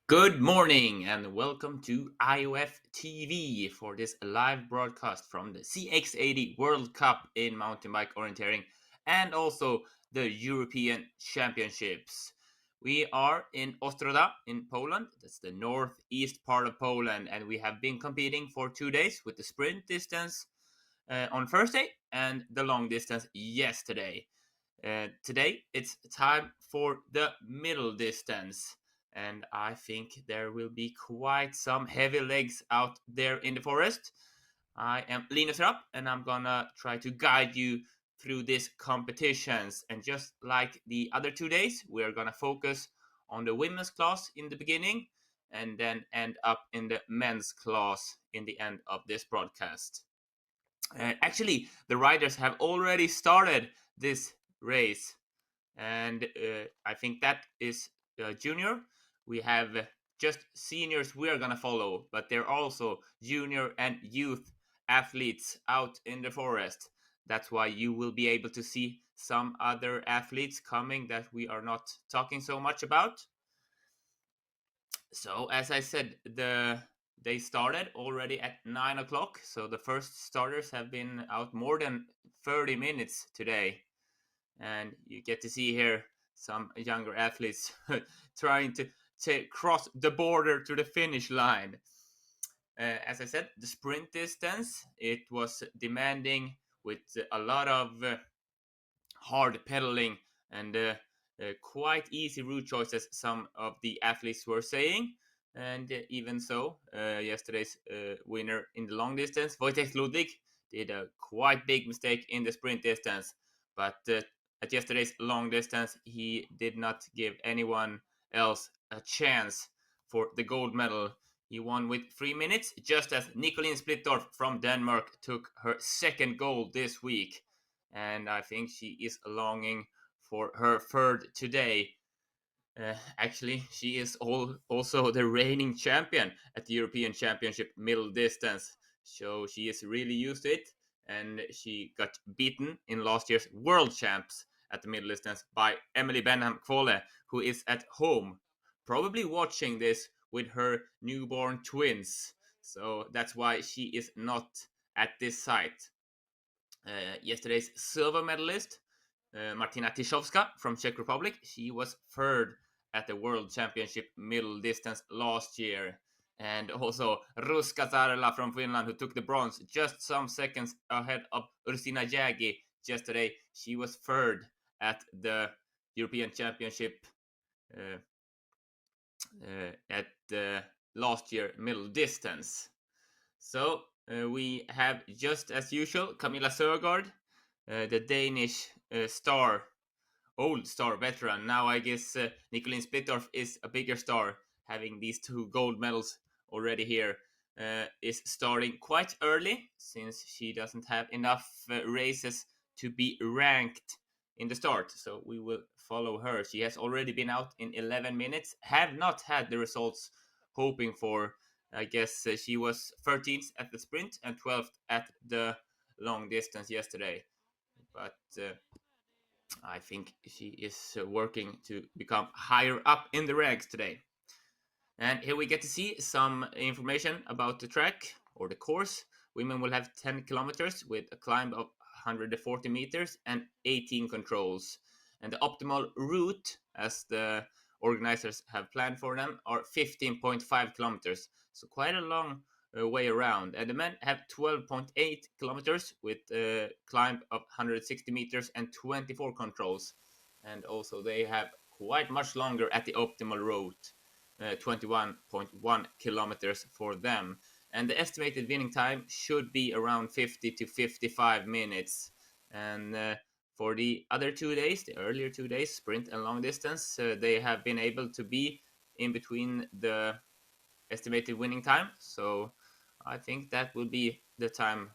Good morning and welcome to IOF TV for this live broadcast from the CX80 World Cup in mountain bike orienteering and also the European Championships. We are in Ostróda in Poland. That's the northeast part of Poland, and we have been competing for 2 days with the sprint distance on Thursday and the long distance yesterday. Today it's time for the middle distance, and I think there will be quite some heavy legs out there in the forest. I am Linus Rapp, and I'm gonna try to guide you through these competitions. And just like the other 2 days, we're gonna focus on the women's class in the beginning and then end up in the men's class in the end of this broadcast. Actually, the riders have already started this race, and I think that is junior. We have just seniors we are gonna follow, but there are also junior and youth athletes out in the forest. That's why you will be able to see some other athletes coming that we are not talking so much about. So as I said, they started already at 9 o'clock. So the first starters have been out more than 30 minutes today, and you get to see here some younger athletes trying to cross the border to the finish line. As I said, the sprint distance it was demanding with a lot of hard pedaling and quite easy route choices, some of the athletes were saying. And even so, yesterday's winner in the long distance, Wojtek Ludwig, did a quite big mistake in the sprint distance. But at yesterday's long distance, he did not give anyone else a chance for the gold medal. He won with 3 minutes, just as Nicolene Splittorff from Denmark took her second gold this week. And I think she is longing for her third today. Actually, she is also the reigning champion at the European Championship middle distance, so she is really used to it. And she got beaten in last year's World Champs at the middle distance by Emily Benham Kvole, who is at home, probably watching this with her newborn twins. So that's why she is not at this site. Yesterday's silver medalist, Martina Tiszowska from Czech Republic, she was third at the World Championship middle distance last year. And also Ruska Zarela from Finland, who took the bronze just some seconds ahead of Ursina Jagi yesterday. She was third at the European Championship at the last year middle distance. So we have, just as usual, Camilla Søgaard, the Danish old star veteran. Now I guess Nicolene Splittorff is a bigger star, having these two gold medals already here. Is starting quite early since she doesn't have enough races to be ranked in the start. So we will follow her. She has already been out in 11 minutes, have not had the results hoping for. I guess she was 13th at the sprint and 12th at the long distance yesterday. But I think she is working to become higher up in the ranks today. And here we get to see some information about the track or the course. Women will have 10 kilometers with a climb of 140 meters and 18 controls. And the optimal route, as the organizers have planned for them, are 15.5 kilometers. So quite a long way around. And the men have 12.8 kilometers with a climb of 160 meters and 24 controls. And also they have quite much longer at the optimal route. 21.1 kilometers for them. And the estimated winning time should be around 50 to 55 minutes. And for the other 2 days, the earlier 2 days, sprint and long distance, they have been able to be in between the estimated winning time. So I think that will be the time,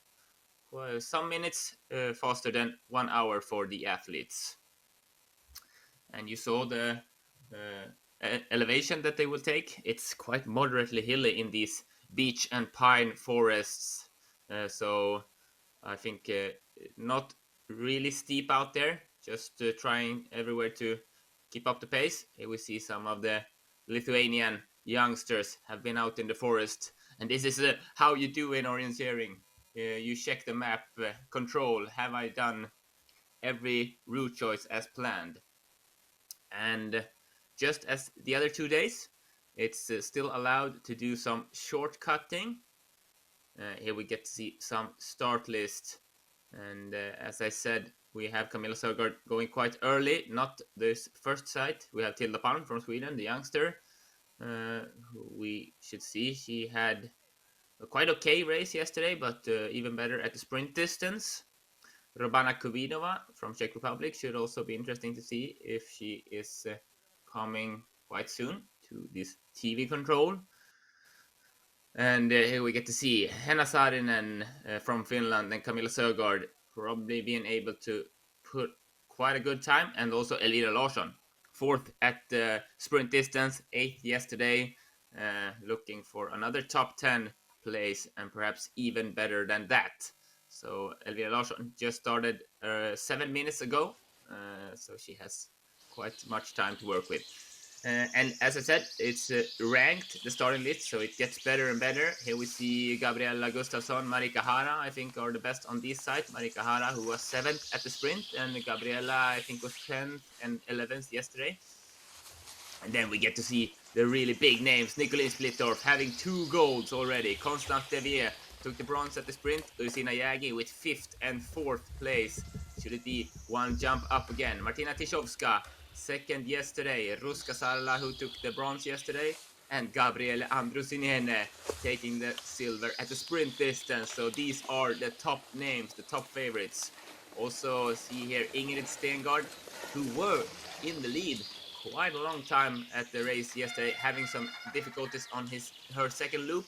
some minutes faster than 1 hour for the athletes. And you saw the elevation that they will take. It's quite moderately hilly in these beech and pine forests. So I think not really steep out there, just trying everywhere to keep up the pace. Here we see some of the Lithuanian youngsters have been out in the forest, and this is how you do in orienteering. You check the map, control, have I done every route choice as planned? And just as the other 2 days, it's still allowed to do some shortcutting. Here we get to see some start list. And as I said, we have Camilla Sögaard going quite early, not this first sight. We have Tilda Palm from Sweden, the youngster, who we should see. She had a quite okay race yesterday, but even better at the sprint distance. Robana Kubinova from Czech Republic should also be interesting to see if she is coming quite soon to this TV control. And here we get to see Henna Saarinen from Finland and Camilla Sögaard probably being able to put quite a good time, and also Elvira Larsson, 4th at the sprint distance, 8th yesterday, looking for another top 10 place and perhaps even better than that. So Elvira Larsson just started 7 minutes ago, so she has quite much time to work with. And as I said, it's ranked, the starting list, so it gets better and better. Here we see Gabriella Gustafsson, Marika Hara, I think are the best on this side. Marika Hara, who was 7th at the sprint, and Gabriella, I think, was 10th and 11th yesterday. And then we get to see the really big names. Nicolene Splittorff having 2 golds already. Constance Devier took the bronze at the sprint. Ursina Jägi with 5th and 4th place. Should it be one jump up again? Martina Tishovska, 2nd yesterday. Ruska Salla, who took the bronze yesterday. And Gabriele Andrusinene taking the silver at the sprint distance. So these are the top names, the top favorites. Also see here Ingrid Stengard, who were in the lead quite a long time at the race yesterday, having some difficulties on her second loop,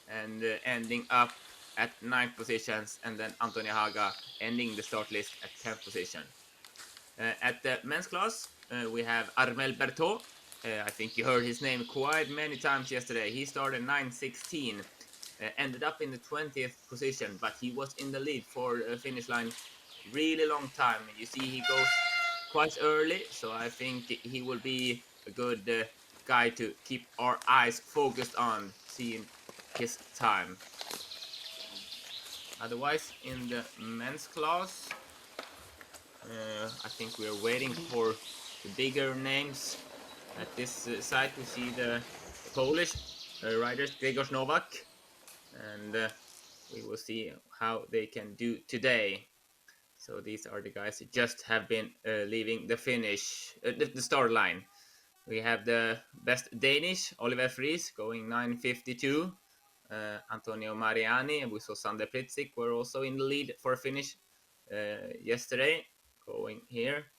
and ending up at 9th positions, and then Antonia Haga ending the start list at 10th position. At the men's class, we have Armel Berthaud. I think you heard his name quite many times yesterday. He started 9:16, ended up in the 20th position, but he was in the lead for a finish line really long time. You see he goes quite early, so I think he will be a good guy to keep our eyes focused on, seeing his time. Otherwise, in the men's class, I think we're waiting for the bigger names. At this side, we see the Polish riders, Gregor Nowak, and we will see how they can do today. So these are the guys who just have been leaving the finish, the start line. We have the best Danish, Oliver Friis, going 9:52. Antonio Mariani, and we saw Sander Plitzik were also in the lead for a finish yesterday, going here.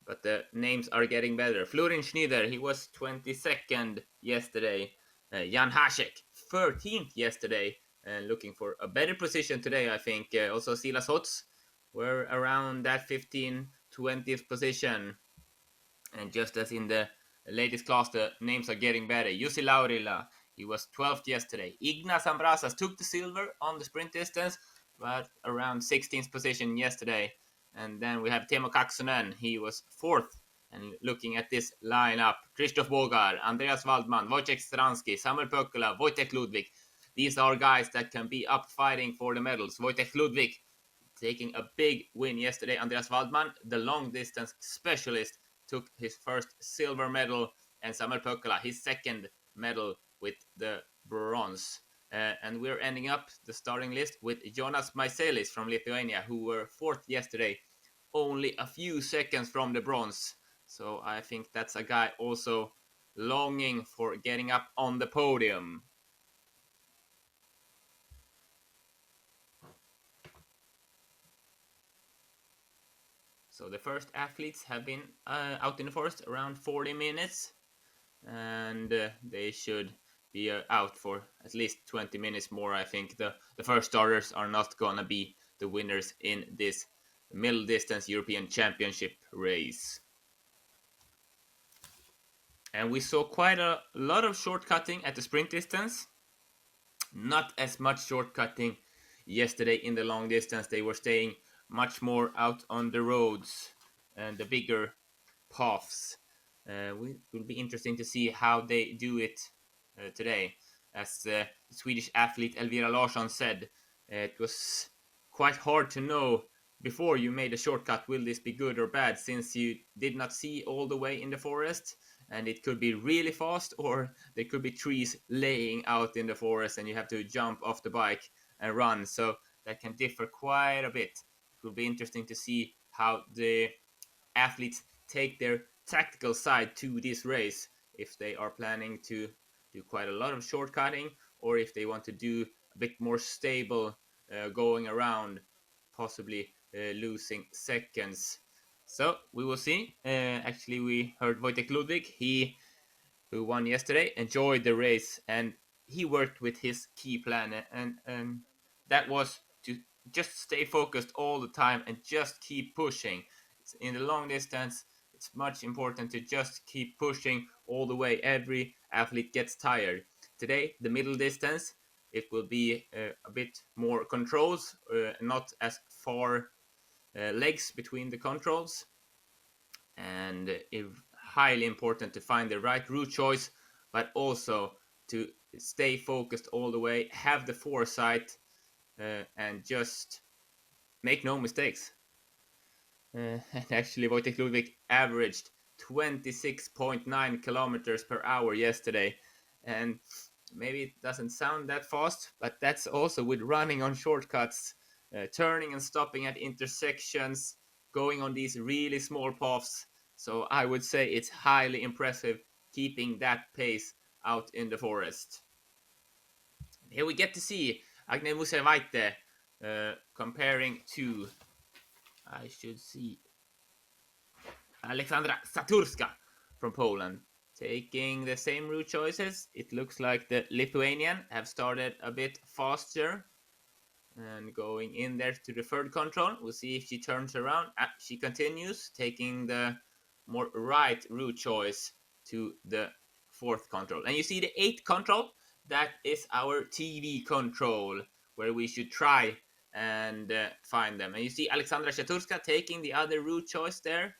But the names are getting better. Florin Schneider, he was 22nd yesterday. Jan Hasek, 13th yesterday, and looking for a better position today, I think. Also Silas Hotz were around that 20th position. And just as in the latest class, the names are getting better. Jussi Laurila, he was 12th yesterday. Ignas Ambrasas took the silver on the sprint distance, but around 16th position yesterday. And then we have Teemu Kaksonen, he was 4th. And looking at this lineup, Christoph Bogar, Andreas Waldman, Wojciech Stransky, Samuel Pökkölä, Wojtek Ludwig. These are guys that can be up fighting for the medals. Wojtek Ludwig taking a big win yesterday. Andreas Waldman, the long distance specialist, took his first silver medal, and Samuel Pökkölä his second medal with the bronze. And we're ending up the starting list with Jonas Maiselis from Lithuania, who were 4th yesterday, only a few seconds from the bronze. So I think that's a guy also longing for getting up on the podium. So the first athletes have been out in the forest around 40 minutes, and they should be out for at least 20 minutes more. I think the first starters are not gonna be the winners in this middle distance European Championship race. And we saw quite a lot of shortcutting at the sprint distance. Not as much shortcutting yesterday in the long distance. They were staying much more out on the roads and the bigger paths. It will be interesting to see how they do it today. As the Swedish athlete Elvira Larsson said, it was quite hard to know before you made a shortcut, will this be good or bad, since you did not see all the way in the forest, and it could be really fast, or there could be trees laying out in the forest and you have to jump off the bike and run. So that can differ quite a bit. It will be interesting to see how the athletes take their tactical side to this race, if they are planning to do quite a lot of shortcutting, or if they want to do a bit more stable going around, possibly losing seconds. So we will see. Actually, we heard Wojtek Ludwig, who won yesterday, enjoyed the race, and he worked with his key plan, and that was to just stay focused all the time and just keep pushing. In the long distance, it's much important to just keep pushing all the way. Every athlete gets tired. Today, the middle distance, it will be a bit more controls, not as far legs between the controls, and highly important to find the right route choice, but also to stay focused all the way, have the foresight, and just make no mistakes. And actually, Wojtek Ludwig averaged 26.9 kilometers per hour yesterday, and maybe it doesn't sound that fast, but that's also with running on shortcuts, turning and stopping at intersections, going on these really small paths. So I would say it's highly impressive keeping that pace out in the forest. Here we get to see Agne Musevaite comparing to, I should see, Aleksandra Saturska from Poland, taking the same route choices. It looks like the Lithuanian have started a bit faster and going in there to the third control. We'll see if she turns around. She continues, taking the more right route choice to the fourth control. And you see the eighth control, that is our TV control, where we should try and find them. And you see Alexandra Shaturska taking the other route choice there.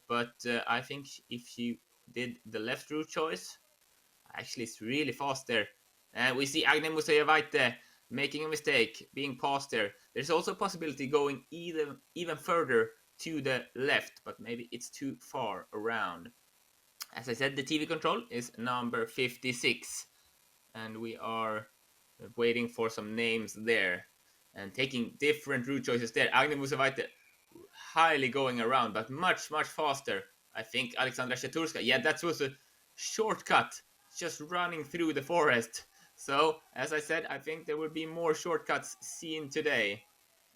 But I think if she did the left route choice, actually it's really fast there. And we see Agne Musevaite making a mistake, being passed there. There's also a possibility going even further to the left, but maybe it's too far around. As I said, the TV control is number 56, and we are waiting for some names there and taking different route choices there. Agne Musevaite highly going around, but much faster. I think Alexandra Shaturska, yeah, that was a shortcut, just running through the forest. So, as I said, I think there will be more shortcuts seen today.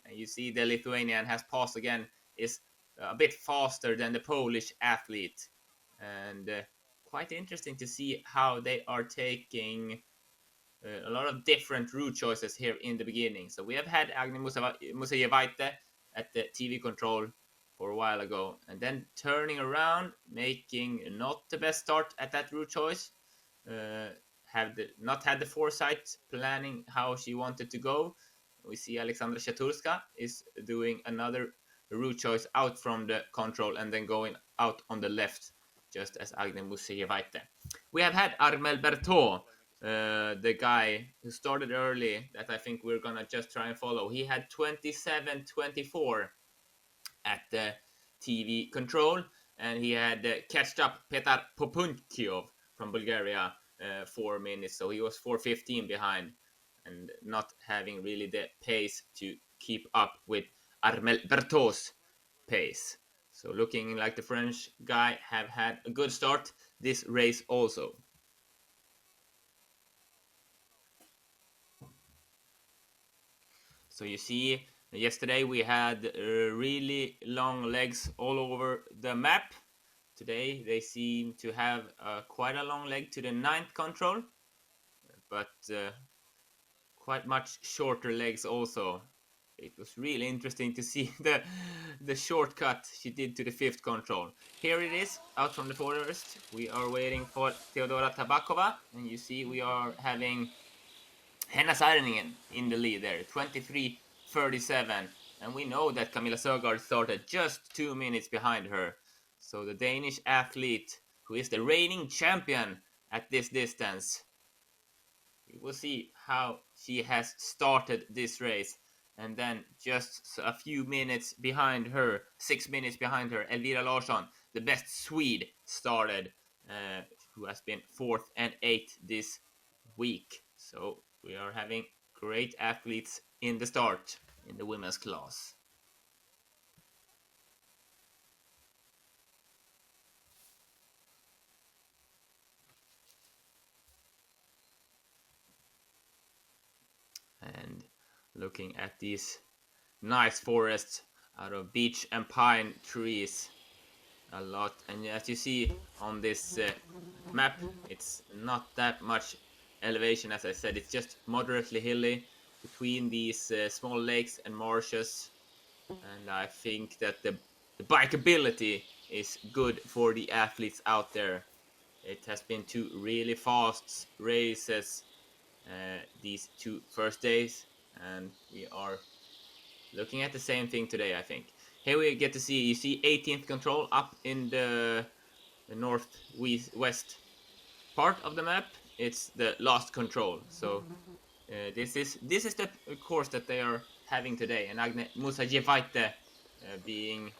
And you see the Lithuanian has passed again, is a bit faster than the Polish athlete. And quite interesting to see how they are taking a lot of different route choices here in the beginning. So we have had Agne Musevaite at the TV control for a while ago, and then turning around, making not the best start at that route choice. Not had the foresight planning how she wanted to go. We see Alexandra Shaturska is doing another route choice out from the control and then going out on the left, just as Agne Musevaite. We have had Armel Berthaud, the guy who started early, that I think we're gonna just try and follow. He had 27:24 at the TV control, and he had catched up Petar Popunkiov from Bulgaria 4 minutes, so he was 4:15 behind and not having really the pace to keep up with Armel Berthaud's pace. So looking like the French guy have had a good start this race also. So you see, yesterday we had really long legs all over the map. Today they seem to have quite a long leg to the ninth control, but quite much shorter legs also. It was really interesting to see the shortcut she did to the fifth control. Here it is, out from the forest. We are waiting for Theodora Tabakova, and you see we are having Henna Saarinen in the lead there, 23:37, and we know that Camilla Søgaard started just 2 minutes behind her. So the Danish athlete who is the reigning champion at this distance. We will see how she has started this race. And then just a few minutes behind her, 6 minutes behind her, Elvira Larsson, the best Swede, started, who has been 4th and 8th this week. So we are having great athletes in the start in the women's class. And looking at these nice forests out of beech and pine trees, a lot. And as you see on this map, it's not that much elevation. As I said, it's just moderately hilly between these small lakes and marshes. And I think that the bikeability is good for the athletes out there. It has been 2 really fast races these 2 first days, and we are looking at the same thing today, I think. Here we get to see, you see 18th control up in the northwest part of the map. It's the last control. So this is the course that they are having today, and Agne Musajevaite being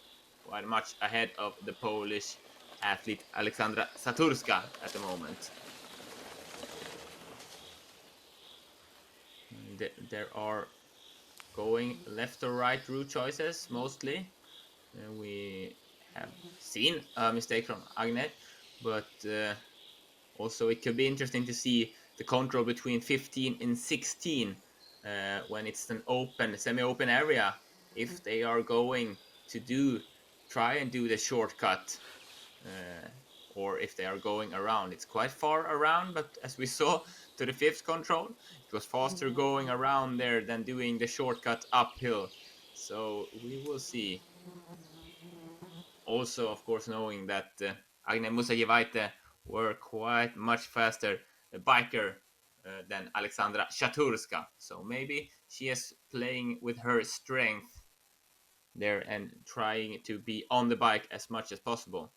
quite much ahead of the Polish athlete Aleksandra Saturska at the moment. There are going left or right route choices mostly. We have seen a mistake from Agne, but also it could be interesting to see the control between 15 and 16 when it's an open, semi-open area, if they are going to try and do the shortcut, or if they are going around. It's quite far around, but as we saw to the 5th control, it was faster going around there than doing the shortcut uphill. So we will see. Also, of course, knowing that Agne Musajevaite were quite much faster biker than Aleksandra Saturska. So maybe she is playing with her strength there and trying to be on the bike as much as possible.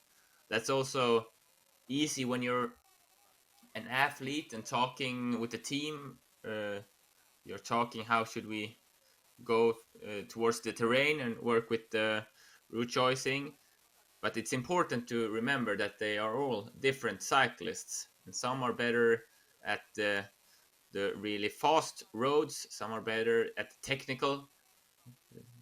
That's also easy when you're an athlete and talking with the team. You're talking, how should we go towards the terrain and work with the route choosing. But it's important to remember that they are all different cyclists, and some are better at the really fast roads, some are better at technical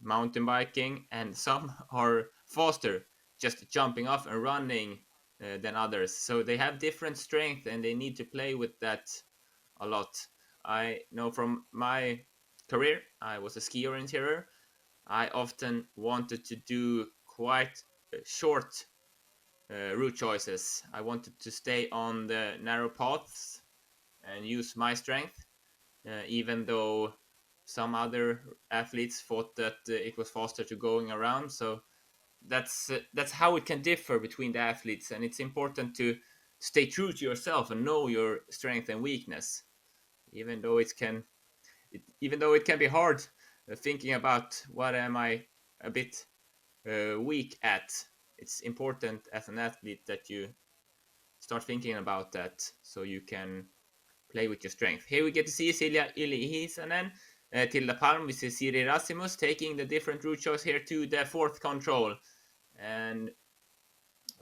mountain biking, and some are faster just jumping off and running than others. So they have different strength, and they need to play with that a lot. I know from my career, I was a ski orienteer. I often wanted to do quite short route choices. I wanted to stay on the narrow paths and use my strength, even though some other athletes thought that it was faster to going around. So that's how it can differ between the athletes, and it's important to stay true to yourself and know your strength and weakness, even though it can be hard thinking about what am I a bit weak at. It's important as an athlete that you start thinking about that so you can play with your strength. Here we get to see Silja Ylihisanen, Tilda Palm. We see Siri Rasimus taking the different route choice here to the 4th control. And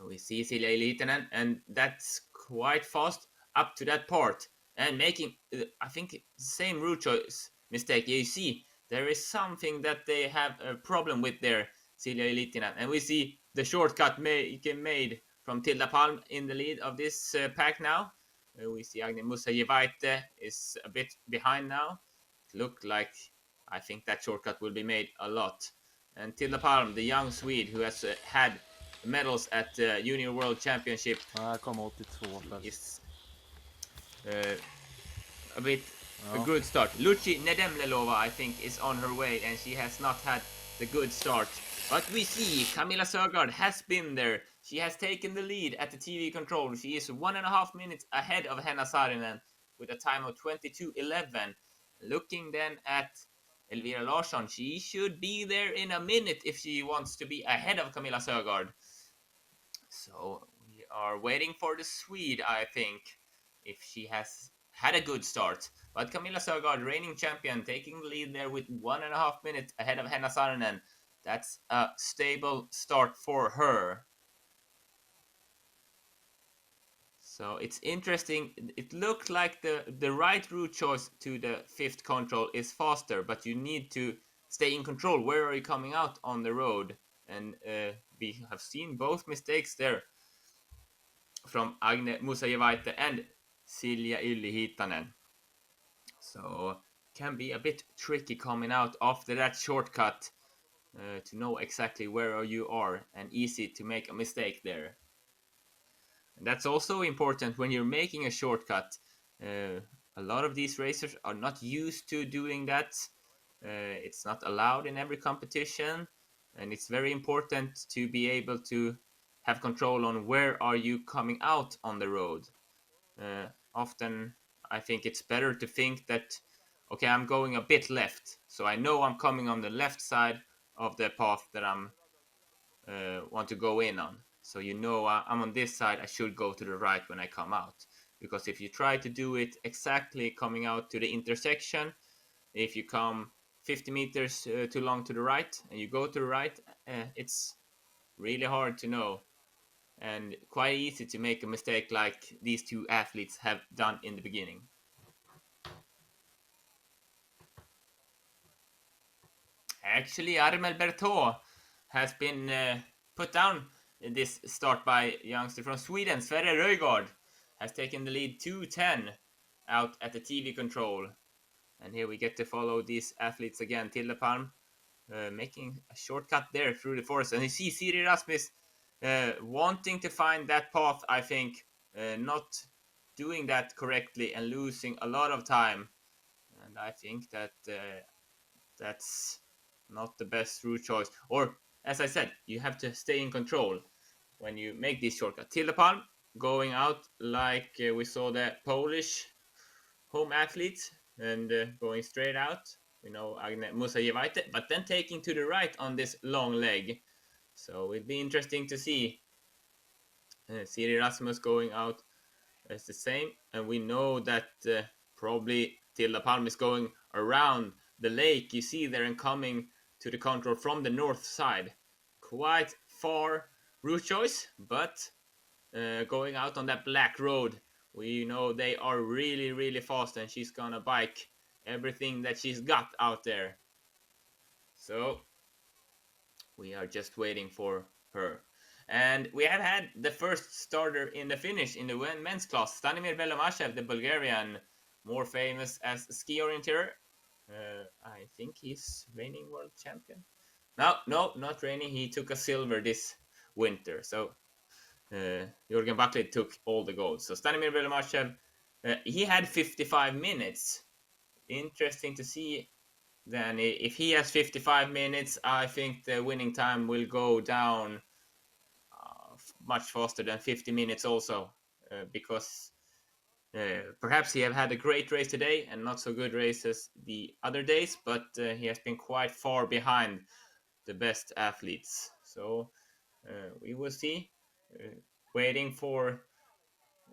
we see Silja Ylihisanen, and that's quite fast up to that part. And making, I think, same route choice mistake. You see, there is something that they have a problem with there, Silja Ylihisanen. And we see the shortcut made from Tilda Palm in the lead of this pack now. We see Agne Musajevaite is a bit behind now. It looked like, I think that shortcut will be made a lot. And Tilda Palm, the young Swede who has had medals at the Junior World Championship, is a bit a good start. Luci Nedemlelova, I think, is on her way, and she has not had the good start. But we see Camilla Sögaard has been there. She has taken the lead at the TV control. She is 1.5 minutes ahead of Henna Saarinen with a time of 22:11. Looking then at Elvira Larsson, she should be there in a minute if she wants to be ahead of Camilla Sögaard. So we are waiting for the Swede, I think, if she has had a good start. But Camilla Sögaard, reigning champion, taking the lead there with 1.5 minutes ahead of Henna Saarinen. That's a stable start for her. So it's interesting. It looked like the right route choice to the fifth control is faster, but you need to stay in control. Where are you coming out on the road? And we have seen both mistakes there from Agne Musajevaite and Silja Ylli-Hiitanen. So can be a bit tricky coming out after that shortcut to know exactly where you are, and easy to make a mistake there. And that's also important when you're making a shortcut. A lot of these racers are not used to doing that. It's not allowed in every competition, and it's very important to be able to have control on where are you coming out on the road. Often I think it's better to think that, okay, I'm going a bit left, so I know I'm coming on the left side of the path that I'm want to go in on. So you know I'm on this side, I should go to the right when I come out. Because if you try to do it exactly coming out to the intersection, if you come 50 meters too long to the right and you go to the right, it's really hard to know and quite easy to make a mistake like these two athletes have done in the beginning. Actually, Armel Berthaud has been put down in this start by youngster from Sweden. Sverre Røygaard has taken the lead 2:10 out at the TV control. And here we get to follow these athletes again. Tilde Palm making a shortcut there through the forest. And you see Siri Rasmus wanting to find that path, I think, not doing that correctly and losing a lot of time. And I think that that's not the best route choice. Or, as I said, you have to stay in control when you make this shortcut. Tilde Palm going out like we saw the Polish home athlete and going straight out. We know Agne Musajevaite, but then taking to the right on this long leg. So it'd be interesting to see Siri Rasmus going out as the same. And we know that probably Tilde Palm is going around the lake you see there and coming to the control from the north side. Quite far route choice, but going out on that black road, we know they are really, really fast, and she's gonna bike everything that she's got out there. So we are just waiting for her. And we have had the first starter in the finish in the men's class. Stanimir Belomashev, the Bulgarian, more famous as ski orienteer. I think he's reigning world champion. No, not reigning. He took a silver this winter. So Jürgen Buckley took all the gold. So Stanimir Belomashev, he had 55 minutes. Interesting to see. Then if he has 55 minutes, I think the winning time will go down much faster than 50 minutes also, because perhaps he have had a great race today and not so good races the other days, but he has been quite far behind the best athletes. So we will see. Waiting for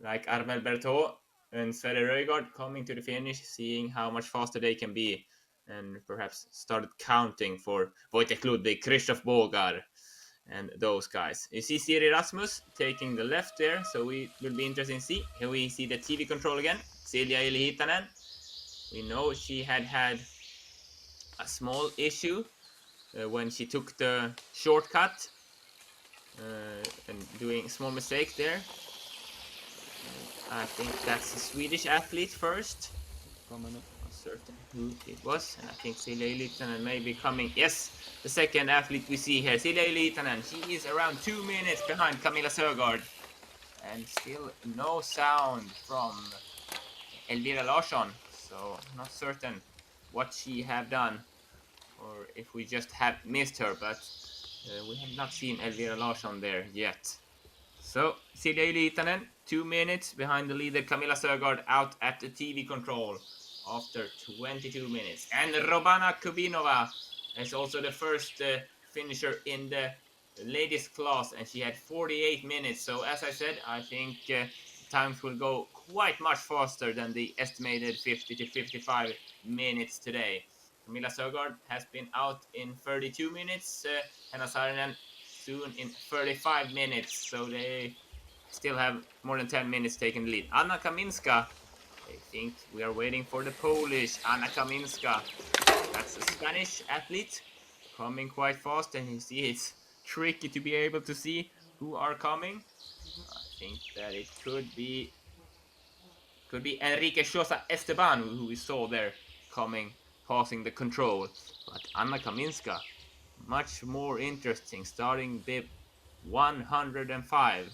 like Armel Berthaud and Sverre Røygaard coming to the finish, seeing how much faster they can be, and perhaps started counting for Wojtek Ludwig, Krzysztof Bogar, and those guys. You see Siri Rasmus taking the left there, so we will be interested to see. Here we see the TV control again. Silja Ylli-Hiitanen. We know she had a small issue when she took the shortcut and doing a small mistake there. I think that's a Swedish athlete first. I'm not certain who it was. And I think Silja Ylli-Hiitanen may be coming. Yes, the second athlete we see here. Silja Ylli-Hiitanen. She is around 2 minutes behind Camilla Sögaard. And still no sound from Elvira Larsson. So not certain what she have done, or if we just have missed her. But we have not seen Elvira Larsson there yet. So Silja Ylli-Hiitanen, 2 minutes behind the leader Camilla Sögaard out at the TV control after 22 minutes. And Robana Kubinova is also the first finisher in the ladies class, and she had 48 minutes. So as I said, I think times will go quite much faster than the estimated 50 to 55 minutes today. Camilla Sögaard has been out in 32 minutes, Henna Saarinen soon in 35 minutes, so they still have more than 10 minutes taking the lead. Anna Kaminska, I think we are waiting for the Polish Anna Kaminska. That's a Spanish athlete coming quite fast, and you see it's tricky to be able to see who are coming. I think that it could be Enrique Sosa Esteban, who we saw there coming, passing the control. But Anna Kaminska, much more interesting, starting bib 105.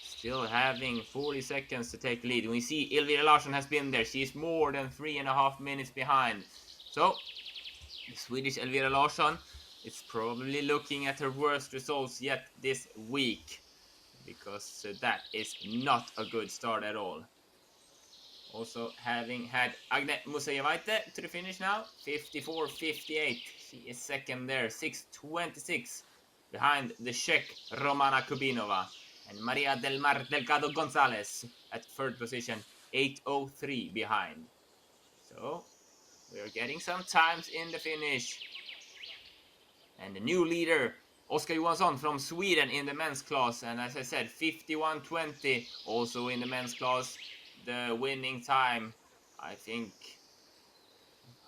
Still having 40 seconds to take the lead. We see Elvira Larsson has been there. She's more than 3.5 minutes behind. So, the Swedish Elvira Larsson is probably looking at her worst results yet this week, because that is not a good start at all. Also having had Agne Musayevaite to the finish now, 54.58. She is second there, 6.26 behind the Czech Romana Kubinova. And Maria del Mar Delgado Gonzalez at third position, 8.03 behind. So we are getting some times in the finish. And the new leader, Oskar Johansson from Sweden in the men's class. And as I said, 51.20 also in the men's class. The winning time, I think,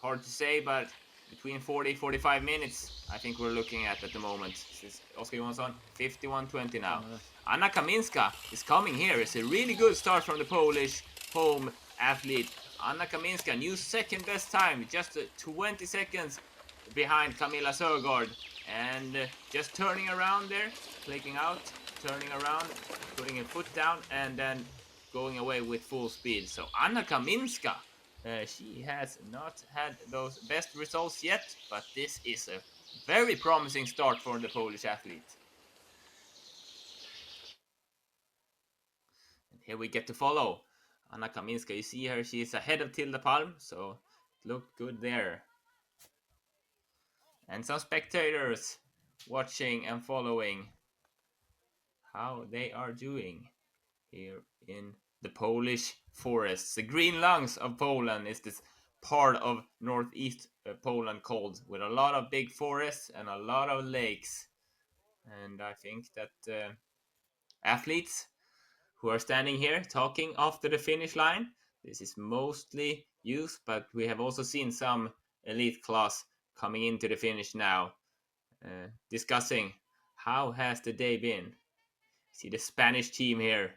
hard to say, but between 40-45 minutes, I think we're looking at the moment. This is Oskar Johansson, 51.20 now. Anna Kaminska is coming here. It's a really good start from the Polish home athlete. Anna Kaminska, new second best time, just 20 seconds behind Camilla Sögaard. And just turning around there, clicking out, turning around, putting a foot down, and then going away with full speed. So Anna Kaminska, she has not had those best results yet, but this is a very promising start for the Polish athlete. And here we get to follow Anna Kaminska. You see her, she is ahead of Tilda Palm, so it looked good there. And some spectators watching and following how they are doing here in the Polish forests. The green lungs of Poland is this part of northeast Poland called, with a lot of big forests and a lot of lakes. And I think that athletes who are standing here talking after the finish line, this is mostly youth, but we have also seen some elite class coming into the finish now, discussing how has the day been. See the Spanish team here.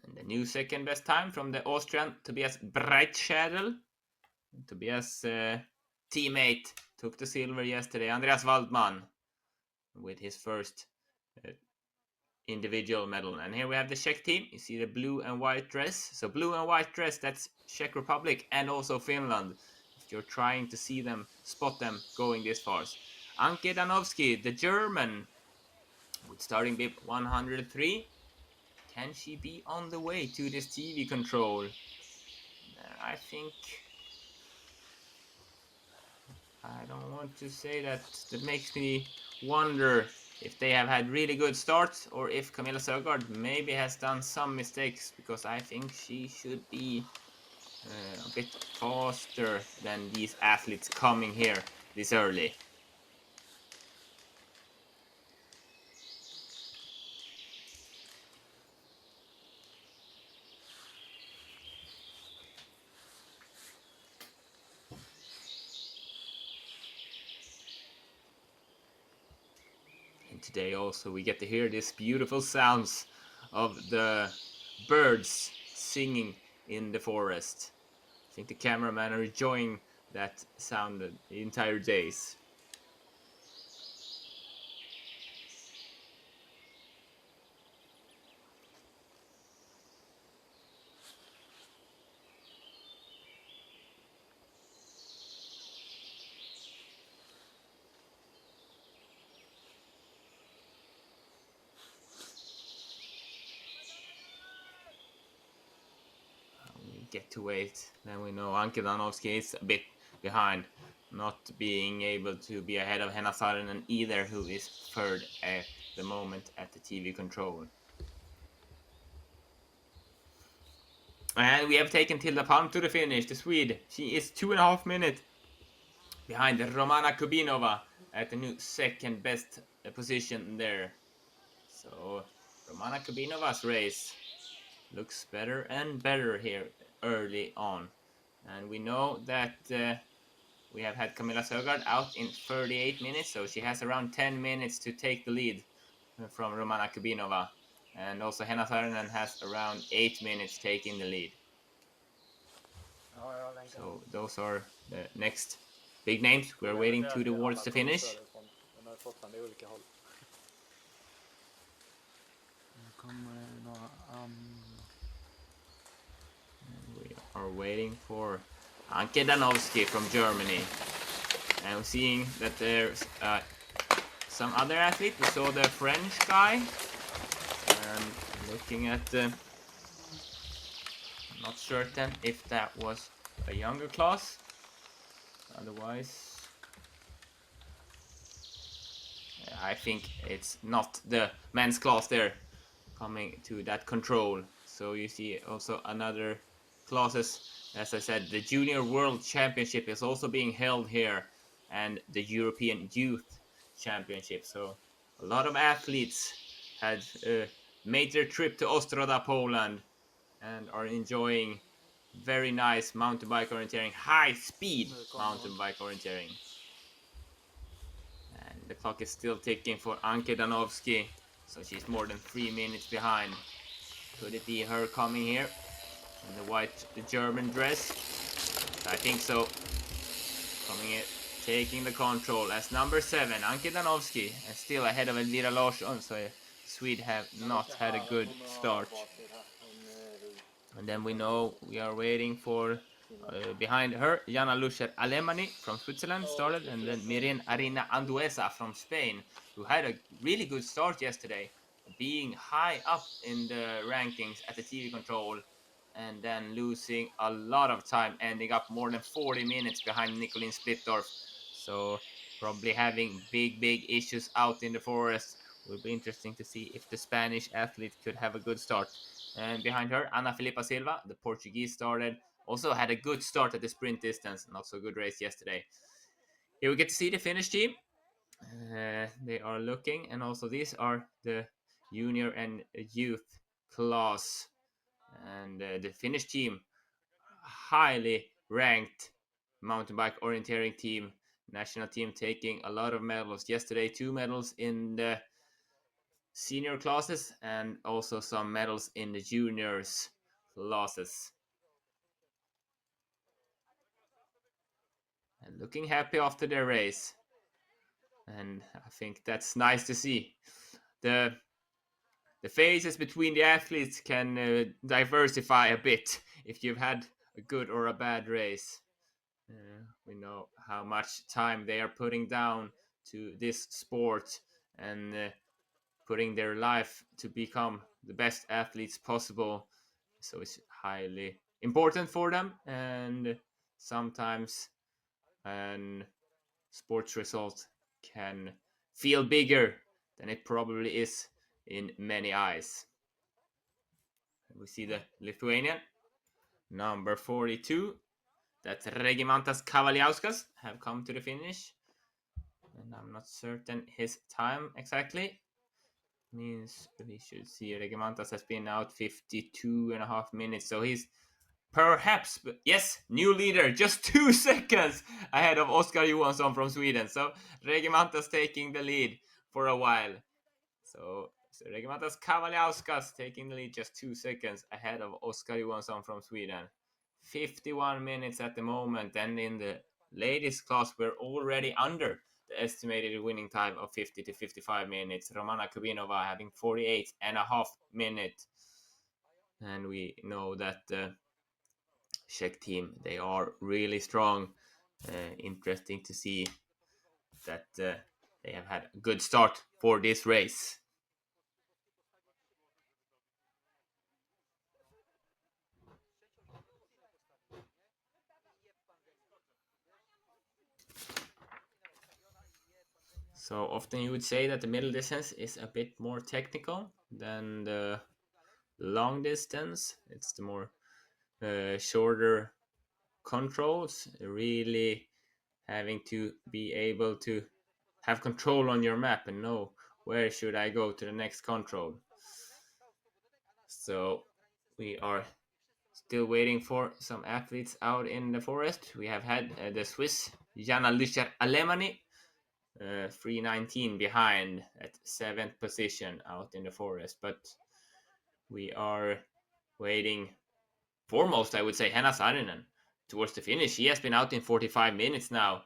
And the new second best time from the Austrian Tobias Breitschädel. Tobias' teammate took the silver yesterday, Andreas Waldman, with his first individual medal. And here we have the Czech team. You see the blue and white dress. So blue and white dress, that's Czech Republic and also Finland. If you're trying to see them, spot them going this far. Anke Danowski, the German, with starting bib 103. Can she be on the way to this TV control? I think, I don't want to say that. That makes me wonder if they have had really good starts, or if Camilla Sögaard maybe has done some mistakes, because I think she should be a bit faster than these athletes coming here this early. And today also we get to hear these beautiful sounds of the birds singing in the forest. I think the cameramen are enjoying that sound the entire days. Get to wait. Then we know Anke Danowski is a bit behind, not being able to be ahead of Henna Saarinen either, who is third at the moment at the TV control. And we have taken Tilda Palm to the finish, the Swede. She is 2.5 minutes behind Romana Kubinova at the new second best position there. So Romana Kubinova's race looks better and better here early on. And we know that we have had Camilla Sögaard out in 38 minutes, so she has around 10 minutes to take the lead from Romana Kubinova. And also Henna Saarinen has around 8 minutes taking the lead. So those are the next big names we're waiting towards the finish. We are waiting for Anke Danowski from Germany. And we're seeing that there's some other athlete. We saw the French guy. And looking at the... Not certain if that was a younger class. Otherwise, I think it's not the men's class there coming to that control. So you see also another classes. As I said, the Junior World Championship is also being held here, and the European Youth Championship. So a lot of athletes had made their trip to Ostróda, Poland, and are enjoying very nice mountain bike orienteering, high speed mountain bike orienteering. And the clock is still ticking for Anke Danowski, so she's more than 3 minutes behind. Could it be her coming here in the German dress? I think so. Coming in, taking the control as number 7, Anke Danowski, and still ahead of Elvira Larsson, so Swede have not had a good start. And then we know we are waiting for behind her Jana Luscher Alemani from Switzerland started, and then Miren Arina Anduesa from Spain, who had a really good start yesterday, being high up in the rankings at the TV control, and then losing a lot of time, ending up more than 40 minutes behind Nicolene Splittorf. So probably having big issues out in the forest. Will be interesting to see if the Spanish athlete could have a good start. And behind her, Ana Filipa Silva, the Portuguese, started. Also had a good start at the sprint distance. Not so good race yesterday. Here we get to see the Finnish team. They are looking, and also these are the junior and youth class. And the Finnish team, highly ranked mountain bike orienteering team. National team taking a lot of medals. Yesterday, 2 medals in the senior classes and also some medals in the juniors classes. And looking happy after their race. And I think that's nice to see. The phases between the athletes can diversify a bit if you've had a good or a bad race. We know how much time they are putting down to this sport and putting their life to become the best athletes possible. So it's highly important for them, and sometimes an sports result can feel bigger than it probably is in many eyes. We see the Lithuanian, number 42, that's Regimantas Kavaliauskas, have come to the finish. And I'm not certain his time exactly. Means we should see Regimantas has been out 52.5 minutes. So he's perhaps, yes, new leader, just 2 seconds ahead of Oskar Johansson from Sweden. So Regimantas taking the lead for a while. So Regimantas Kavaliauskas taking the lead just 2 seconds ahead of Oskar Johansson from Sweden. 51 minutes at the moment, and in the ladies class we're already under the estimated winning time of 50 to 55 minutes. Romana Kubinova having 48.5 minutes. And we know that the Czech team, they are really strong. Interesting to see that they have had a good start for this race. So often you would say that the middle distance is a bit more technical than the long distance. It's the more shorter controls, really having to be able to have control on your map and know where should I go to the next control. So we are still waiting for some athletes out in the forest. We have had the Swiss Jana Lücher Alemani 3:19 behind at 7th position out in the forest, but we are waiting foremost, I would say, Henna Saarinen towards the finish. She has been out in 45 minutes now,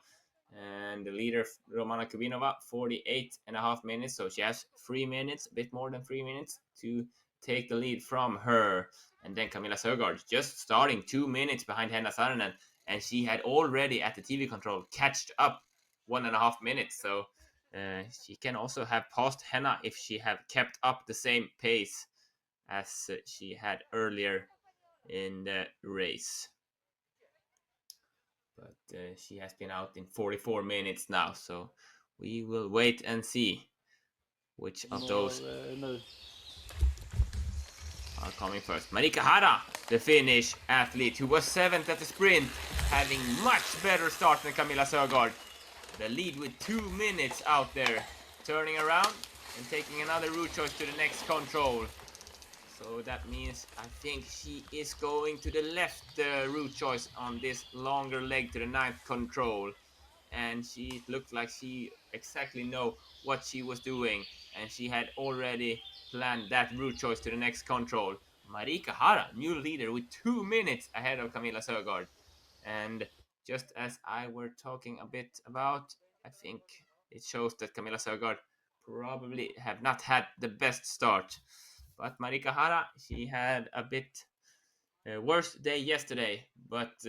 and the leader Romana Kubinova 48.5 minutes, so she has 3 minutes, a bit more than 3 minutes to take the lead from her. And then Camilla Sögaard just starting 2 minutes behind Henna Saarinen, and she had already at the TV control catched up 1.5 minutes, so she can also have passed Henna if she have kept up the same pace as she had earlier in the race. But she has been out in 44 minutes now, so we will wait and see which of those are coming first. Marika Hara, the Finnish athlete who was 7th at the sprint, having much better start than Camilla Sögaard. The lead with 2 minutes out there, turning around and taking another route choice to the next control. So that means I think she is going to the left route choice on this longer leg to the 9th control. And she looked like she exactly know what she was doing. And she had already planned that route choice to the next control. Marika Hara, new leader with 2 minutes ahead of Camilla Sögaard. And just as I were talking a bit about, I think it shows that Camilla Sögaard probably have not had the best start. But Marika Hara, she had a bit worse day yesterday, but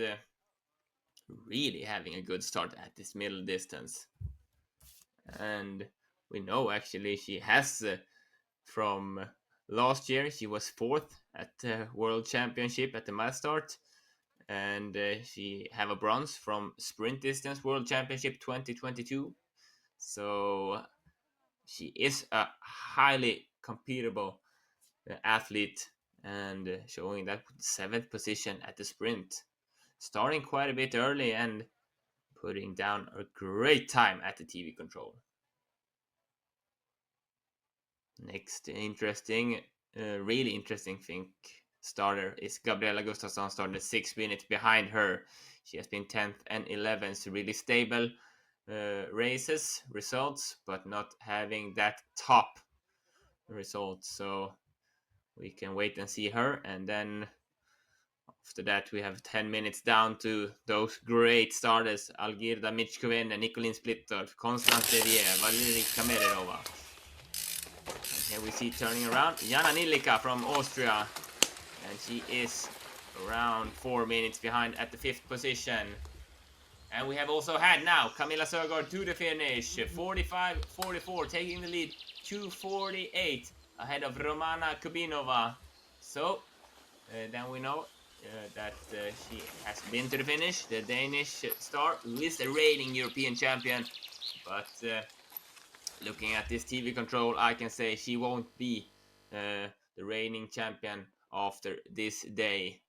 really having a good start at this middle distance. And we know actually she has from last year, she was 4th at the World Championship at the mile start. And she have a bronze from sprint distance World Championship 2022. So she is a highly competitive athlete, and showing that 7th position at the sprint, starting quite a bit early and putting down a great time at the TV control. Next interesting, really interesting thing starter is Gabriella Gustafsson, started 6 minutes behind her. She has been 10th and 11th, really stable races results, but not having that top result. So we can wait and see her, and then after that we have 10 minutes down to those great starters: Algirda Michkoven, Nicolin Splittorf, Constance Devier, Valerie Kamererova. And here we see turning around Jana Nilika from Austria, and she is around 4 minutes behind at the 5th position. And we have also had now Camilla Sögaard to the finish, 45-44, taking the lead, 2:48 ahead of Romana Kubinova. So then we know that she has been to the finish, the Danish star, who is the reigning European champion. But looking at this TV control, I can say she won't be the reigning champion after this day.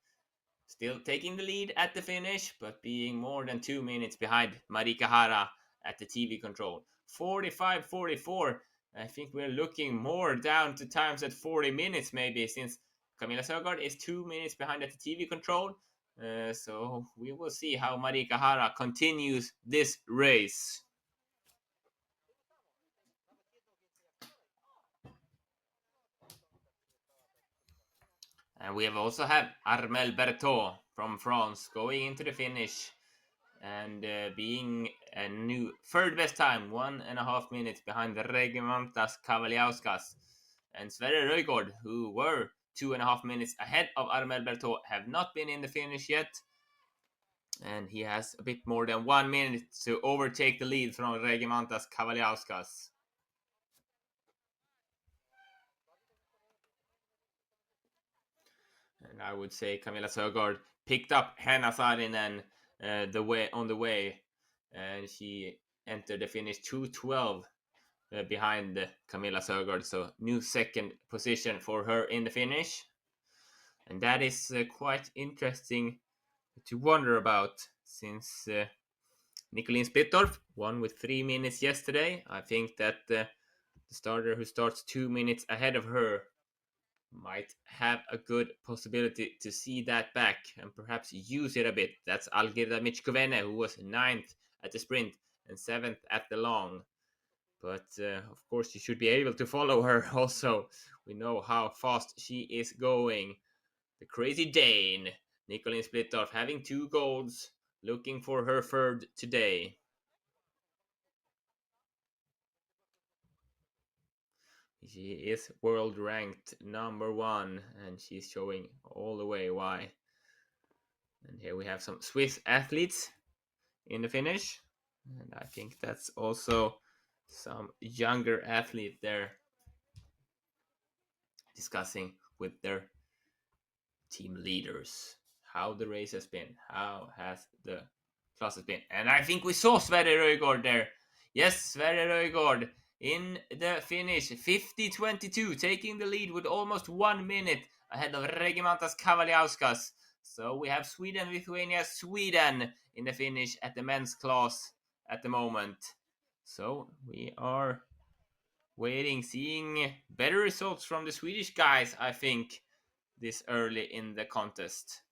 Still taking the lead at the finish, but being more than 2 minutes behind Marika Hara at the TV control. 45-44. I think we're looking more down to times at 40 minutes maybe, since Camilla Sögaard is 2 minutes behind at the TV control. So we will see how Marika Hara continues this race. And we have also had Armel Berthaud from France going into the finish and being a new 3rd best time, 1.5 minutes behind the Regimantas Kavaliauskas. And Sverre Røygaard, who were 2.5 minutes ahead of Armel Berthaud, have not been in the finish yet. And he has a bit more than 1 minute to overtake the lead from Regimantas Kavaliauskas. And I would say Camilla Sögaard picked up Henna Saarinen on the way, and she entered the finish 2:12 behind Camilla Sögaard. So new second position for her in the finish. And that is quite interesting to wonder about, since Nicolene Splittorff won with 3 minutes yesterday. I think that the starter who starts 2 minutes ahead of her might have a good possibility to see that back and perhaps use it a bit. That's Algirda Michkovene, who was 9th at the sprint and 7th at the long. But of course, you should be able to follow her also. We know how fast she is going. The crazy Dane, Nicolene Splittorff, having 2 golds, looking for her third today. She is world ranked number 1, and she's showing all the way why. And here we have some Swiss athletes in the finish, and I think that's also some younger athlete there discussing with their team leaders how the race has been, how has the classes been. And I think we saw Sverre Røygaard there. Yes, Sverre Røygaard in the finish, 50-22, taking the lead with almost 1 minute ahead of Regimantas Kavaliauskas. So we have Sweden, Lithuania, Sweden in the finish at the men's class at the moment. So we are waiting, seeing better results from the Swedish guys, I think, this early in the contest.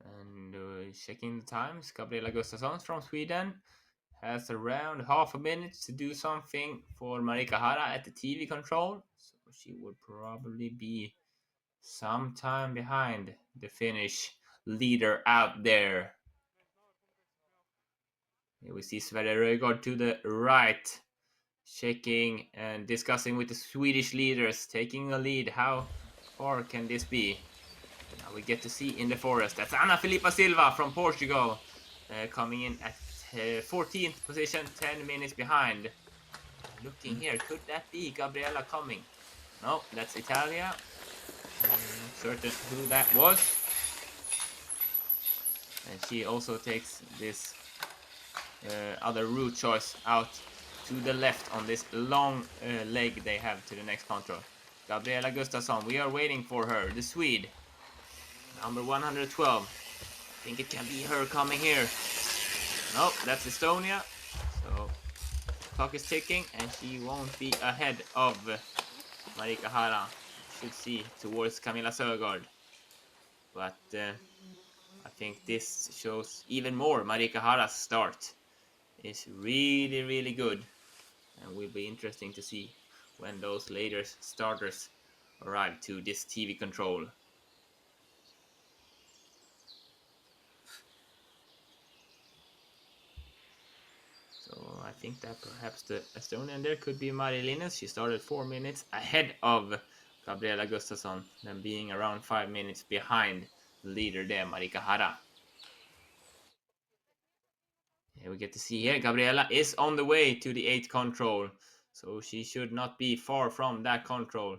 And checking the times, Gabriela Gustafsson from Sweden has around half a minute to do something for Marika Hara at the TV control. So she would probably be some time behind the Finnish leader out there. Here we see Sverre Røygaard to the right, checking and discussing with the Swedish leaders, taking a lead. How far can this be? Now we get to see in the forest. That's Ana Filipa Silva from Portugal, coming in at 14th position, 10 minutes behind. Looking here, could that be Gabriella coming? No, that's Italia. I'm not certain who that was. And she also takes this other route choice out to the left on this long leg they have to the next control. Gabriela Gustafsson, we are waiting for her, the Swede. Number 112. I think it can be her coming here. No, that's Estonia. So clock is ticking, and she won't be ahead of Marika Hara. Should see towards Camilla Sögaard. But I think this shows even more. Marika Hara's start is really, really good, and will be interesting to see when those later starters arrive to this TV control. So I think that perhaps the Estonian there could be Mari Linus. She started 4 minutes ahead of Gabriela Gustafsson, then being around 5 minutes behind the leader there, Marika Hara. Here we get to see here, Gabriela is on the way to the 8th control, so she should not be far from that control.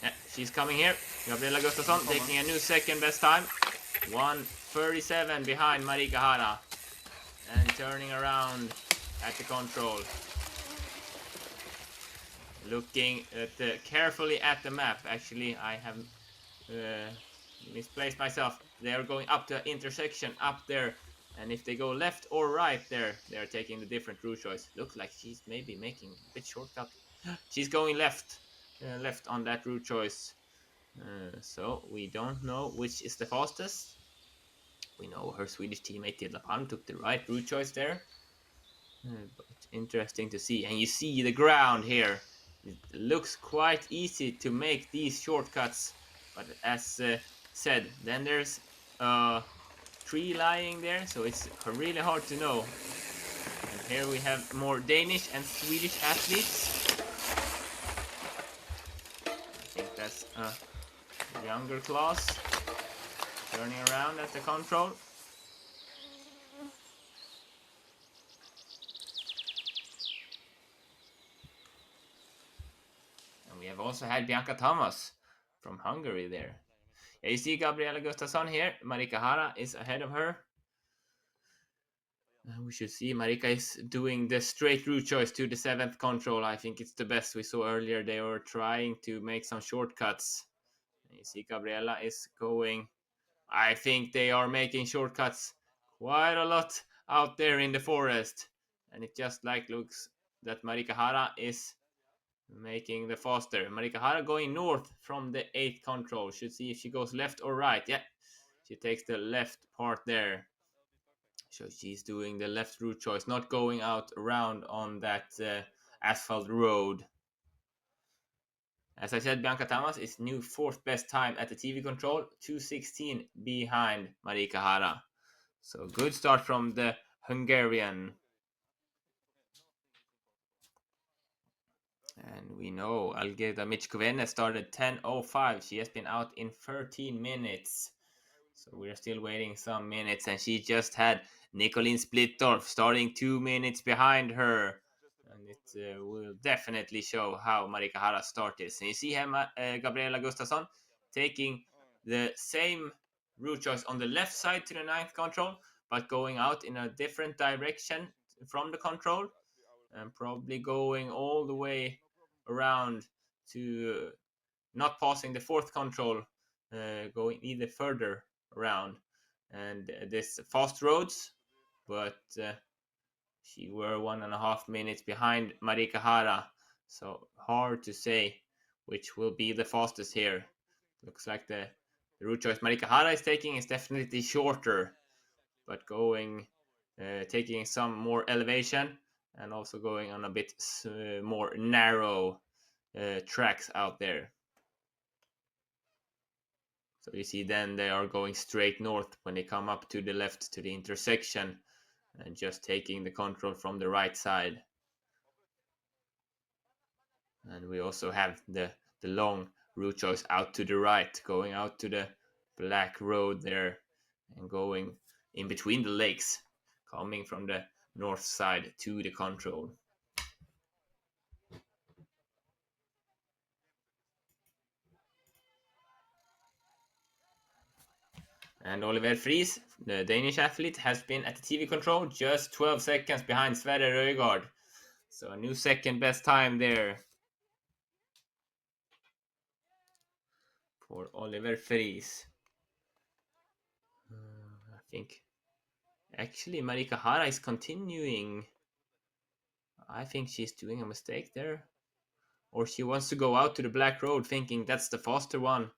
Yeah, she's coming here. Gabriela Gustafsson taking a new second best time. 1:37 behind Marika Hara. And turning around at the control. Looking carefully at the map. Actually, I have misplaced myself. They are going up the intersection up there. And if they go left or right there, they are taking the different route choice. Looks like she's maybe making a bit shortcut. She's going left on that route choice. So we don't know which is the fastest. We know her Swedish teammate Tilda Palm took the right route choice there. But interesting to see. And you see the ground here. It looks quite easy to make these shortcuts. But as said, then there's a tree lying there. So it's really hard to know. And here we have more Danish and Swedish athletes. I think that's a younger class. Turning around at the control. we have also had Bianca Thomas from Hungary there. Yeah, you see Gabriela Gustafsson here. Marika Hara is ahead of her. We should see Marika is doing the straight route choice to the 7th control. I think it's the best we saw earlier. They were trying to make some shortcuts. You see Gabriela is going. I think they are making shortcuts quite a lot out there in the forest. And it just like looks that Marika Hara is making the faster. Marika Hara going north from the 8th control. Should see if she goes left or right. Yeah, she takes the left part there. So she's doing the left route choice, not going out around on that asphalt road. As I said, Bianca Thomas is new 4th best time at the TV control, 2:16 behind Marika Hara. So good start from the Hungarian. And we know Algeda Michkovene started 10:05. She has been out in 13 minutes. So we're still waiting some minutes. And she just had Nicolene Splittorff starting 2 minutes behind her. And it will definitely show how Marika Hara's start is. And you see here Gabriela Gustafsson taking the same route choice on the left side to the 9th control, but going out in a different direction from the control. And probably going all the way around to not passing the 4th control, going even further around. And this fast roads, but she were 1.5 minutes behind Marika Hara, so hard to say which will be the fastest here. Looks like the route choice Marika Hara is taking is definitely shorter, but going taking some more elevation and also going on a bit more narrow tracks out there. So you see then they are going straight north when they come up to the left to the intersection and just taking the control from the right side. And we also have the long route choice out to the right, going out to the black road there and going in between the lakes, coming from the north side to the control. And Oliver Friis, the Danish athlete, has been at the TV control just 12 seconds behind Sverre Røygaard. So a new 2nd best time there for Oliver Friis. I think actually Marika Hara is continuing. I think she's doing a mistake there. Or she wants to go out to the black road thinking that's the faster one.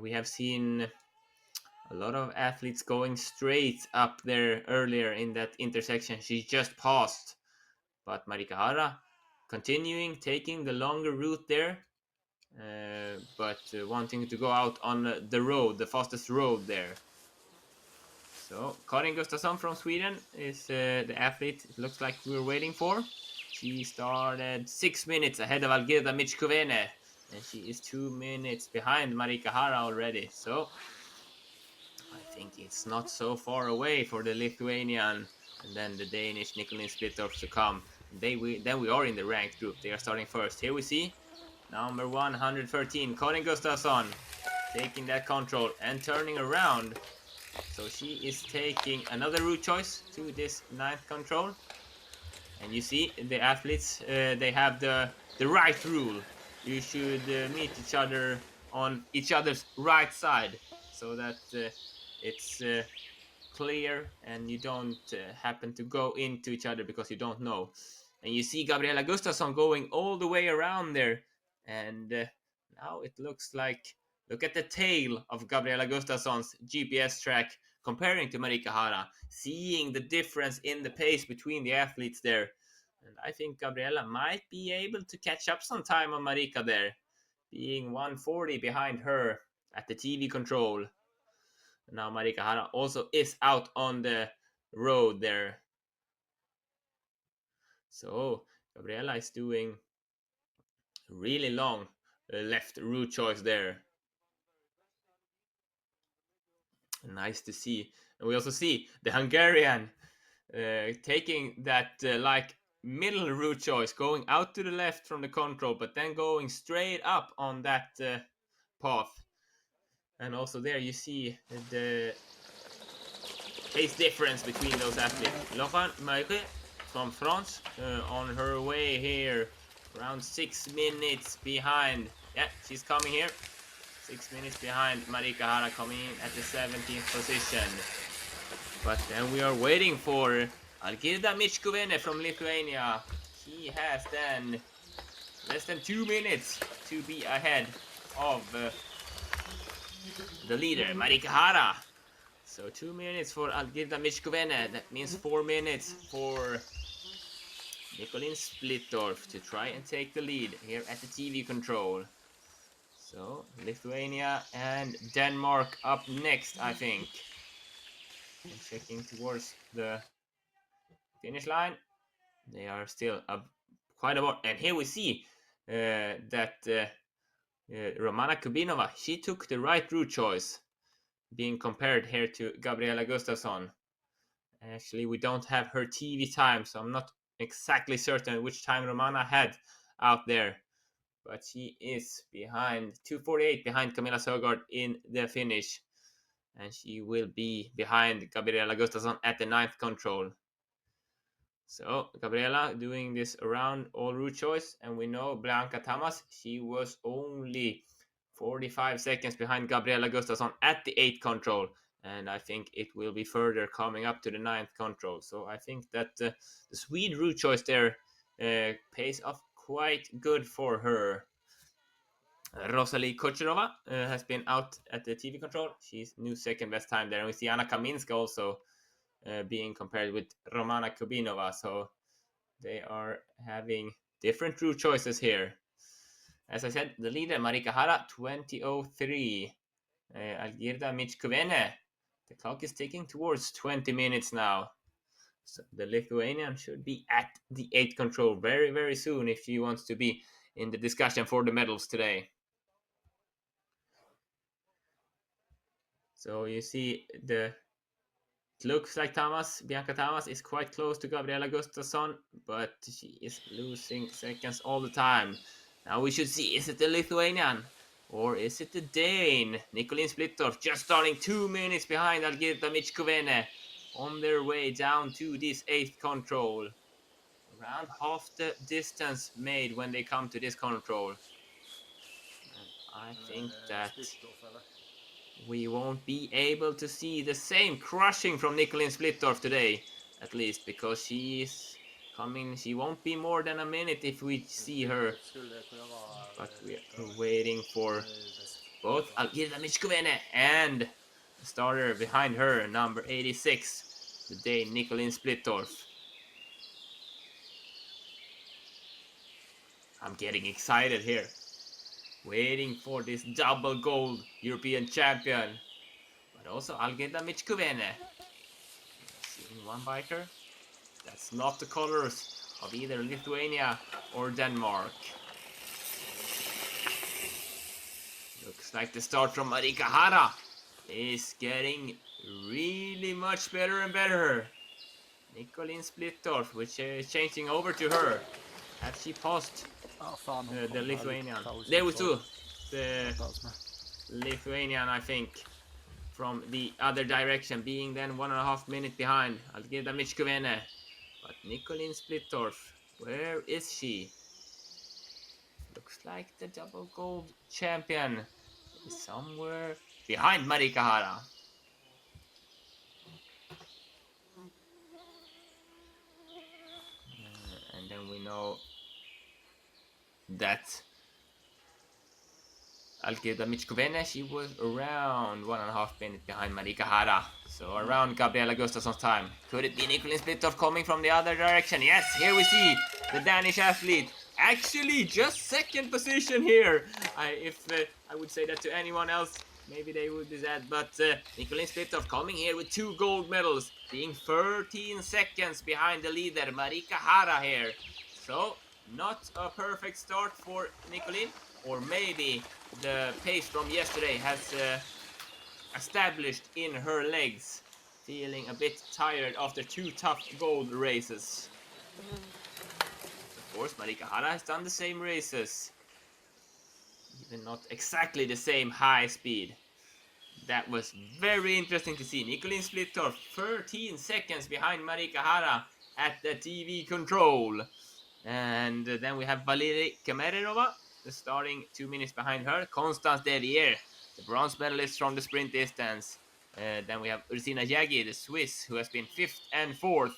We have seen a lot of athletes going straight up there earlier in that intersection. She just passed. But Marika Hara continuing, taking the longer route there. But wanting to go out on the road, the fastest road there. So Karin Gustafsson from Sweden is the athlete it looks like we were waiting for. She started 6 minutes ahead of Algeda Michkovene, and she is 2 minutes behind Marika Hara already. So I think it's not so far away for the Lithuanian and then the Danish Nicolene Splittorff to come. Then we are in the ranked group. They are starting first. Here we see number 113, Karin Gustafsson, taking that control and turning around. So she is taking another route choice to this 9th control. And you see the athletes, they have the right rule. You should meet each other on each other's right side so that it's clear and you don't happen to go into each other because you don't know. And you see Gabriela Gustafsson going all the way around there. And now it looks like, look at the tail of Gabriela Gustafsson's GPS track comparing to Marika Hara, seeing the difference in the pace between the athletes there. And I think Gabriela might be able to catch up some time on Marika there, being 140 behind her at the TV control. Now Marika Hara also is out on the road there. So Gabriela is doing really long left route choice there. Nice to see. And we also see the Hungarian taking that like middle route choice, going out to the left from the control, but then going straight up on that path. And also there you see the pace difference between those athletes. Laurent Maire from France on her way here, around 6 minutes behind. Yeah, she's coming here. 6 minutes behind Marika Hara, coming in at the 17th position. But then we are waiting for Algirda Michkovene from Lithuania. He has then less than 2 minutes to be ahead of the leader, Marika Hara. So 2 minutes for Algirda Michkovene. That means 4 minutes for Nicolin Splittorff to try and take the lead here at the TV control. So Lithuania and Denmark up next, I think. And checking towards the finish line. They are still up quite a lot. And here we see that Romana Kubinova, she took the right route choice, being compared here to Gabriela Gustafsson. Actually, we don't have her TV time, so I'm not exactly certain which time Romana had out there. But she is behind 2:48 behind Camilla Sögaard in the finish. And she will be behind Gabriela Gustafsson at the 9th control. So Gabriela doing this around all route choice, and we know Blanca Tamas, she was only 45 seconds behind Gabriela Gustafsson at the 8th control, and I think it will be further coming up to the 9th control. So I think that the Swede route choice there pays off quite good for her. Rosalie Kocherova has been out at the TV control. She's new second best time there. And we see Anna Kaminska also being compared with Romana Kubinova. So they are having different route choices here. As I said, the leader, Marika Hara, 20:03. Algirda Michkovene, the clock is ticking towards 20 minutes now. So the Lithuanian should be at the 8th control very, very soon if she wants to be in the discussion for the medals today. So you see it looks like Bianca Tamas is quite close to Gabriela Gustafsson, but she is losing seconds all the time. Now we should see, is it the Lithuanian or is it the Dane? Nicolin Splittorff just starting 2 minutes behind Algirda Michkovene on their way down to this 8th control. Around half the distance made when they come to this control. And I think that we won't be able to see the same crushing from Nicolin Splittorff today, at least, because she is coming. She won't be more than a minute if we see her. But we are waiting for both Algirda Michkovene and the starter behind her, number 86, the Dane Nicolin Splittorff. I'm getting excited here. Waiting for this double gold European champion. But also Algirda Michkovene. Seeing one biker. That's not the colors of either Lithuania or Denmark. Looks like the start from Marika Hara is getting really much better and better. Nicolin Splittorff, which is changing over to her. Has she passed the Lithuanian? There we saw the Lithuanian, I think, from the other direction, being then 1.5 minutes behind Algirda Michkovene. But Nicolin Splittorff, where is she? Looks like the double gold champion is somewhere behind Marika Hara. And then we know that Algirda Michkovene, she was around 1.5 minutes behind Marika Hara. So around Gabriela Gustafsson's time. Could it be Nicolin Splittorff coming from the other direction? Yes, here we see the Danish athlete. Actually, just second position here. I would say that to anyone else, maybe they would be sad. But Nicolin Splittorff coming here with 2 gold medals, being 13 seconds behind the leader, Marika Hara here. So, not a perfect start for Nicolin, or maybe the pace from yesterday has established in her legs, feeling a bit tired after 2 tough gold races. Of course, Marika Hara has done the same races. Even not exactly the same high speed. That was very interesting to see. Nicolin Splittorff 13 seconds behind Marika Hara at the TV control. And then we have Valerie Kamerenova starting 2 minutes behind her. Constance Devier, the bronze medalist from the sprint distance. Then we have Ursina Jagi, the Swiss, who has been 5th and 4th.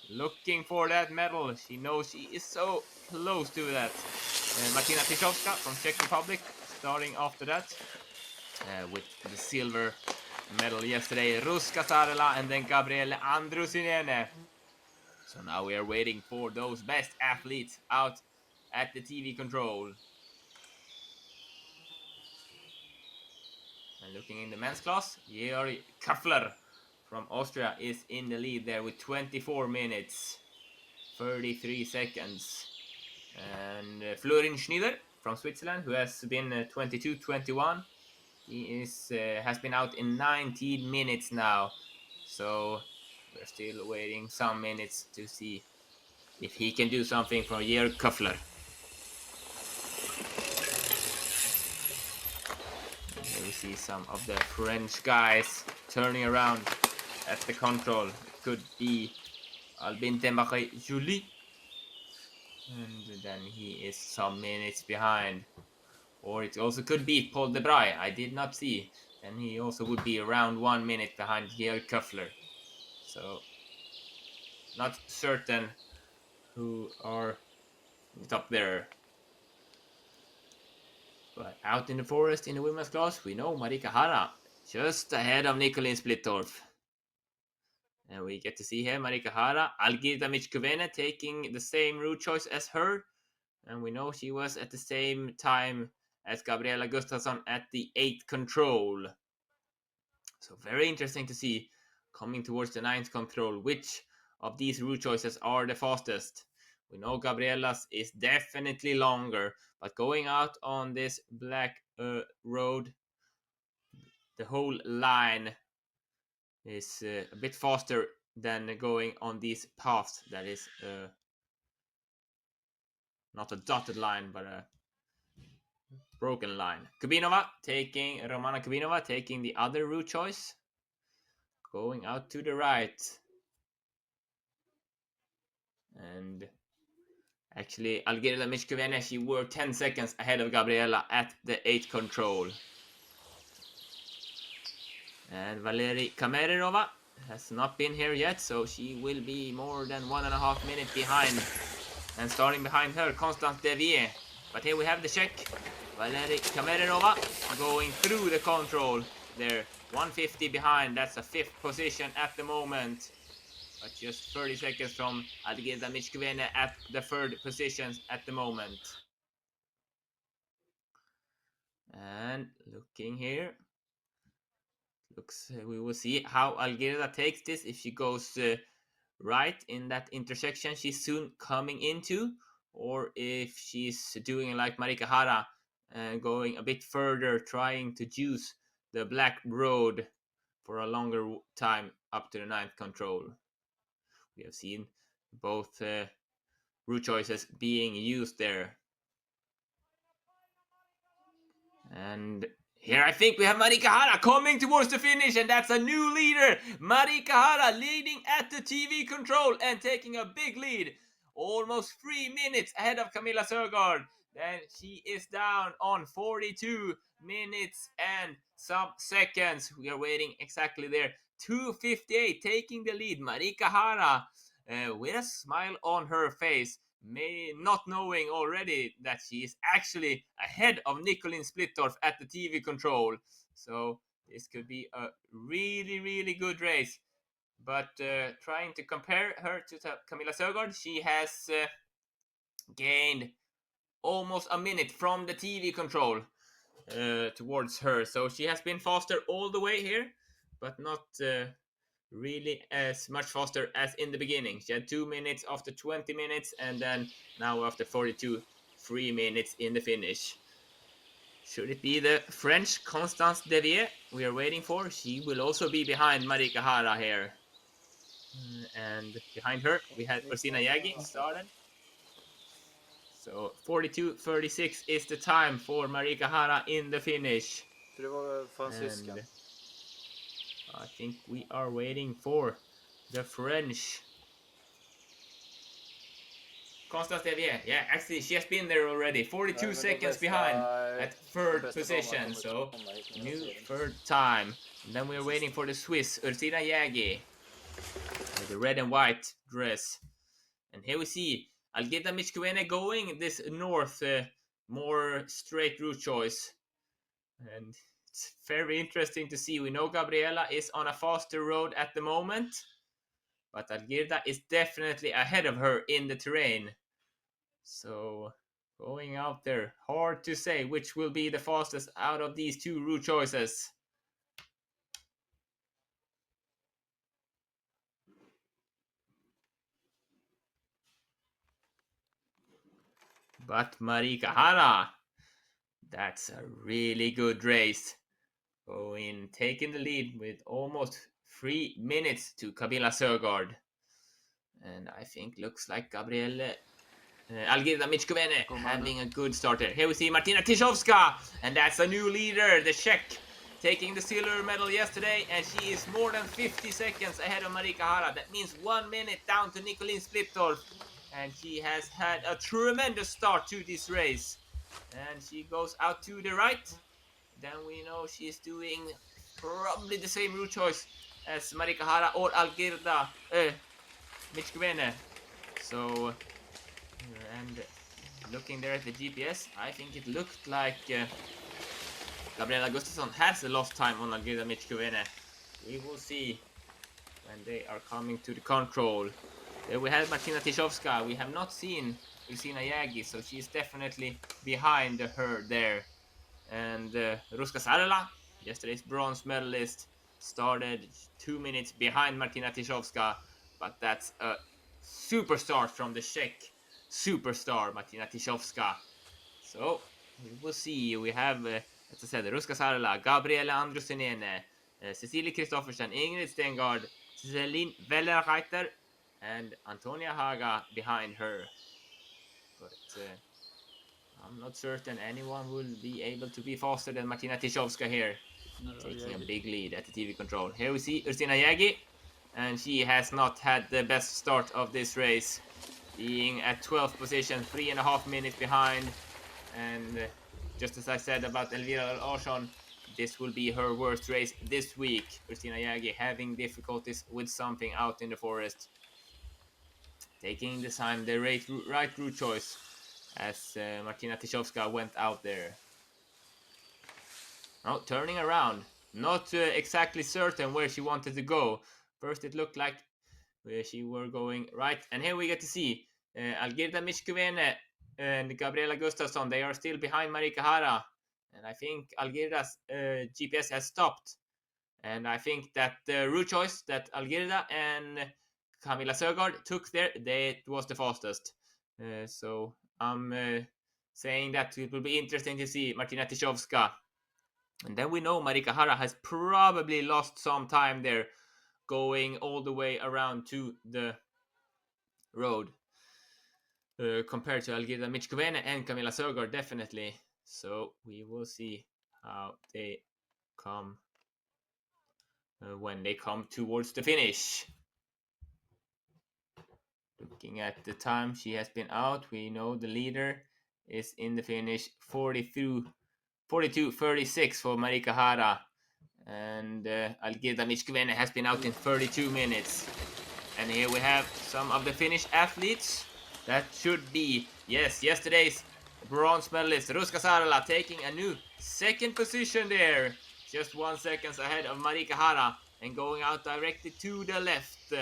Looking for that medal. She knows she is so close to that. Martina Pisovska from Czech Republic starting after that. With the silver medal yesterday, Ruska Sarela and then Gabriele Andrusinene. So now we are waiting for those best athletes out at the TV control. And looking in the men's class, Georg Kaffler from Austria is in the lead there with 24 minutes, 33 seconds. And Florin Schneider from Switzerland, who has been 22-21. He has been out in 19 minutes now, so we're still waiting some minutes to see if he can do something for Georg Kaffler. Here we see some of the French guys turning around at the control. It could be Albin Demarais-Julie, and then he is some minutes behind. Or it also could be Paul Debray. I did not see. Then he also would be around 1 minute behind Georg Kaffler. So, not certain who are top there. But out in the forest in the women's class, we know Marika Hara just ahead of Nicolin Splittorff. And we get to see here Marika Hara, Algirda Michkuvene taking the same route choice as her. And we know she was at the same time as Gabriela Gustafsson at the 8th control. So very interesting to see coming towards the 9th control which of these route choices are the fastest. We know Gabriela's is definitely longer, but going out on this black road, the whole line is a bit faster than going on these paths. That is not a dotted line, but a broken line. Romana Kubinova taking the other route choice, going out to the right. And actually, Algirda Michkuvene, she were 10 seconds ahead of Gabriela at the 8th control. And Valerie Kamerenova has not been here yet, so she will be more than 1.5 minutes behind. And starting behind her, Constance Devier. But here we have the Czech, Valerie Kamerenova, going through the control there. 150 behind, that's a 5th position at the moment. But just 30 seconds from Algirda Michkuvene at the 3rd position at the moment. And looking here, we will see how Algirda takes this. If she goes right in that intersection she's soon coming into, or if she's doing like Marika Hara, going a bit further, trying to use the black road for a longer time up to the 9th control. We have seen both route choices being used there. And here I think we have Marika Hara coming towards the finish, and that's a new leader. Marika Hara leading at the TV control and taking a big lead. Almost 3 minutes ahead of Camilla Sörgård. Then she is down on 42 minutes and some seconds. We are waiting exactly there. 2:58 taking the lead. Marika Hara with a smile on her face, not knowing already that she is actually ahead of Nicolin Splittorff at the TV control. So this could be a really, really good race. But trying to compare her to Camilla Sörgård, she has gained almost a minute from the TV control towards her. So she has been faster all the way here, but not really as much faster as in the beginning. She had 2 minutes after 20 minutes, and then now after 42, 3 minutes in the finish. Should it be the French Constance Devier we are waiting for? She will also be behind Marika Hara here. And behind her, we had Ursina Jagi started. So 42:36 is the time for Marika Hara in the finish. And I think we are waiting for the French. Constance Devier, yeah, actually she has been there already. 42 seconds behind at third position, so new third time. And then we're waiting for the Swiss, Ursina Jägi, with the red and white dress. And here we see Algirda Michkuvene going this north, more straight route choice. And it's very interesting to see. We know Gabriela is on a faster road at the moment, but Algirda is definitely ahead of her in the terrain. So going out there, hard to say which will be the fastest out of these two route choices. But Marika Hara, that's a really good race. Going taking the lead with almost 3 minutes to Camilla Sögaard. And I think looks like Gabriele Algirda Michkuvene having a good starter. Here we see Martina Tyszowska, and that's a new leader, the Czech, taking the silver medal yesterday, and she is more than 50 seconds ahead of Marika Hara. That means 1 minute down to Nicolene Splittorff, and she has had a tremendous start to this race. And she goes out to the right. Then we know she's doing probably the same route choice as Marika Hara or Algirda Michkuvene. So, and looking there at the GPS, I think it looked like Gabriela Gustafsson has a lost time on Algirda Michkuvene. We will see when they are coming to the control. There we have Martina Tyszowska. We have not seen Ursina Jägi, so she's definitely behind her there. And Ruska Sarela, yesterday's bronze medalist, started 2 minutes behind Martina Tyszowska, but that's a superstar from the Czech superstar Martina Tyszowska. So we will see. We have, as I said, Ruska Sarela, Gabriela Andrusinene, Cecilie Kristoffersen, Ingrid Stengard, Celine Wellerreiter, and Antonia Haga behind her. But I'm not certain anyone will be able to be faster than Martina Tyszowska here, taking a big lead at the TV control. Here we see Ursina Jägi, and she has not had the best start of this race, being at 12th position, 3.5 minutes behind. And just as I said about Elvira Larsson, this will be her worst race this week. Ursina Jägi having difficulties with something out in the forest. Taking the time, the right route choice, as Martina Tyszowska went out there. Now turning around, not exactly certain where she wanted to go. First it looked like she were going right, and here we get to see Algirda Michkuvene and Gabriela Gustafsson. They are still behind Marika Hara, and I think Algirda's GPS has stopped. And I think that the route choice that Algirda and Camilla Sögaard took there, that was the fastest. So I'm saying that it will be interesting to see Martina Tyszowska. And then we know Marika Hara has probably lost some time there, going all the way around to the road, compared to Algirda Michkuvene and Camilla Sögaard, definitely. So we will see how they come when they come towards the finish. Looking at the time she has been out, we know the leader is in the finish, 42:36 for Marika Hara, and Algirda Michkuvene has been out in 32 minutes. And here we have some of the Finnish athletes. That should be, yes, yesterday's bronze medalist Ruska Sarela taking a new second position there, just 1 second ahead of Marika Hara, and going out directly to the left.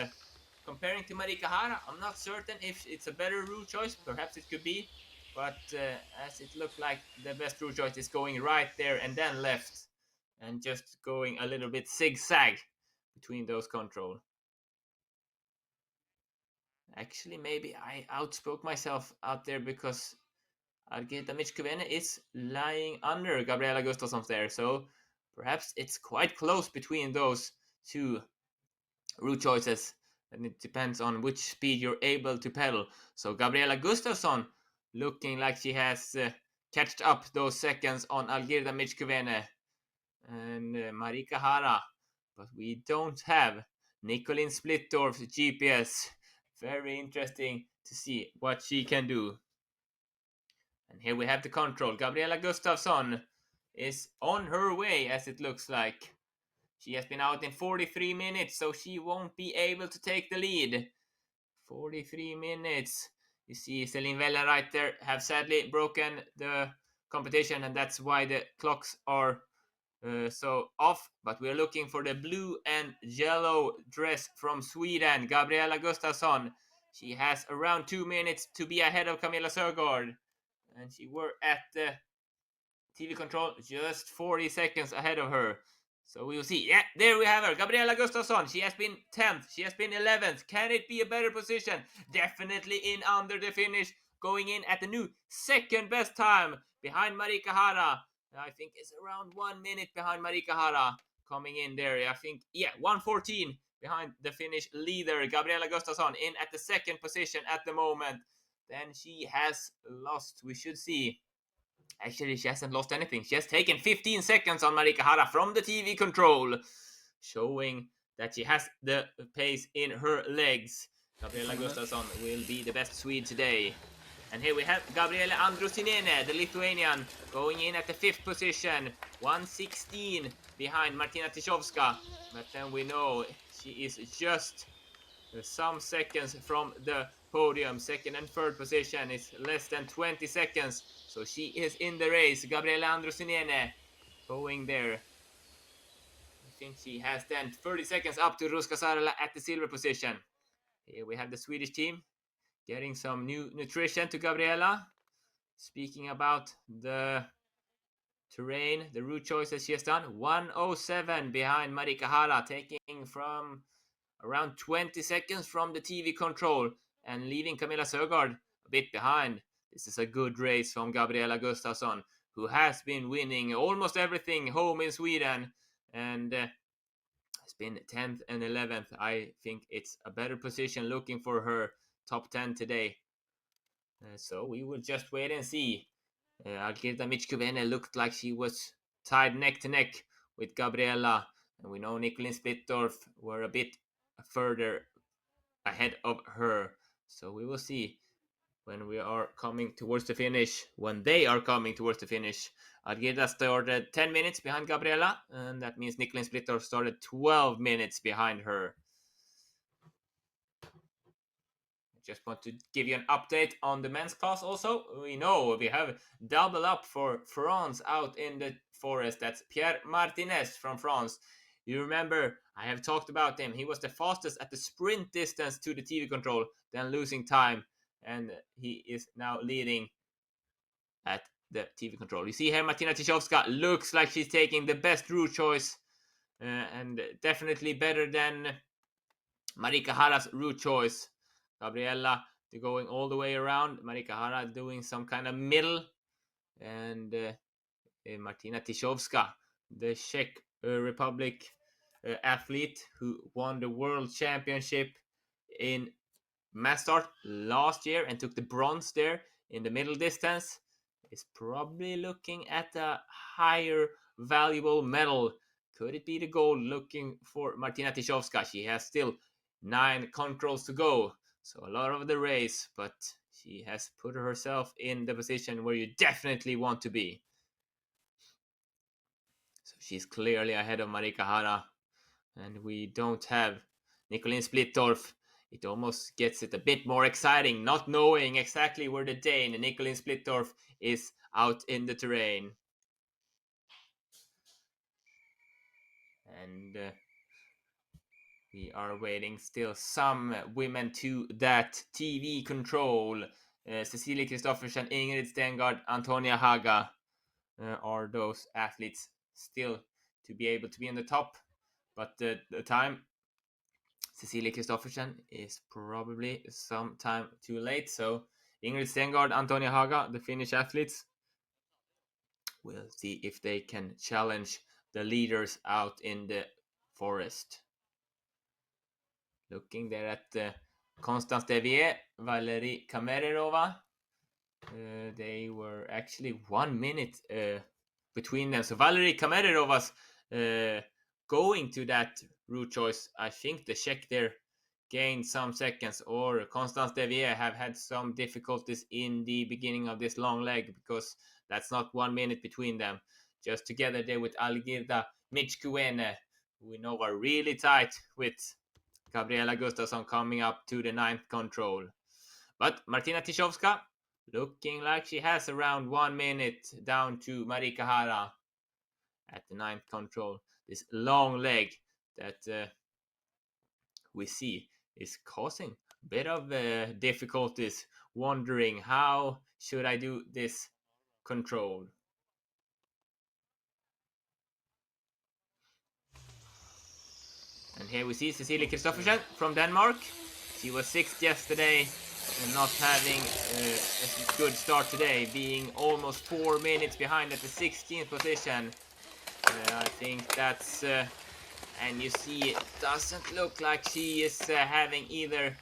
Comparing to Marika Hara, I'm not certain if it's a better route choice. Perhaps it could be, but as it looked like the best route choice is going right there and then left, and just going a little bit zigzag between those control. Actually, maybe I outspoke myself out there, because Algirda Michkuvene is lying under Gabriela Gustafsson there, so perhaps it's quite close between those two route choices, and it depends on which speed you're able to pedal. So Gabriela Gustafsson looking like she has catched up those seconds on Algirda Michkuvene and Marika Hara. But we don't have Nicolin Splittorf's GPS. Very interesting to see what she can do. And here we have the control. Gabriela Gustafsson is on her way, as it looks like. She has been out in 43 minutes, so she won't be able to take the lead. 43 minutes. You see Celine Vella right there have sadly broken the competition, and that's why the clocks are so off. But we're looking for the blue and yellow dress from Sweden, Gabriela Gustafsson. She has around 2 minutes to be ahead of Camilla Sörgård, and she were at the TV control just 40 seconds ahead of her. So we will see. Yeah, there we have her. Gabriela Gustafsson. She has been 10th. She has been 11th. Can it be a better position? Definitely in under the finish. Going in at the new second best time behind Marika Hara. I think it's around 1 minute behind Marika Hara. Coming in there. I think, 1:14 behind the Finnish leader. Gabriela Gustafsson in at the second position at the moment. Then she has lost. We should see. Actually, she hasn't lost anything. She has taken 15 seconds on Marika Hara from the TV control, showing that she has the pace in her legs. Gabriela Gustafsson will be the best Swede today. And here we have Gabriele Andrusinene, the Lithuanian, going in at the 5th position, 1:16 behind Martina Tyszowska. But then we know she is just some seconds from the podium. Second and third position is less than 20 seconds. So she is in the race. Gabriela Andrusinene going there. I think she has then 30 seconds up to Ruska Sarala at the silver position. Here we have the Swedish team getting some new nutrition to Gabriela. Speaking about the terrain, the route choices she has done, 1:07 behind Marika Hara, taking from around 20 seconds from the TV control and leaving Camilla Sörgård a bit behind. This is a good race from Gabriela Gustafsson, who has been winning almost everything home in Sweden and has been 10th and 11th. I think it's a better position looking for her top 10 today. So we will just wait and see. Algirda Michkuvene looked like she was tied neck to neck with Gabriela, and we know Nicolin Splittorf were a bit further ahead of her. So we will see when we are coming towards the finish, when they are coming towards the finish. Algirda started 10 minutes behind Gabriela, and that means Nicolin Splittorf started 12 minutes behind her. Just want to give you an update on the men's class also. We know we have double up for France out in the forest. That's Pierre Martinez from France. You remember, I have talked about him. He was the fastest at the sprint distance to the TV control, then losing time. And he is now leading at the TV control. You see here, Martina Tyszowska looks like she's taking the best route choice. And definitely better than Marika Hara's route choice. Gabriela going all the way around. Marika Hara doing some kind of middle. And Martina Tyszowska, the Czech Republic athlete who won the World Championship in mass start last year and took the bronze there in the middle distance, is probably looking at a higher valuable medal. Could it be the goal looking for Martina Tyszowska? She has still 9 controls to go. So a lot of the race, but she has put herself in the position where you definitely want to be. So she's clearly ahead of Marika Hara. And we don't have Nicolin Splittorf. It almost gets it a bit more exciting, not knowing exactly where the Dane, Nicolin Splittorf, is out in the terrain. And we are waiting still some women to that TV control. Cecilie Kristoffersen, Ingrid Stengard, Antonia Haga are those athletes still to be able to be in the top. But the time, Cecilie Kristoffersen is probably some time too late. So Ingrid Stengard, Antonia Haga, the Finnish athletes, we'll see if they can challenge the leaders out in the forest. Looking there at Constance Devier, Valerie Kamererova, They were actually 1 minute between them. So Valerie Commentator was going to that route choice. I think the Czech there gained some seconds, or Constance Devier have had some difficulties in the beginning of this long leg, because that's not 1 minute between them. Just together there with Algirda Michkuene, who we know are really tight with Gabriela Gustafsson coming up to the 9th control. But Martina Tishovska looking like she has around 1 minute down to Marika Hara at the 9th control. This long leg that we see is causing a bit of difficulties, wondering how should I do this control. And here we see Cecilie Kristoffersen from Denmark. She was 6th yesterday and not having a good start today, being almost 4 minutes behind at the 16th position. I think that's and you see it doesn't look like she is having either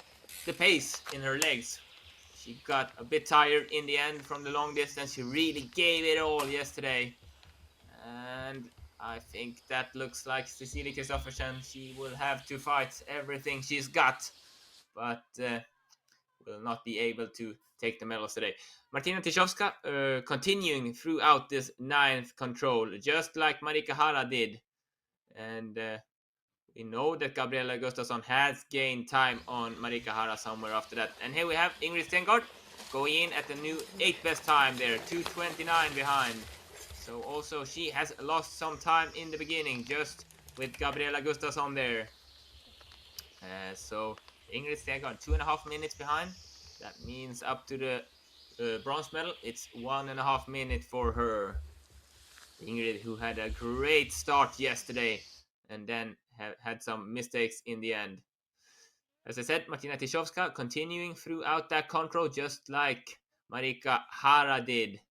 the pace in her legs. She got a bit tired in the end from the long distance. She really gave it all yesterday, and I think that looks like Cecilie Kristoffersen. She will have to fight everything she's got, but will not be able to take the medals today. Martina Tishovska continuing throughout this 9th control, just like Marika Hara did. And we know that Gabriela Gustafsson has gained time on Marika Hara somewhere after that. And here we have Ingrid Stengard going in at the new 8th best time there, 2:29 behind. So also she has lost some time in the beginning, just with Gabriela Gustafsson there. So Ingrid Stengard 2.5 minutes behind. That means up to the bronze medal, it's 1.5 minutes for her. Ingrid, who had a great start yesterday and then had some mistakes in the end. As I said, Martina Tishovska continuing throughout that control, just like Marika Hara did.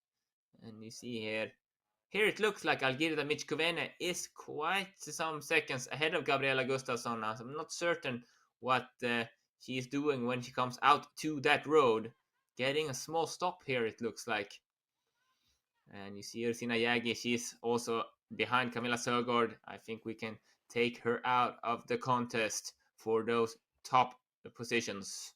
And you see here it looks like Algirda Michkovene is quite some seconds ahead of Gabriela Gustafsson now. So I'm not certain what she is doing when she comes out to that road. Getting a small stop here, it looks like. And you see Ursina Jägi, she's also behind Camilla Sögaard. I think we can take her out of the contest for those top positions.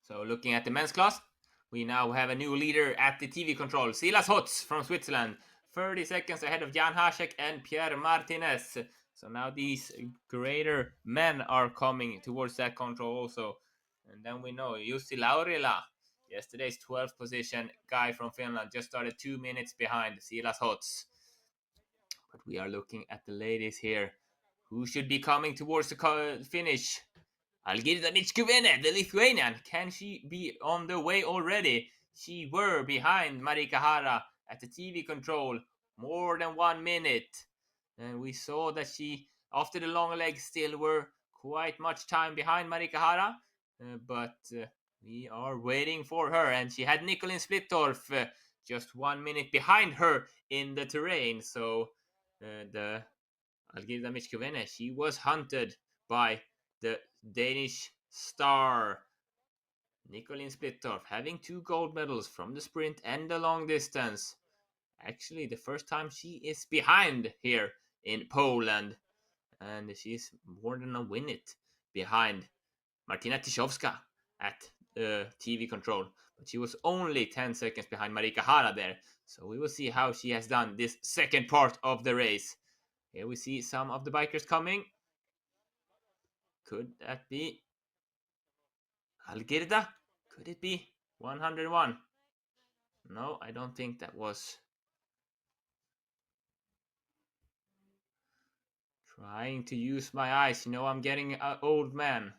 So looking at the men's class, we now have a new leader at the TV control, Silas Hotz from Switzerland, 30 seconds ahead of Jan Hasek and Pierre Martinez. So now these greater men are coming towards that control also. And then we know Jussi Laurila, yesterday's 12th position guy from Finland, just started 2 minutes behind Silas Hotz. But we are looking at the ladies here, who should be coming towards the finish. Algirda Michkovene, the Lithuanian, can she be on the way already? She were behind Marika Hara at the TV control more than 1 minute. And we saw that she, after the long legs, still were quite much time behind Marika Hara. But we are waiting for her. And she had Nicolin Splittorff just 1 minute behind her in the terrain. So the Algirda Michkovene, she was hunted by the Danish star Nicolin Splittorff, having 2 gold medals from the sprint and the long distance. Actually, the first time she is behind here in Poland, and she's more than a minute behind Martina Tishovska at TV control, but she was only 10 seconds behind Marika Hara there. So we will see how she has done this second part of the race. Here we see some of the bikers coming. Could that be Algirda? Could it be 101? No, I don't think that was. Trying to use my eyes. I'm getting an old man.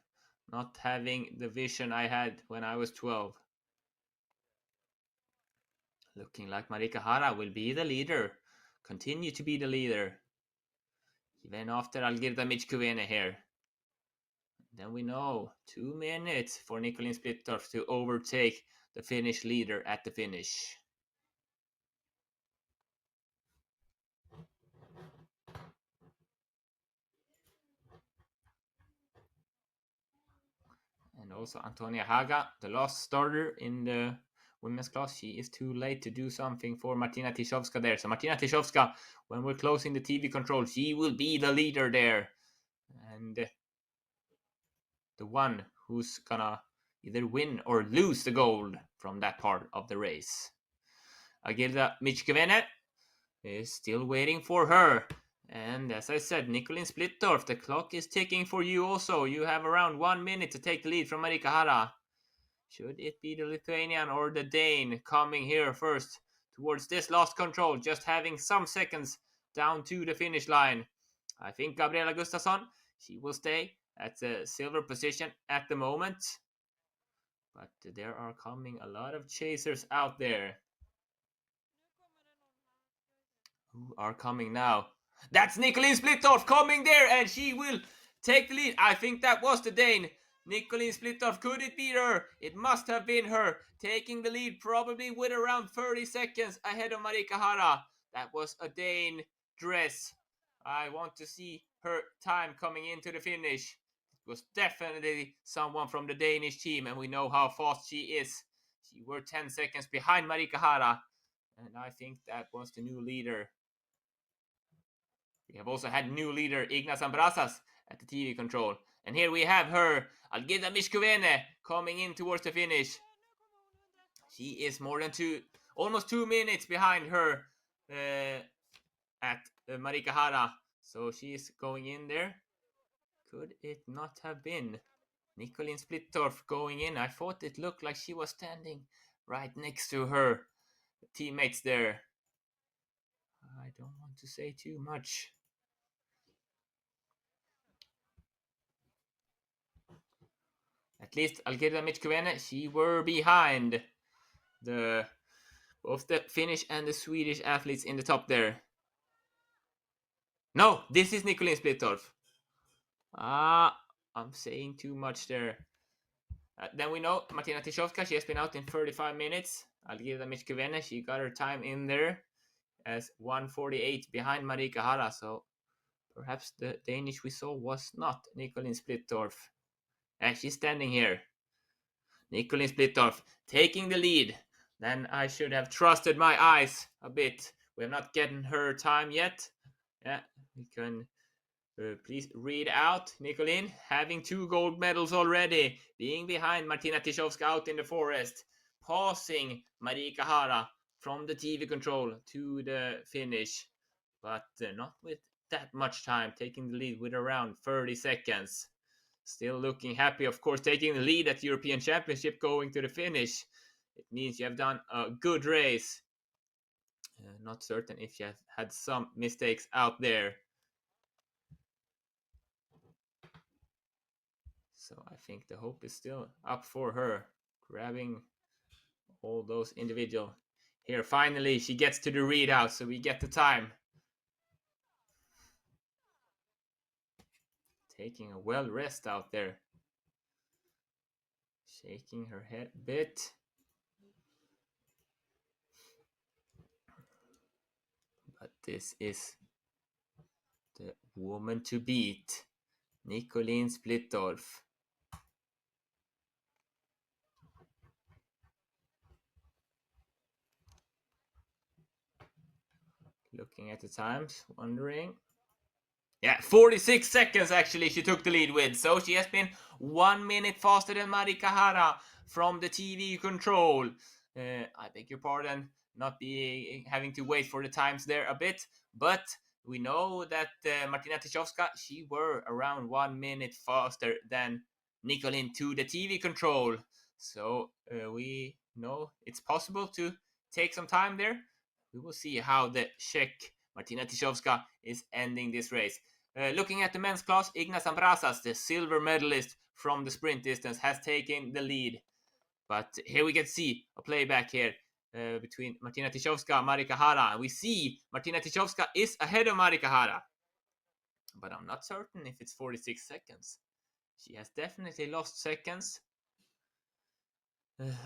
Not having the vision I had when I was 12. Looking like Marika Hara will be the leader. Continue to be the leader. Even after Algirda Michkovene here. Then we know 2 minutes for Nicolin Splittorff to overtake the Finnish leader at the finish. also Antonia Haga, the last starter in the women's class. She is too late to do something for Martina Tyszowska there. So Martina Tyszowska, when we're closing the TV control, she will be the leader there. And the one who's gonna either win or lose the gold from that part of the race. Agilda Michkevene is still waiting for her. And as I said, Nicolin Splittorff, the clock is ticking for you also. You have around 1 minute to take the lead from Marika Hara. Should it be the Lithuanian or the Dane coming here first towards this last control, just having some seconds down to the finish line? I think Gabriela Gustafsson, she will stay at the silver position at the moment. But there are coming a lot of chasers out there. Who are coming now? That's Nicolin Splittorff coming there, and she will take the lead. I think that was the Dane. Nicolin Splittorff, could it be her? It must have been her, taking the lead probably with around 30 seconds ahead of Marika Hara. That was a Dane dress. I want to see her time coming into the finish. It was definitely someone from the Danish team, and we know how fast she is. She were 10 seconds behind Marika Hara, and I think that was the new leader. We have also had new leader Ignas Ambrasas at the TV control. And here we have her, Algirda Michkevene, coming in towards the finish. She is more than almost 2 minutes behind her at Marika Hara. So she is going in there. Could it not have been Nicolin Splittorff going in? I thought it looked like she was standing right next to her teammates there. I don't want to say too much. At least Algirda Michkevene, she were behind both the Finnish and the Swedish athletes in the top there. No, this is Nicolin Splittorff. I'm saying too much there. Then we know Martina Tyszowska, she has been out in 35 minutes. Algirda Michkevene, she got her time in there as 1:48 behind Marika Hara. So perhaps the Danish we saw was not Nicolin Splittorff. And she's standing here. Nicolin Splittorff taking the lead. Then I should have trusted my eyes a bit. We have not gotten her time yet. Yeah, we can please read out. Nicolin having 2 gold medals already, being behind Martina Tyszowska out in the forest, passing Marika Hara from the TV control to the finish, but not with that much time, taking the lead with around 30 seconds. Still looking happy, of course, taking the lead at the European Championship, going to the finish. It means you have done a good race. Not certain if you have had some mistakes out there. So I think the hope is still up for her, grabbing all those individual. Here, finally, she gets to the readout, so we get the time. Taking a well rest out there. Shaking her head a bit. But this is the woman to beat, Nicolin Splittorff. Looking at the times, wondering. Yeah, 46 seconds actually she took the lead with. So she has been 1 minute faster than Marika Hara from the TV control. I beg your pardon, not having to wait for the times there a bit. But we know that Martina Tyszowska, she were around 1 minute faster than Nicolin to the TV control. So we know it's possible to take some time there. We will see how the Czech Martina Tyszowska is ending this race. Looking at the men's class, Ignas Ambrasas, the silver medalist from the sprint distance, has taken the lead. But here we can see a playback here between Martina Tyszowska and Marika Hara. And we see Martina Tyszowska is ahead of Marika Hara. But I'm not certain if it's 46 seconds. She has definitely lost seconds.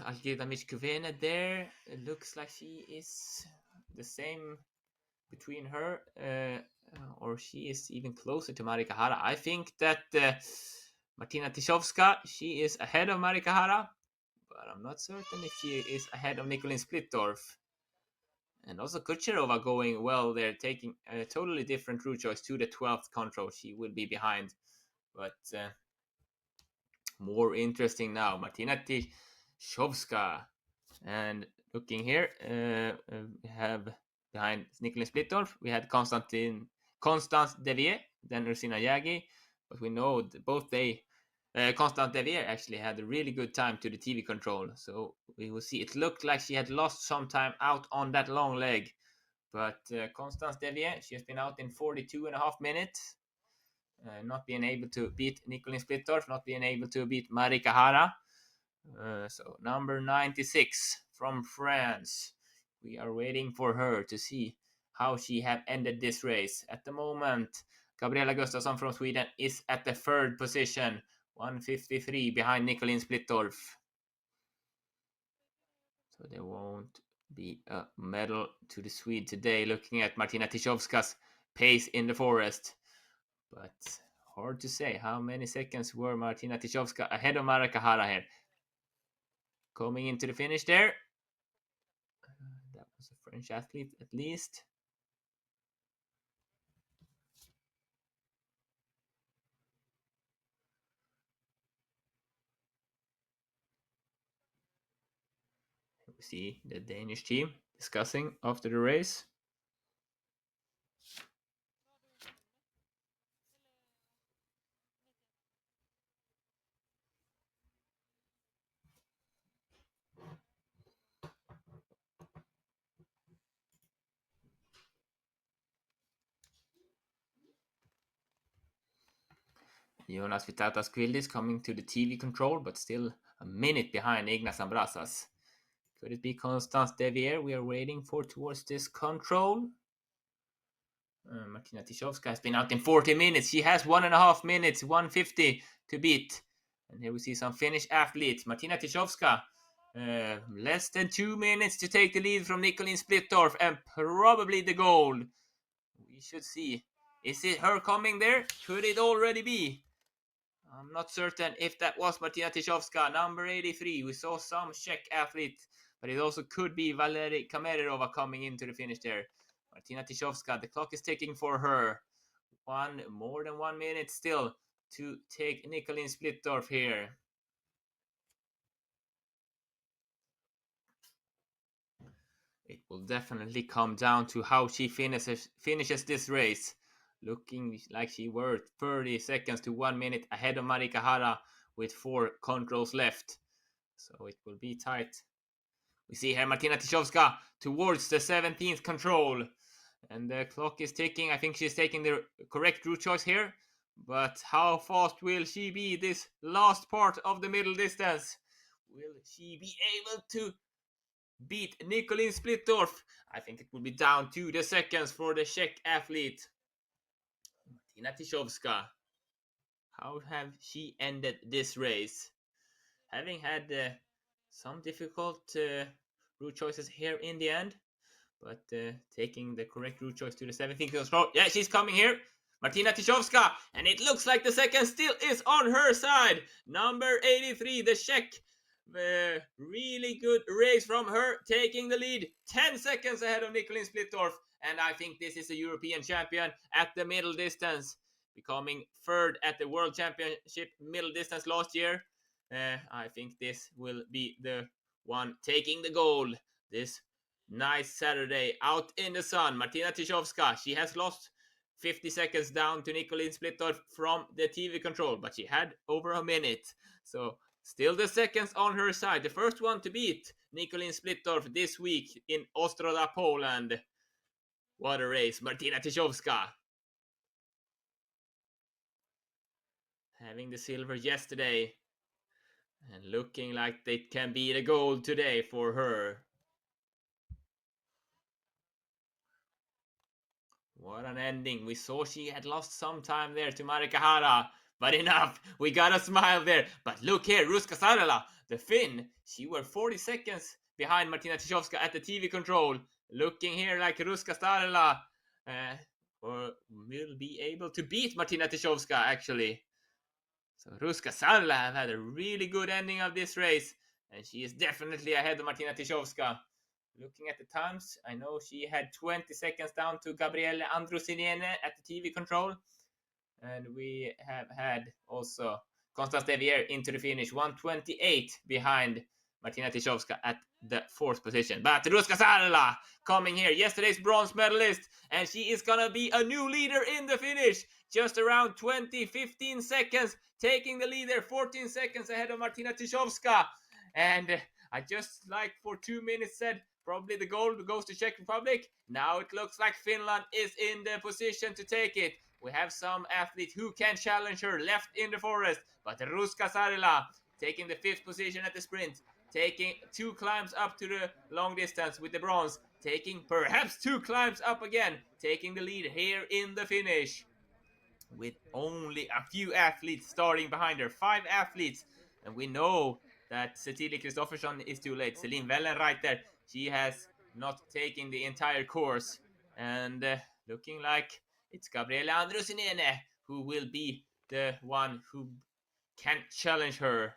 Algirda Michkevene there. It looks like she is the same between her, or she is even closer to Marika Hara. I think that Martina Tiszowska, she is ahead of Marika Hara, but I'm not certain if she is ahead of Nicolin Splittorff. And also Kucherova going well there, taking a totally different route choice to the 12th control. She will be behind, but more interesting now. Martina Tiszowska. And looking here, we have behind Nicolin Splittorff, we had Constance Devier, then Ursina Yagi, but we know both they Constance Devier actually had a really good time to the TV control, so we will see. It looked like she had lost some time out on that long leg, but Constance Devier, she has been out in 42.5 minutes, not being able to beat Nicolin Splittorff, not being able to beat Marika Hara. So number 96 from France. We are waiting for her to see how she have ended this race. At the moment, Gabriella Gustafsson from Sweden is at the 3rd position, 153 behind Nicolin Splittorff. So there won't be a medal to the Swede today, looking at Martina Tiszowska's pace in the forest. But hard to say how many seconds were Martina Tiszowska ahead of Marika Hara here. Coming into the finish there. That was a French athlete at least. We see the Danish team discussing after the race. Jonas Vitatas Quildis coming to the TV control, but still a minute behind Ignas Ambrasas. Could it be Constance Devier we are waiting for towards this control? Martina Tiszowska has been out in 40 minutes. She has 1.5 minutes, 150 to beat. And here we see some Finnish athletes. Martina Tiszowska, less than 2 minutes to take the lead from Nicolin Splittorff and probably the gold. We should see. Is it her coming there? Could it already be? I'm not certain if that was Martina Tiszowska, number 83. We saw some Czech athlete, but it also could be Valery Kamerova coming into the finish there. Martina Tiszowska, the clock is ticking for her. More than 1 minute still to take Nicolin Splittorff here. It will definitely come down to how she finishes this race. Looking like she were 30 seconds to 1 minute ahead of Marika Hara with 4 controls left. So it will be tight. We see here Martina Tiszowska towards the 17th control. And the clock is ticking. I think she's taking the correct route choice here. But how fast will she be this last part of the middle distance? Will she be able to beat Nicolin Splittorff? I think it will be down to the seconds for the Czech athlete. Martina Tiszowska. How have she ended this race? Having had some difficult route choices here in the end, but taking the correct route choice to the 17th control. Yeah, she's coming here. Martina Tiszowska, and it looks like the second still is on her side. Number 83, the Czech. Really good race from her, taking the lead 10 seconds ahead of Nicolin Splittorff. And I think this is a European champion at the middle distance, becoming 3rd at the World Championship middle distance last year. I think this will be the one taking the gold this nice Saturday out in the sun. Martina Tiszowska, she has lost 50 seconds down to Nicolin Splittorff from the TV control, but she had over a minute. So still the seconds on her side. The first one to beat Nicolin Splittorff this week in Ostróda, Poland. What a race, Martina Tiszowska. Having the silver yesterday and looking like it can be the gold today for her. What an ending. We saw she had lost some time there to Marika Hara, but enough. We got a smile there. But look here, Ruska Sarala, the Finn, she were 40 seconds behind Martina Tiszowska at the TV control. Looking here like Ruska Sarala will be able to beat Martina Tiszowska, actually. So Ruska Sarla have had a really good ending of this race, and she is definitely ahead of Martina Tyszowska. Looking at the times, I know she had 20 seconds down to Gabriele Andrusiniene at the TV control. And we have had also Constance Devier into the finish, 1:28 behind Martina Tyszowska at the 4th position. But Ruska Sarla coming here, yesterday's bronze medalist, and she is gonna be a new leader in the finish. Just around 15 seconds, taking the lead there, 14 seconds ahead of Martina Tyszowska. And I just like for 2 minutes said probably the gold goes to Czech Republic. Now it looks like Finland is in the position to take it. We have some athlete who can challenge her left in the forest, but Ruska Sarla taking the 5th position at the sprint, taking 2 climbs up to the long distance with the bronze, taking perhaps 2 climbs up again, taking the lead here in the finish. With only a few athletes starting behind her, 5 athletes, and we know that Cecilie Kristoffersson is too late. Celine Wellen right there, she has not taken the entire course, and looking like it's Gabriele Andrusiniene who will be the one who can challenge her.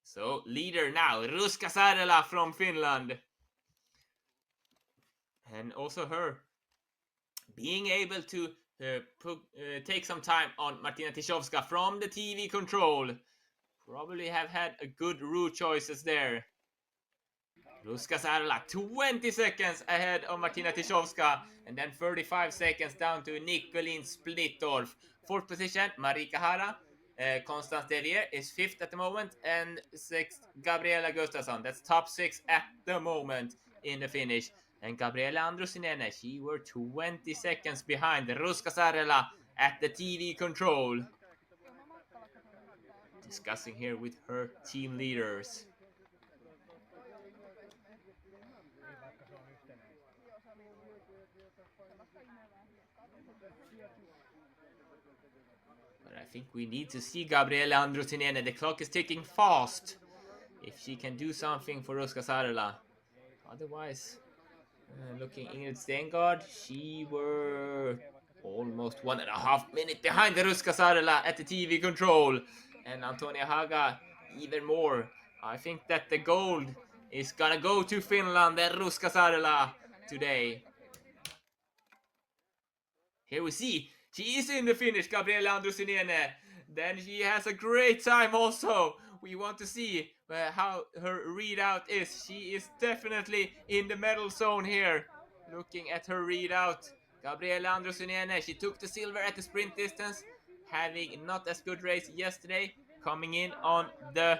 So leader now, Ruska Sarla from Finland, and also her being able to take some time on Martina Tyszowska from the TV control. Probably have had a good route choices there. Ruska Sarla 20 seconds ahead of Martina Tyszowska, and then 35 seconds down to Nicolin Splittorff. 4th position, Marika Hara. Constance Devier is 5th at the moment, and 6th, Gabriela Gustafsson. That's top 6 at the moment in the finish. And Gabriela Andrusiniene, she were 20 seconds behind Ruska Sarla at the TV control. Discussing here with her team leaders. But I think we need to see Gabriele Andrusiniene. The clock is ticking fast. If she can do something for Ruska Sarla. Otherwise, looking Ingrid Stengard, she were almost 1.5 minutes behind the Ruska Sarla at the TV control. And Antonia Haga even more. I think that the gold is gonna go to Finland and Ruska Sarla today. Here we see she is in the finish, Gabriele Andrusiniene. Then she has a great time also. We want to see how her readout is. She is definitely in the medal zone here. Looking at her readout, Gabriele Andrusiniene, she took the silver at the sprint distance, having not as good race yesterday, coming in on the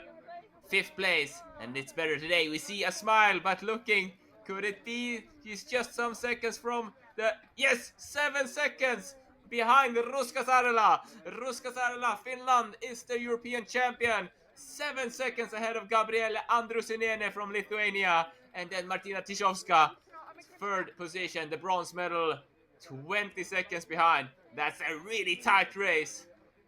5th place, and it's better today. We see a smile, but looking, could it be she's just some seconds from the, yes, 7 seconds behind Ruska Sarla. Ruska Sarla, Finland is the European champion. 7 seconds ahead of Gabriele Andrusiniene from Lithuania, and then Martina Tyszowska, 3rd position, the bronze medal, 20 seconds behind. That's a really tight race.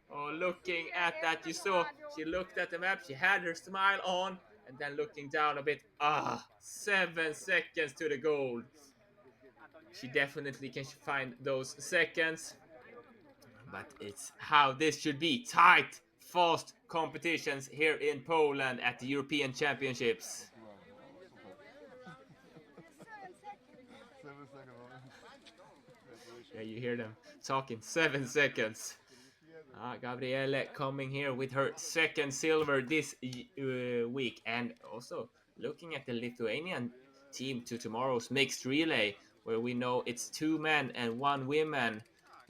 Oh, looking at that, you saw she looked at the map, she had her smile on, and then looking down a bit, 7 seconds to the gold. She definitely can find those seconds, but it's how this should be. Tight, fast competitions here in Poland at the European Championships. Yeah, you hear them talking 7 seconds. Gabriele coming here with her 2nd silver this week, and also looking at the Lithuanian team to tomorrow's mixed relay, where we know it's 2 men and 1 woman,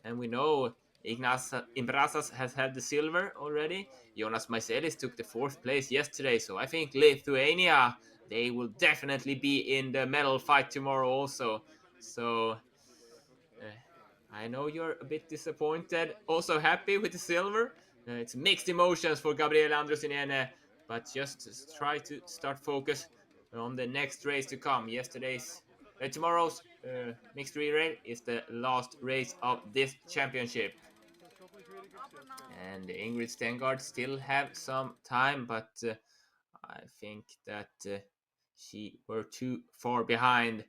and we know Ignas Imbrasas has had the silver already. Jonas Maiselis took the 4th place yesterday, so I think Lithuania, they will definitely be in the medal fight tomorrow also. So I know you're a bit disappointed, also happy with the silver. It's mixed emotions for Gabriele Andrusiniene, but just try to start focus on the next race to come. Tomorrow's mixed relay is the last race of this championship. And Ingrid Stengard still have some time, but I think that she were too far behind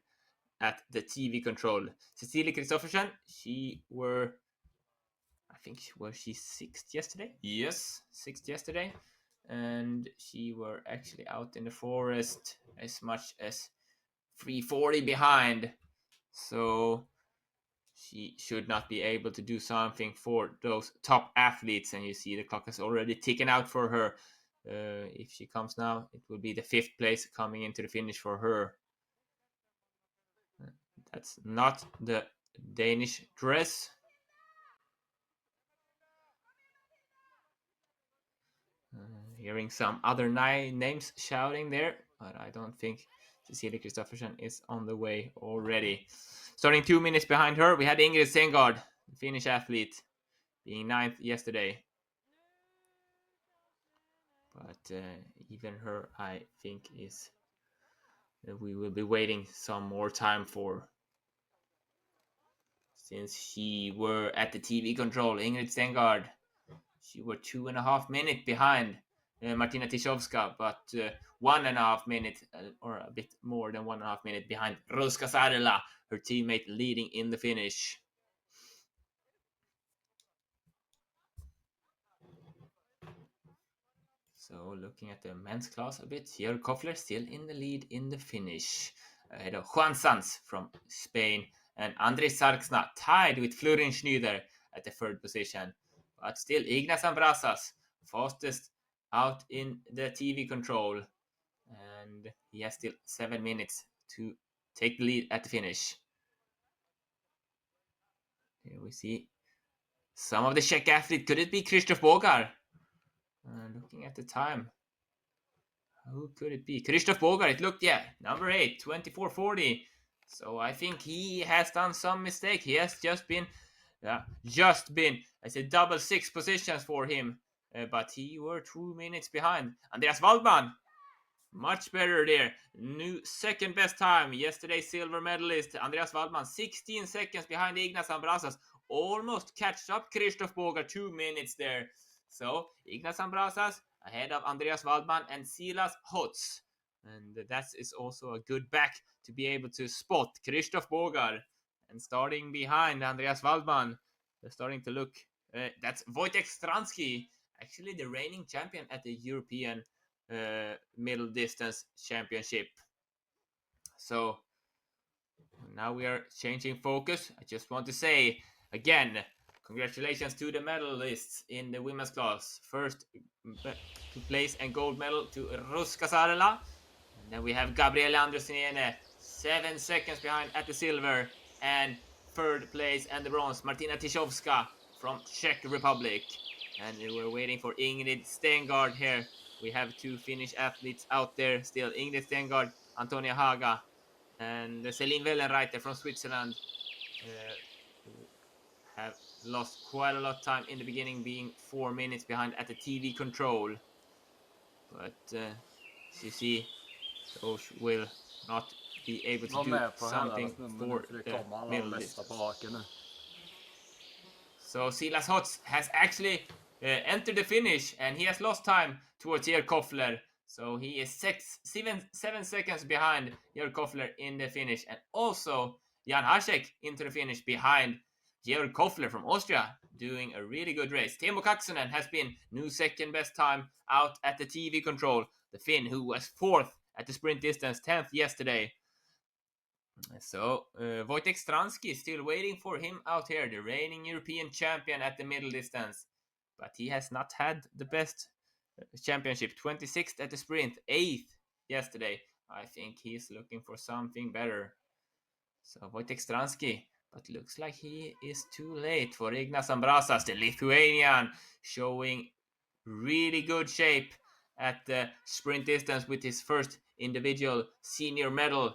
at the TV control. Cecilie Kristoffersson, she were, I think she sixth yesterday? Yes, sixth yesterday. And she were actually out in the forest as much as 340 behind. So she should not be able to do something for those top athletes. And you see the clock is already ticking out for her. If she comes now, it will be the 5th place coming into the finish for her. That's not the Danish dress. Hearing some other names shouting there, but I don't think Cecilia Kristoffersen is on the way already. Starting 2 minutes behind her, we had Ingrid Sengard, the Finnish athlete, being 9th yesterday. But even her, I think, is we will be waiting some more time for, since she were at the TV control. Ingrid Sengard, she were 2.5 minutes behind Martina Tishovska, but 1.5 minutes, or a bit more than 1.5 minutes behind Ruska Sarela, her teammate leading in the finish. So looking at the men's class a bit, Jörg Koffler still in the lead in the finish, ahead of Juan Sanz from Spain, and Andrei Sarksna tied with Florin Schneider at the 3rd position. But still, Ignas Ambrasas, fastest out in the TV control, and he has still 7 minutes to take the lead at the finish. Here we see some of the Czech athletes. Could it be Krzysztof Bogar? Looking at the time, who could it be? Krzysztof Bogar, it looked, number 8, 24:40. So I think he has done some mistake. He has just been, I said double 6 positions for him, but he were 2 minutes behind. Andreas Waldman, much better there. New 2nd best time. Yesterday's silver medalist, Andreas Waldman, 16 seconds behind Ignas Ambrasas. Almost catch up Krzysztof Bogar, 2 minutes there. So Ignas Ambrasas ahead of Andreas Waldman and Silas Hotz. And that is also a good back to be able to spot Krzysztof Bogar. And starting behind Andreas Waldman, they're starting to look. That's Wojtek Stransky, actually the reigning champion at the European middle distance championship. So now we are changing focus. I just want to say again, congratulations to the medalists in the women's class. First place and gold medal to Ruska Sarela. And then we have Gabriele Andersen, 7 seconds behind at the silver. And 3rd place and the bronze, Martina Tishovska from Czech Republic. And we're waiting for Ingrid Stengard here. We have 2 Finnish athletes out there still. Ingrid Stengard, Antonia Haga, and Celine Wellenreiter from Switzerland have lost quite a lot of time in the beginning, being 4 minutes behind at the TV control. But you see, those will not be able to do something for the middle distance. So Silas Hotz has actually entered the finish, and he has lost time towards Jörg Koffler. So he is 7 seconds behind Jörg Koffler in the finish. And also Jan Hasek into the finish behind Jörg Koffler from Austria, doing a really good race. Teemu Kaksonen has been new 2nd best time out at the TV control. The Finn, who was 4th at the sprint distance, 10th yesterday. So Wojtek Stransky is still waiting for him out here, the reigning European champion at the middle distance. But he has not had the best championship. 26th at the sprint, 8th yesterday. I think he's looking for something better. So Wojtek Stransky, but looks like he is too late for Ignas Ambrasas, the Lithuanian, showing really good shape at the sprint distance with his first individual senior medal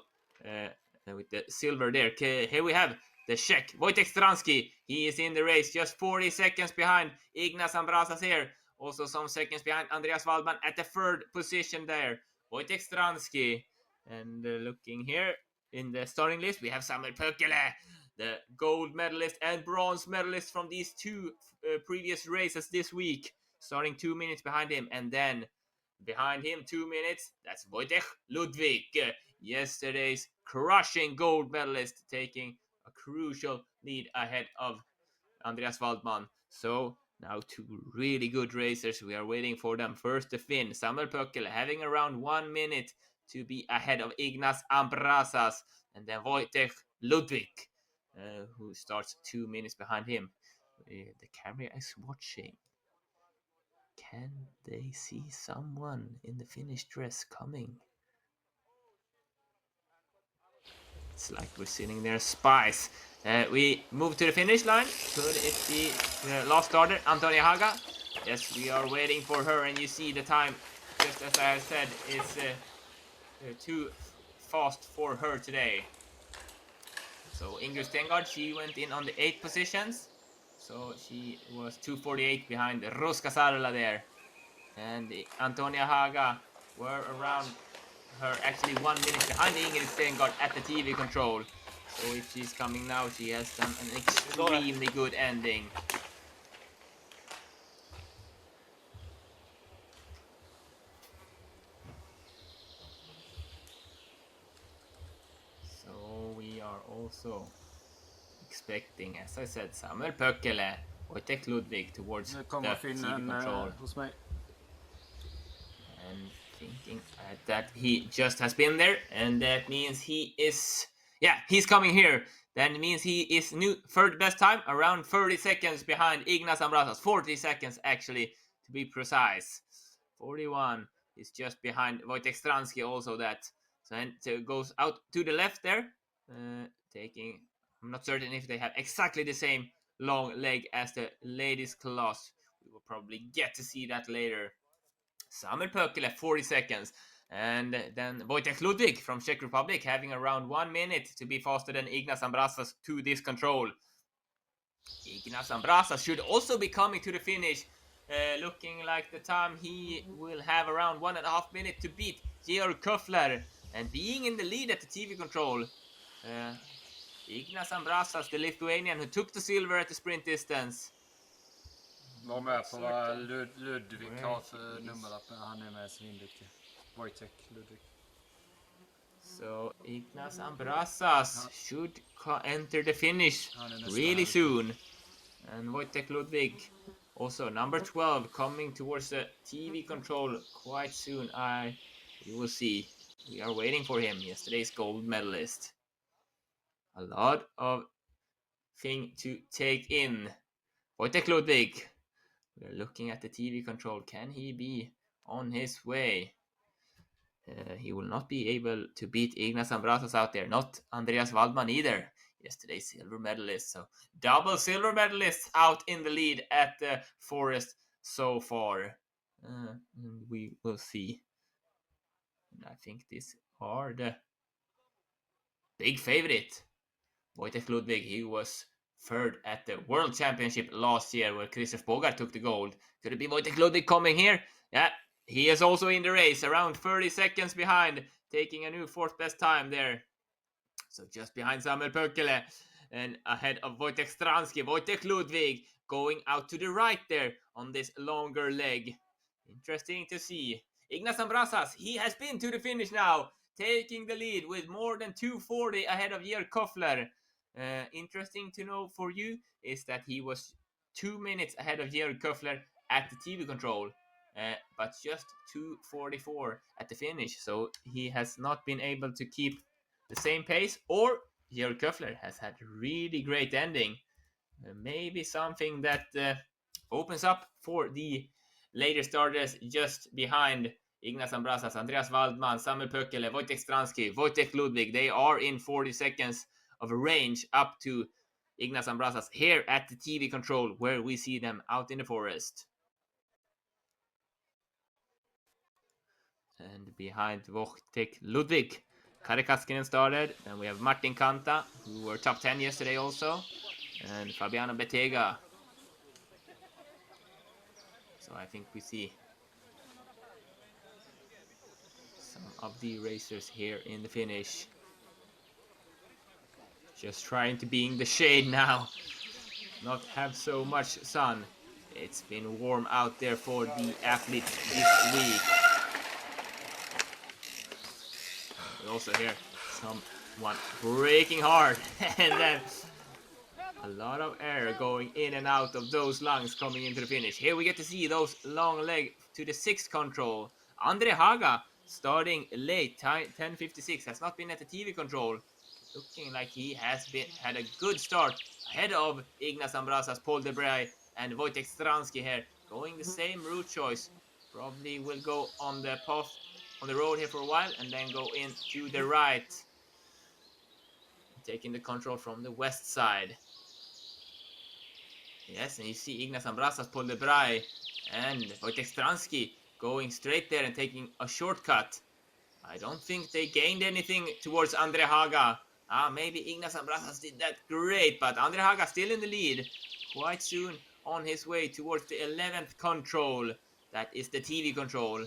with the silver there. Here we have the Czech, Wojtek Stransky. He is in the race, just 40 seconds behind Ignas Ambrasas here. Also some seconds behind Andreas Waldman at the 3rd position there. Wojtek Stransky. And looking here in the starting list, we have Samuel Pökele, the gold medalist and bronze medalist from these 2 previous races this week, starting 2 minutes behind him. And then behind him 2 minutes, that's Wojtek Ludwig, yesterday's crushing gold medalist, taking a crucial lead ahead of Andreas Waldman. So now two really good racers. We are waiting for them. First the Finn, Samuel Pöckele, having around 1 minute to be ahead of Ignas Ambrasas, and then Wojtek Ludwig, who starts 2 minutes behind him. The camera is watching. Can they see someone in the Finnish dress coming? It's like we're sitting there spies. We move to the finish line. Could it be the last starter, Antonia Haga? Yes, we are waiting for her, and you see the time, just as I said, is too fast for her today. So Ingrid Stengard, she went in on the 8th positions. So she was 2:48 behind Ruska Sarla there. And Antonia Haga were around her, actually 1 minute behind Ingrid Stengard at the TV control. So if she's coming now, she has done an extremely good ending. So we are also expecting, as I said, Samuel Pöckele, Wojtek Ludwig towards the TV control. And thinking that he just has been there, and that means he is, he's coming here. That means he is new third best time, around 30 seconds behind Ignas Ambrasas. 40 seconds actually, to be precise. 41 is just behind Wojtek Stransky also that. So it goes out to the left there, taking, I'm not certain if they have exactly the same long leg as the ladies class. We will probably get to see that later. Samuel Pöckele, 40 seconds. And then Wojtek Ludwig from Czech Republic having around 1 minute to be faster than Ignas Ambrasas to this control. Ignas Ambrasas should also be coming to the finish. Looking like the time he will have around 1.5 minutes to beat Georg Köffler. And being in the lead at the TV control. Ignas Ambrasas, the Lithuanian who took the silver at the sprint distance. Var med på vad Ludvig har för nummerlapp. Han är med svinduktig. Wojtek Ludwig. So Ignas Ambrasas should enter the finish really soon. And Wojtek Ludwig, also number 12, coming towards the TV control quite soon. We will see. We are waiting for him, yesterday's gold medalist. A lot of thing to take in. Wojtek Ludwig. We're looking at the TV control. Can he be on his way? He will not be able to beat Ignas Ambrasas out there. Not Andreas Waldman either. Yesterday's silver medalist. So double silver medalists out in the lead at the Forest so far. We will see. And I think these are the big favorite. Wojtek Ludwig, he was third at the World Championship last year where Christoph Bogart took the gold. Could it be Wojtek Ludwig coming here? Yeah, he is also in the race, around 30 seconds behind, taking a new 4th best time there. So just behind Samuel Pöckele and ahead of Wojtek Stransky. Wojtek Ludwig going out to the right there on this longer leg. Interesting to see. Ignas Ambrasas, he has been to the finish now, taking the lead with more than 2:40 ahead of Georg Köffler. Interesting to know for you is that he was 2 minutes ahead of Georg Köffler at the TV control, but just 2:44 at the finish. So he has not been able to keep the same pace, or Georg Köffler has had a really great ending. Maybe something that opens up for the later starters just behind Ignas Ambrasas, Andreas Waldman, Samuel Pöckele, Wojtek Stransky, Wojtek Ludwig. They are in 40 seconds of a range up to Ignas Ambrasas here at the TV control where we see them out in the forest. And behind Wojtek Ludwig, Kari Kaskinen started. Then we have Martin Kanta, who were top 10 yesterday also. And Fabiano Bettega. So I think we see some of the racers here in the finish. Just trying to be in the shade now. Not have so much sun. It's been warm out there for the athletes this week. We also hear someone braking hard. And then A lot of air going in and out of those lungs coming into the finish. Here we get to see those long leg to the 6th control. Andre Haga starting late, 10:56, has not been at the TV control. Looking like he has had a good start ahead of Ignas Ambrasas, Paul Debray, and Wojtek Stransky here. Going the same route choice. Probably will go on the path on the road here for a while and then go in to the right. Taking the control from the west side. Yes, and you see Ignas Ambrasas, Paul Debray, and Wojtek Stransky going straight there and taking a shortcut. I don't think they gained anything towards Andre Haga. Maybe Ignas Ambrasas did that great, but Andre Haga still in the lead. Quite soon on his way towards the 11th control. That is the TV control.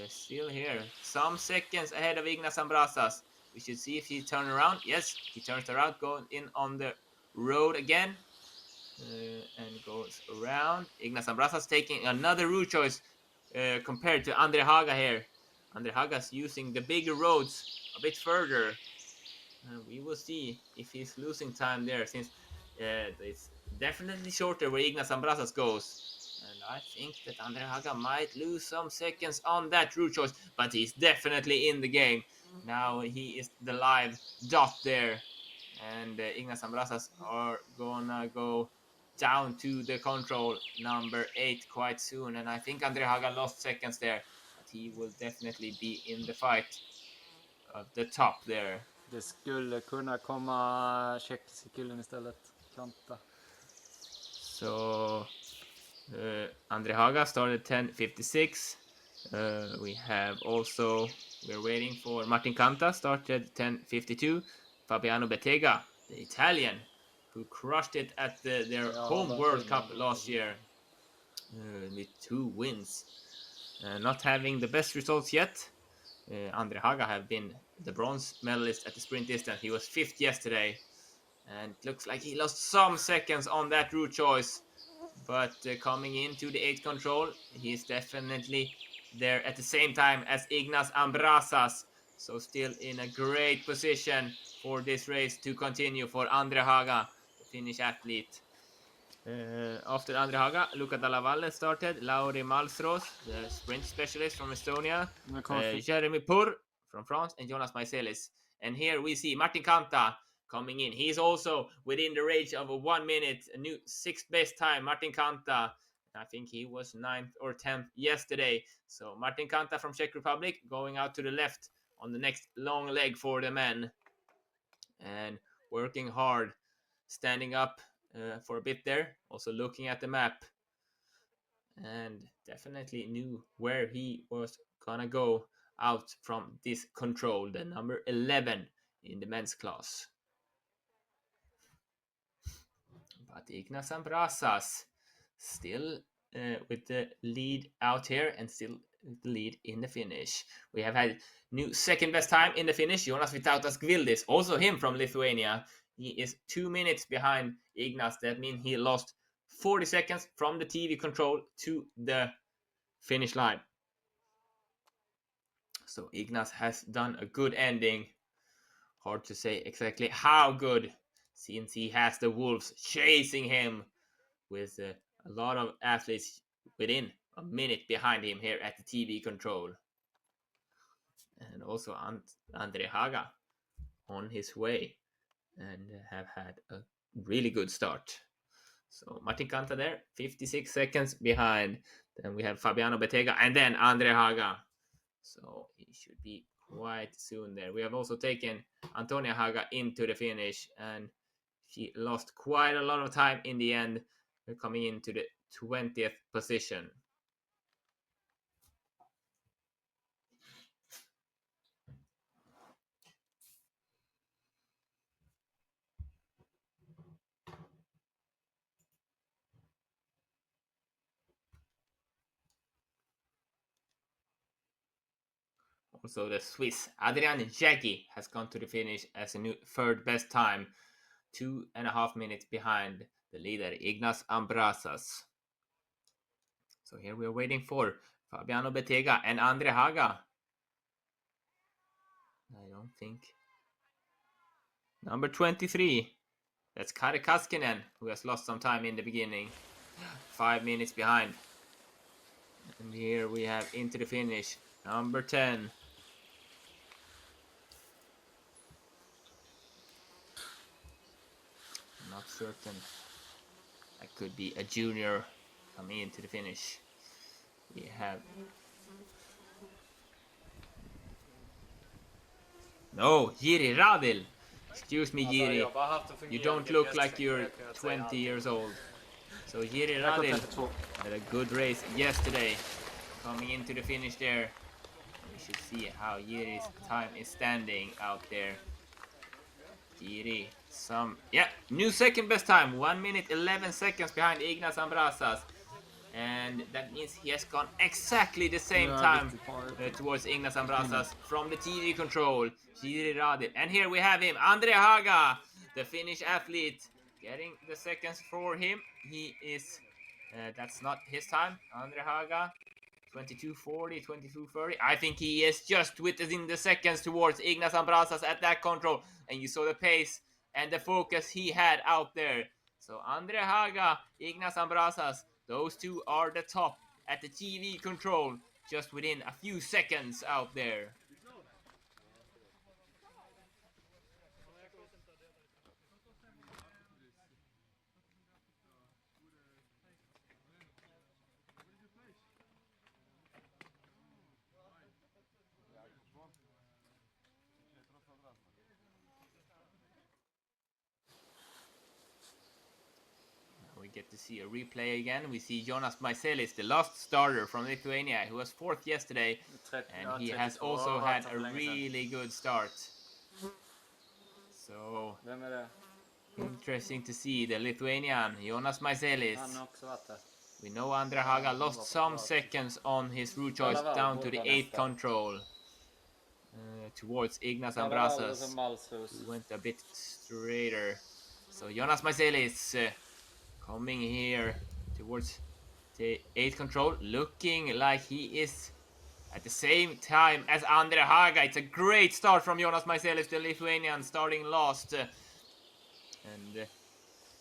Still here. Some seconds ahead of Ignas Ambrasas. We should see if he turns around. Yes, he turns around, going in on the road again. And goes around. Ignas Ambrasas taking another route choice compared to Andre Haga here. Andre Haga's using the bigger roads a bit further. We will see if he's losing time there, since it's definitely shorter where Ignas Ambrasas goes. And I think that Andre Haga might lose some seconds on that route choice, but he's definitely in the game. Now he is the live dot there. And Ignas Ambrasas are gonna go down to the control number 8 quite soon. And I think Andre Haga lost seconds there, but he will definitely be in the fight at the top there. Det skulle kunna komma tjeckiska killen istället. Kanta. So Andre Haga started 10:56. We're waiting for Martin Canta, started 10:52. Fabiano Bettega, the Italian, who crushed it at their home World Cup last year with 2 wins. Not having the best results yet. Andre Haga have been the bronze medalist at the sprint distance. He was 5th yesterday, and it looks like he lost some seconds on that route choice. But coming into the 8th control, he's definitely there at the same time as Ignas Ambrasas. So still in a great position for this race to continue for Andre Haga, the Finnish athlete. After Andre Haga, Luca Dalla Valle started, Lauri Malmstros, the sprint specialist from Estonia, Jeremy Pur from France, and Jonas Maiselis. And here we see Martin Canta coming in. He's also within the range of a 1 minute, a new 6th best time. Martin Canta, I think he was 9th or 10th yesterday. So Martin Canta from Czech Republic going out to the left on the next long leg for the men. And working hard, standing up for a bit there, also looking at the map, and definitely knew where he was gonna go out from this control, the number 11 in the men's class. But Ignas Ambrasas still with the lead out here, and still the lead in the finish. We have had new 2nd best time in the finish, Jonas Vytautas Gvildis, also him from Lithuania. He is 2 minutes behind Ignas. That means he lost 40 seconds from the TV control to the finish line. So Ignas has done a good ending. Hard to say exactly how good, since he has the Wolves chasing him with a lot of athletes within a minute behind him here at the TV control. And also Andre Haga on his way and have had a really good start. So Martin Canta there, 56 seconds behind. Then we have Fabiano Bettega and then Andre Haga. So he should be quite soon there. We have also taken Antonia Haga into the finish, and she lost quite a lot of time in the end, coming into the 20th position. Also, the Swiss Adrian Jaggi has gone to the finish as a new 3rd best time, 2.5 minutes behind the leader Ignas Ambrasas. So here we are waiting for Fabiano Bettega and Andre Haga. I don't think. Number 23, That's Kari Kaskinen, who has lost some time in the beginning. 5 minutes behind. And here we have into the finish, number 10. Not certain. That could be a junior coming into the finish. We have... No, Jiri Radil. Excuse me, Jiri. You don't look like you're 20 years old. So Jiri Radil had a good race yesterday. Coming into the finish there. We should see how Jiri's time is standing out there. Jiri, new second best time. 1 minute 11 seconds behind Ignas Ambrasas. And that means he has gone exactly the same time towards Ignas Ambrasas from the TV control. Jiri Radil. And here we have him, Andre Haga, the Finnish athlete, getting the seconds for him. He is, that's not his time, Andre Haga. 22:40, 22:30. I think he is just within the seconds towards Ignas Ambrasas at that control. And you saw the pace and the focus he had out there. So Andre Haga, Ignas Ambrasas, those two are the top at the TV control, just within a few seconds out there. We get to see a replay again. We see Jonas Maiselis, the last starter from Lithuania, who was 4th yesterday, and he has also had a really good start. So interesting to see the Lithuanian Jonas Maiselis. We know Andre Haga lost some seconds on his route choice down to the 8th control towards Ignas Ambrasas, who went a bit straighter. So Jonas Maiselis coming here towards the 8th control, looking like he is at the same time as Andre Haga. It's a great start from Jonas Maiselis, the Lithuanian, starting last. And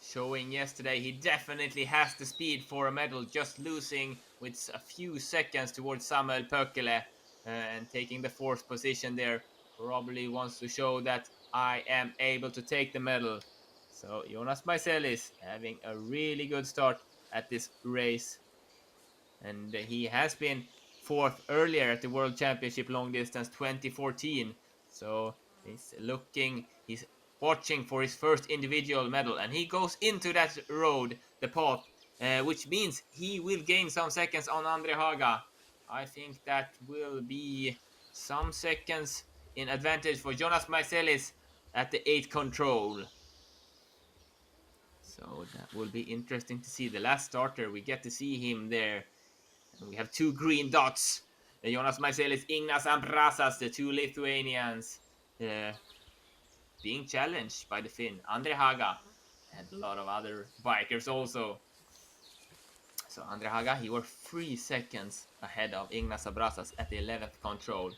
showing yesterday he definitely has the speed for a medal, just losing with a few seconds towards Samuel Pökkele and taking the 4th position there. Probably wants to show that I am able to take the medal. So Jonas Maiselis having a really good start at this race. And he has been 4th earlier at the World Championship long distance 2014. So he's watching for his first individual medal. And he goes into that road, the path, which means he will gain some seconds on Andre Haga. I think that will be some seconds in advantage for Jonas Maiselis at the 8th control. So that will be interesting to see. The last starter, we get to see him there. And we have 2 green dots. Jonas Maiselis, Ignas Ambrasas, the 2 Lithuanians being challenged by the Finn, Andre Haga, and a lot of other bikers also. So Andre Haga, he was 3 seconds ahead of Ignas Ambrasas at the 11th control.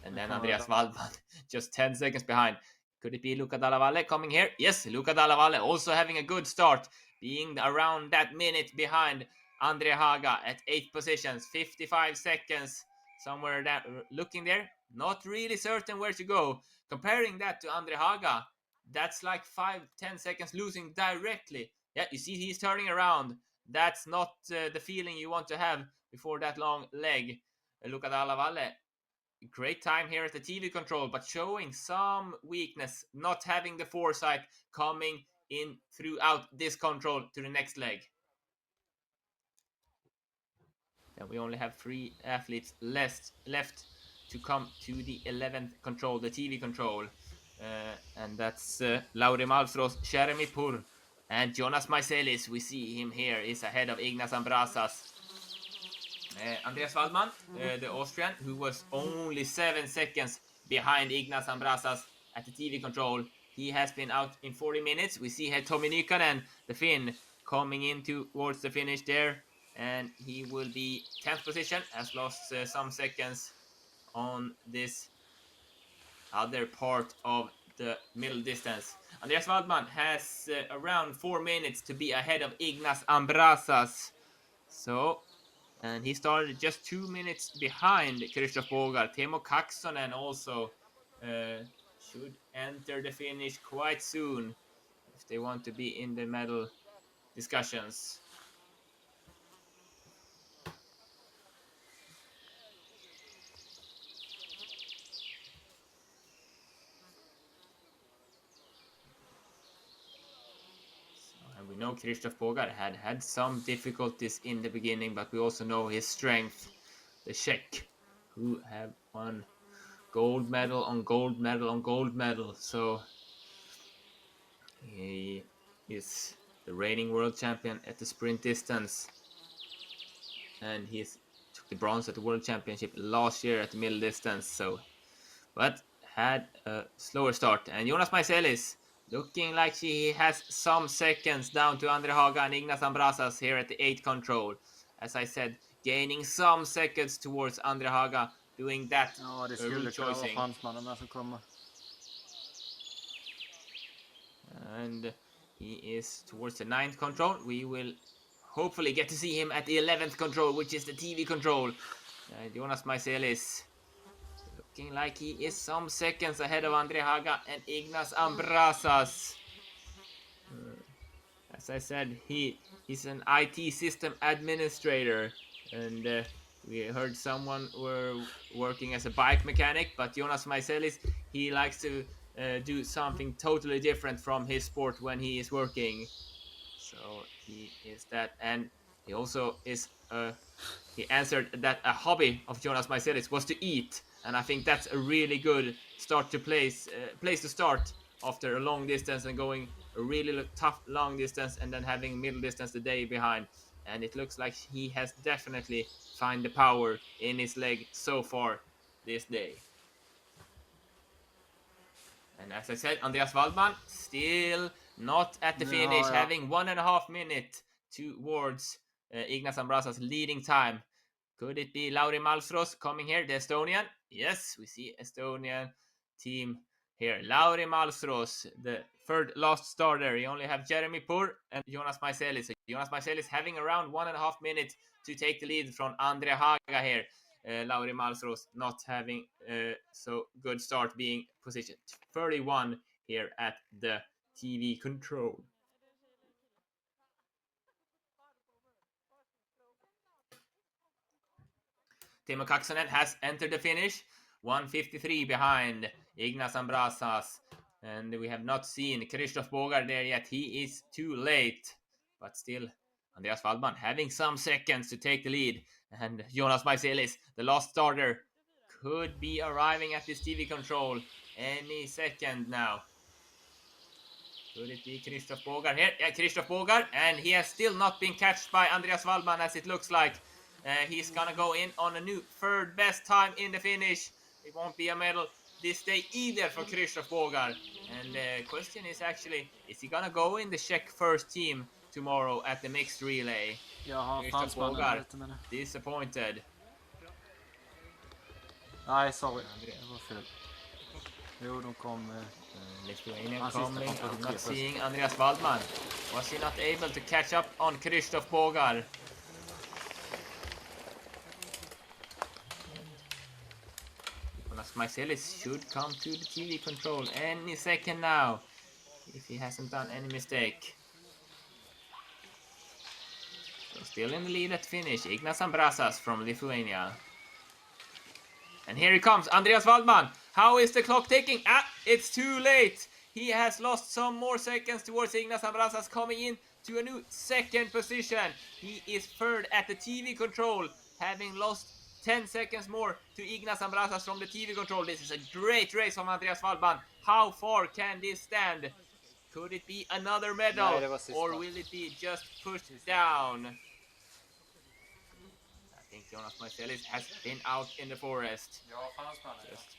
And then Andreas Waldman just 10 seconds behind. Could it be Luca Dalla Valle coming here? Yes, Luca Dalla Valle also having a good start, being around that minute behind Andre Haga at 8th positions, 55 seconds, somewhere there, looking there, not really certain where to go. Comparing that to Andre Haga, that's like 5-10 seconds losing directly. Yeah, you see he's turning around. That's not the feeling you want to have before that long leg. Luca Dalla Valle, great time here at the TV control, but showing some weakness, not having the foresight coming in throughout this control to the next leg. And we only have 3 athletes left to come to the 11th control, the TV control. And that's Lauri Malmstrås, Jeremy Purr, and Jonas Maiselis. We see him here is ahead of Ignas Ambrasas. Andreas Waldman, the Austrian, who was only 7 seconds behind Ignas Ambrasas at the TV control. He has been out in 40 minutes. We see here Tommi Nykänen, the Finn, coming in towards the finish there. And he will be 10th position, has lost some seconds on this other part of the middle distance. Andreas Waldman has around 4 minutes to be ahead of Ignas Ambrasas. So, and he started just 2 minutes behind Krzysztof Bogar. Teemu Kaksonen also should enter the finish quite soon if they want to be in the medal discussions. And we know Krzysztof Bogar had some difficulties in the beginning, but we also know his strength. The Czech, who have won gold medal on gold medal on gold medal. So he is the reigning world champion at the sprint distance. And he took the bronze at the world championship last year at the middle distance. So, but had a slower start. And Jonas Maiselis looking like he has some seconds down to Andre Haga and Ignas Ambrasas here at the 8 control. As I said, gaining some seconds towards Andre Haga, doing that route choosing. And he is towards the 9th control. We will hopefully get to see him at the 11th control, which is the TV control. Jonas Maiselis looking like he is some seconds ahead of Andre Haga and Ignas Ambrasas. As I said, he's an IT system administrator, and we heard someone were working as a bike mechanic, but Jonas Maiselis, he likes to do something totally different from his sport when he is working. So he is that, and he also is he answered that a hobby of Jonas Maiselis was to eat, and I think that's a really good start to place to start after a long distance and going a really tough long distance and then having middle distance the day behind. And it looks like he has definitely found the power in his leg so far this day. And as I said, Andreas Waldman still not at the finish, having 1.5 minutes towards Ignas Ambrasas' leading time. Could it be Lauri Malmström coming here, the Estonian? Yes, we see Estonian team here. Lauri Malmström, the third last starter. You only have Jeremy Pur and Jonas Maiselis. So Jonas Maiselis having around 1.5 minutes to take the lead from Andre Haga here. Lauri Malmström not having so good start, being positioned 31 here at the TV control. Teemu Kaksonen has entered the finish, 1:53 behind Ignas Ambrasas. And we have not seen Krzysztof Bogar there yet. He is too late. But still, Andreas Waldman having some seconds to take the lead. And Jonas Maiselis, the last starter, could be arriving at this TV control any second now. Could it be Krzysztof Bogar here? Yeah, Krzysztof Bogar. And he has still not been catched by Andreas Waldman, as it looks like. He's gonna go in on a new third best time in the finish. It won't be a medal this day either for Krzysztof Bogar. And the question is actually, is he gonna go in the Czech first team tomorrow at the mixed relay? Krzysztof Bogar disappointed. Nej, sorry. Det var fel. Jo, de kom... Lithuanian coming. I'm not seeing Andreas Waldman. Was he not able to catch up on Krzysztof Bogar? Jonas Maiselis should come to the TV control any second now, if he hasn't done any mistake. So still in the lead at finish, Ignas Ambrasas from Lithuania. And here he comes, Andreas Waldman. How is the clock ticking? It's too late. He has lost some more seconds towards Ignas Ambrasas, coming in to a new second position. He is third at the TV control, having lost 10 seconds more to Ignas Ambrasas from the TV control. This is a great race from Andreas Waldman. How far can this stand? Could it be another medal? Or will it be just pushed down? I think Jonas Maiselis has been out in the forest. Just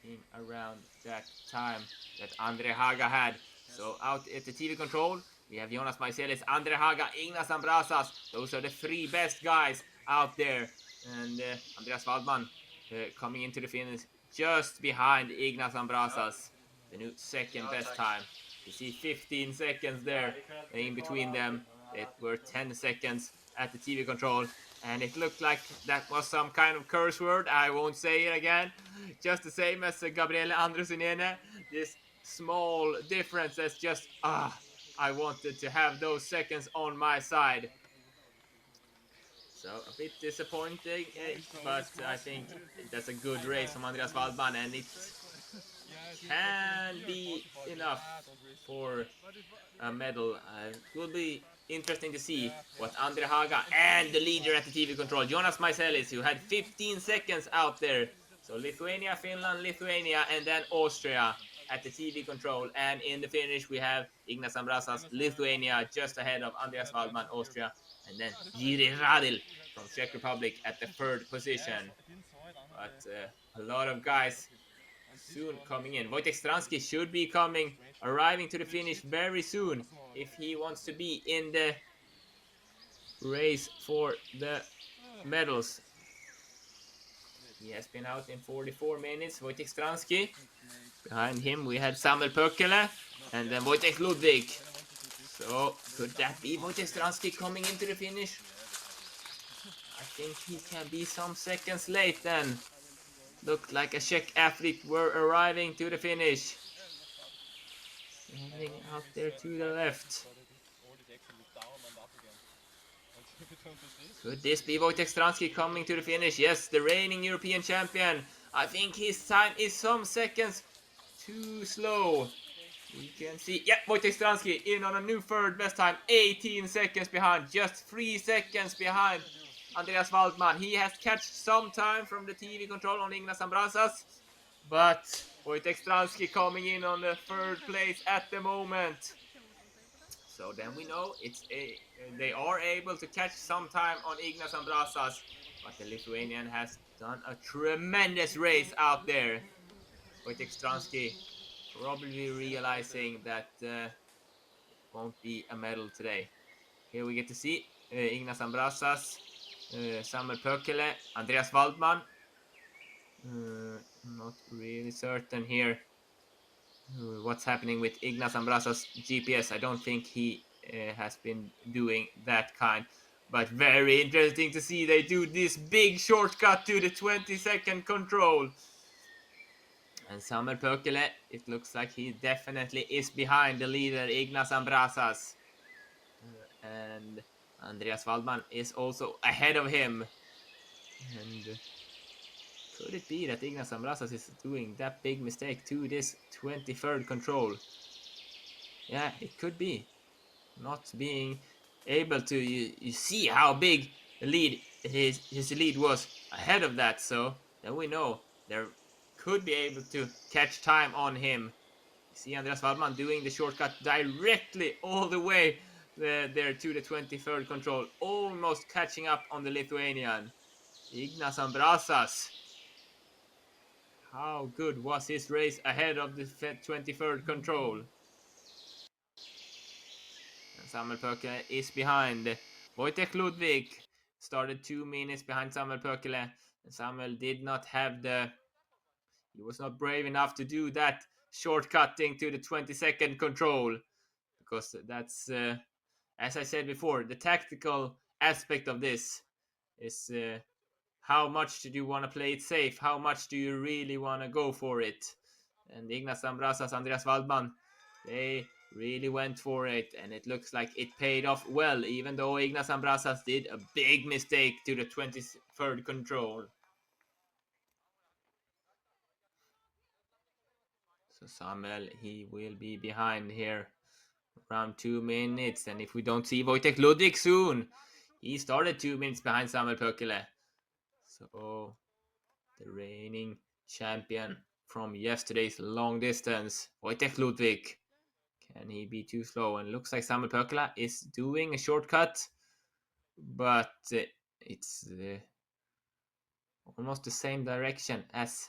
being around that time that Andre Haga had. So out at the TV control, we have Jonas Maiselis, Andre Haga, Ignas Ambrasas. Those are the 3 best guys out there. And Andreas Waldman coming into the just behind Ignas Ambrasas, the new second best time. You see 15 seconds there in between them. It were 10 seconds at the TV control, and it looked like that was some kind of curse word. I won't say it again. Just the same as Gabriele Andrusinene. This small difference that's just, I wanted to have those seconds on my side. So a bit disappointing, but I think that's a good race from Andreas Waldman, and it can be enough for a medal. It will be interesting to see what Andre Haga and the leader at the TV control, Jonas Maiselis, who had 15 seconds out there. So Lithuania, Finland, Lithuania, and then Austria at the TV control. And in the finish, we have Ignas Ambrasas, Lithuania, just ahead of Andreas Waldman, Austria, and then Jiri Radil from Czech Republic at the third position. But a lot of guys soon coming in. Wojtek Stransky should be arriving to the finish very soon if he wants to be in the race for the medals. He has been out in 44 minutes, Wojtek Stransky. Behind him we had Samuel Pökkele and then Wojtek Ludwig. So could that be Wojtek Stransky coming into the finish? I think he can be some seconds late then. Looked like a Czech athlete were arriving to the finish. Heading out there to the left. Could this be Wojtek Stransky coming to the finish? Yes, the reigning European champion. I think his time is some seconds too slow. We can see, Wojtek Stransky in on a new third best time. 18 seconds behind, just 3 seconds behind Andreas Waldman. He has catched some time from the TV control on Ignas Ambrasas, but Wojtek Stransky coming in on the third place at the moment. So then we know they are able to catch some time on Ignas Ambrasas, but the Lithuanian has done a tremendous race out there. Wojtek Stransky probably realizing that it won't be a medal today. Here we get to see Ignas Ambrasas, Samuel Pökkele, Andreas Waldman. Not really certain here what's happening with Ignas Ambrasas' GPS. I don't think he has been doing that kind. But very interesting to see they do this big shortcut to the 20-second control. And Samuel Pökkele, it looks like he definitely is behind the leader Ignas Ambrasas. And Andreas Waldman is also ahead of him. And could it be that Ignas Ambrasas is doing that big mistake to this 23rd control? Yeah, it could be. Not being able to, you see how big the lead his lead was ahead of that. So then we know there could be able to catch time on him. You see Andreas Waldman doing the shortcut directly all the way there to the 23rd control, almost catching up on the Lithuanian. Ignas Ambrasas, how good was his race ahead of the 23rd control? And Samuel Pökkele is behind. Wojtek Ludwig started 2 minutes behind Samuel Pökkele. And Samuel did not have he was not brave enough to do that shortcutting to the 22nd control. Because that's, as I said before, the tactical aspect of this is how much do you want to play it safe? How much do you really want to go for it? And Ignas Ambrasas, Andreas Waldman, they really went for it, and it looks like it paid off well, even though Ignas Ambrasas did a big mistake to the 23rd control. So Samuel, he will be behind here around 2 minutes, and if we don't see Wojtek Ludwig soon, he started 2 minutes behind Samuel Pökkele. So the reigning champion from yesterday's long distance, Wojtek Ludwig, can he be too slow? And looks like Samuel Pökkele is doing a shortcut, but it's almost the same direction as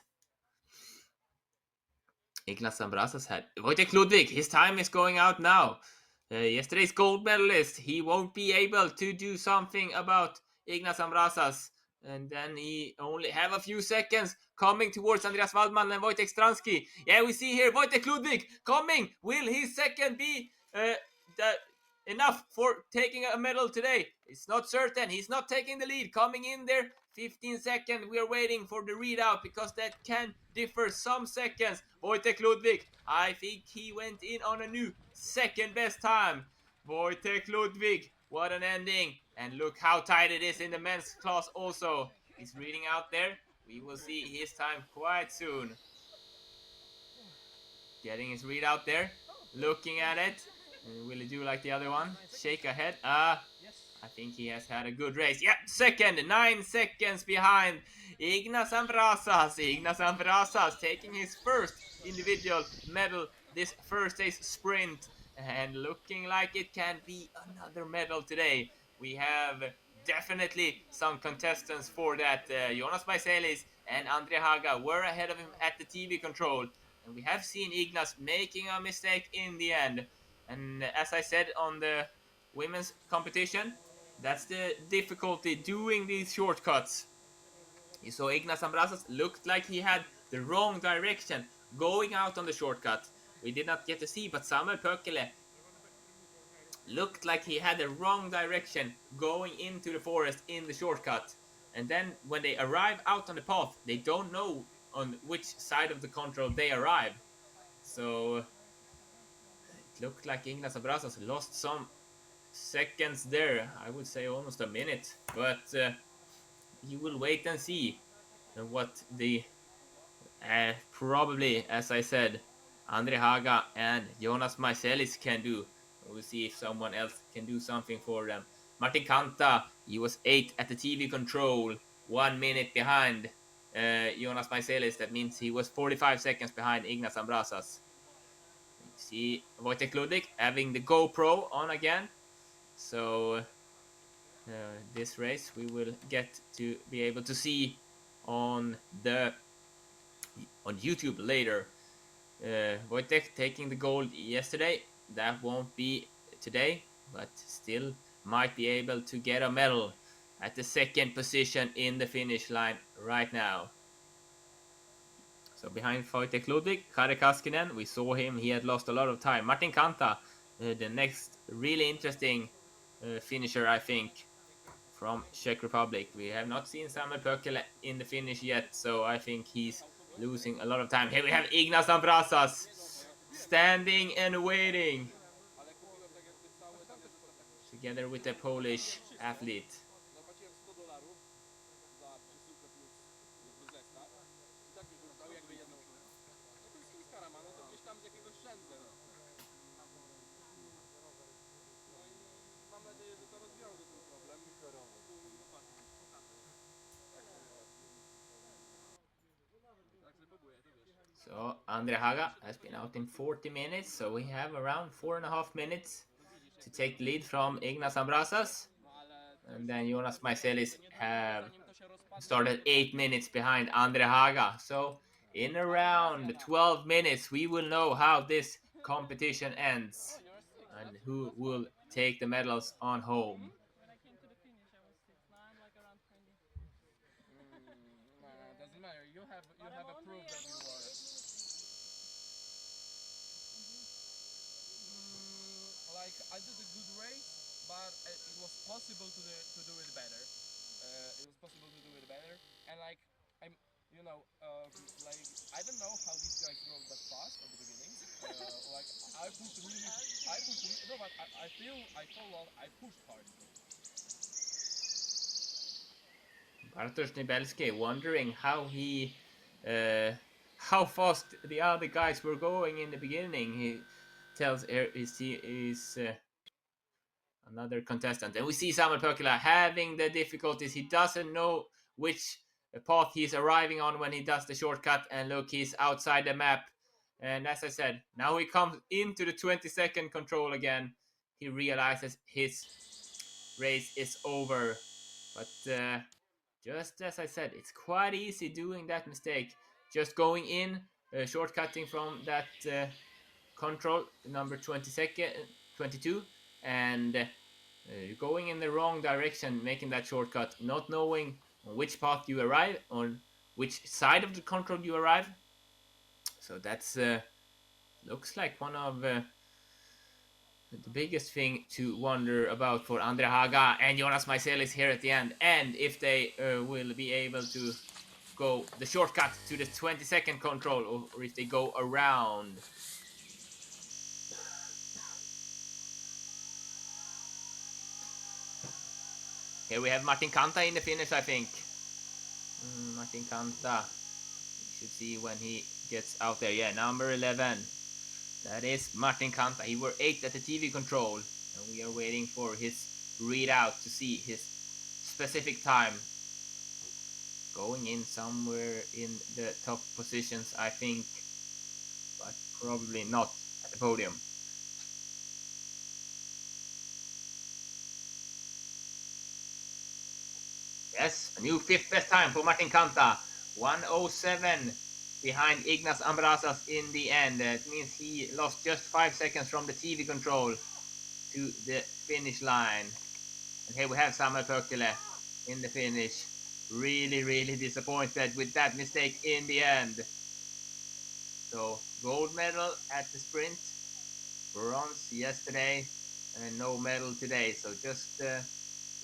Ignas Ambrasas had. Wojtek Ludwig, his time is going out now. Yesterday's gold medalist, he won't be able to do something about Ignas Ambrasas. And then he only have a few seconds coming towards Andreas Waldman and Wojtek Stransky. Yeah, we see here Wojtek Ludwig coming. Will his second be enough for taking a medal today? It's not certain. He's not taking the lead. Coming in there, 15 seconds. We are waiting for the readout because that can differ some seconds. Wojtek Ludwig, I think he went in on a new second best time. Wojtek Ludwig, what an ending. And look how tight it is in the men's class also. He's reading out there. We will see his time quite soon. Getting his readout there. Looking at it. Will he do like the other one? Shake a head. I think he has had a good race. Yeah, second, 9 seconds behind Ignas Ambrasas. Ignas Ambrasas taking his first individual medal this first day's sprint. And looking like it can be another medal today. We have definitely some contestants for that. Jonas Maiselis and Andre Haga were ahead of him at the TV control. And we have seen Ignas making a mistake in the end. And as I said on the women's competition, that's the difficulty doing these shortcuts. You saw Ignas Ambrasas looked like he had the wrong direction going out on the shortcut. We did not get to see, but Samuel Pökele looked like he had the wrong direction going into the forest in the shortcut. And then when they arrive out on the path, they don't know on which side of the control they arrive. So it looked like Ignas Ambrasas lost some seconds there. I would say almost a minute. But you will wait and see what the probably, as I said, Andre Haga and Jonas Maiselis can do. We'll see if someone else can do something for them. Martin Kanta, he was 8 at the TV control, 1 minute behind Jonas Maiselis. That means he was 45 seconds behind Ignas Ambrasas. You see Wojtek Ludwig having the GoPro on again. So this race we will get to be able to see on YouTube later. Wojtek taking the gold yesterday. That won't be today, but still might be able to get a medal at the second position in the finish line right now. So behind Wojtek Ludwig, Kari Kaskinen, we saw him, he had lost a lot of time. Martin Kanta, the next really interesting finisher, I think, from Czech Republic. We have not seen Samuel Pökele in the finish yet, so I think he's losing a lot of time. Here we have Ignas Ambrasas standing and waiting together with the Polish athlete. So Andre Haga has been out in 40 minutes, so we have around 4.5 minutes to take the lead from Ignas Ambrasas. And then Jonas Maiselis have started 8 minutes behind Andre Haga. So in around 12 minutes we will know how this competition ends and who will take the medals on home. Doesn't matter. You have a proof that you are. Like I did a good race, but it was possible to do it better. It was possible to do it better, and like I'm, like I don't know how these guys rode that fast at the beginning. Like I pushed really, no, but I pushed hard. Bartosz Nibelski wondering how fast the other guys were going in the beginning. He tells he's another contestant, and we see Samuel Pökele having the difficulties. He doesn't know which path he's arriving on when he does the shortcut, and look, he's outside the map. And as I said, now he comes into the 20-second control again. He realizes his race is over, but just as I said, it's quite easy doing that mistake. Just going in, shortcutting from that control number 22, and going in the wrong direction, making that shortcut, not knowing on which path you arrive, on which side of the control you arrive. So that's looks like one of the biggest thing to wonder about for Andre Haga and Jonas Maiselis here at the end, and if they will be able to go the shortcut to the 20-second control, or if they go around. Here we have Martin Kanta in the finish, I think. Martin Kanta. You should see when he gets out there. Yeah, number 11. That is Martin Kanta. He were 8th at the TV control. And we are waiting for his readout to see his specific time. Going in somewhere in the top positions, I think. But probably not at the podium. Yes, a new 5th best time for Martin Kanta. 1:07 behind Ignas Ambrasas in the end. It means he lost just 5 seconds from the TV control to the finish line. And here we have Samuel Pökkele in the finish. Really disappointed with that mistake in the end. So gold medal at the sprint, bronze yesterday, and no medal today. So just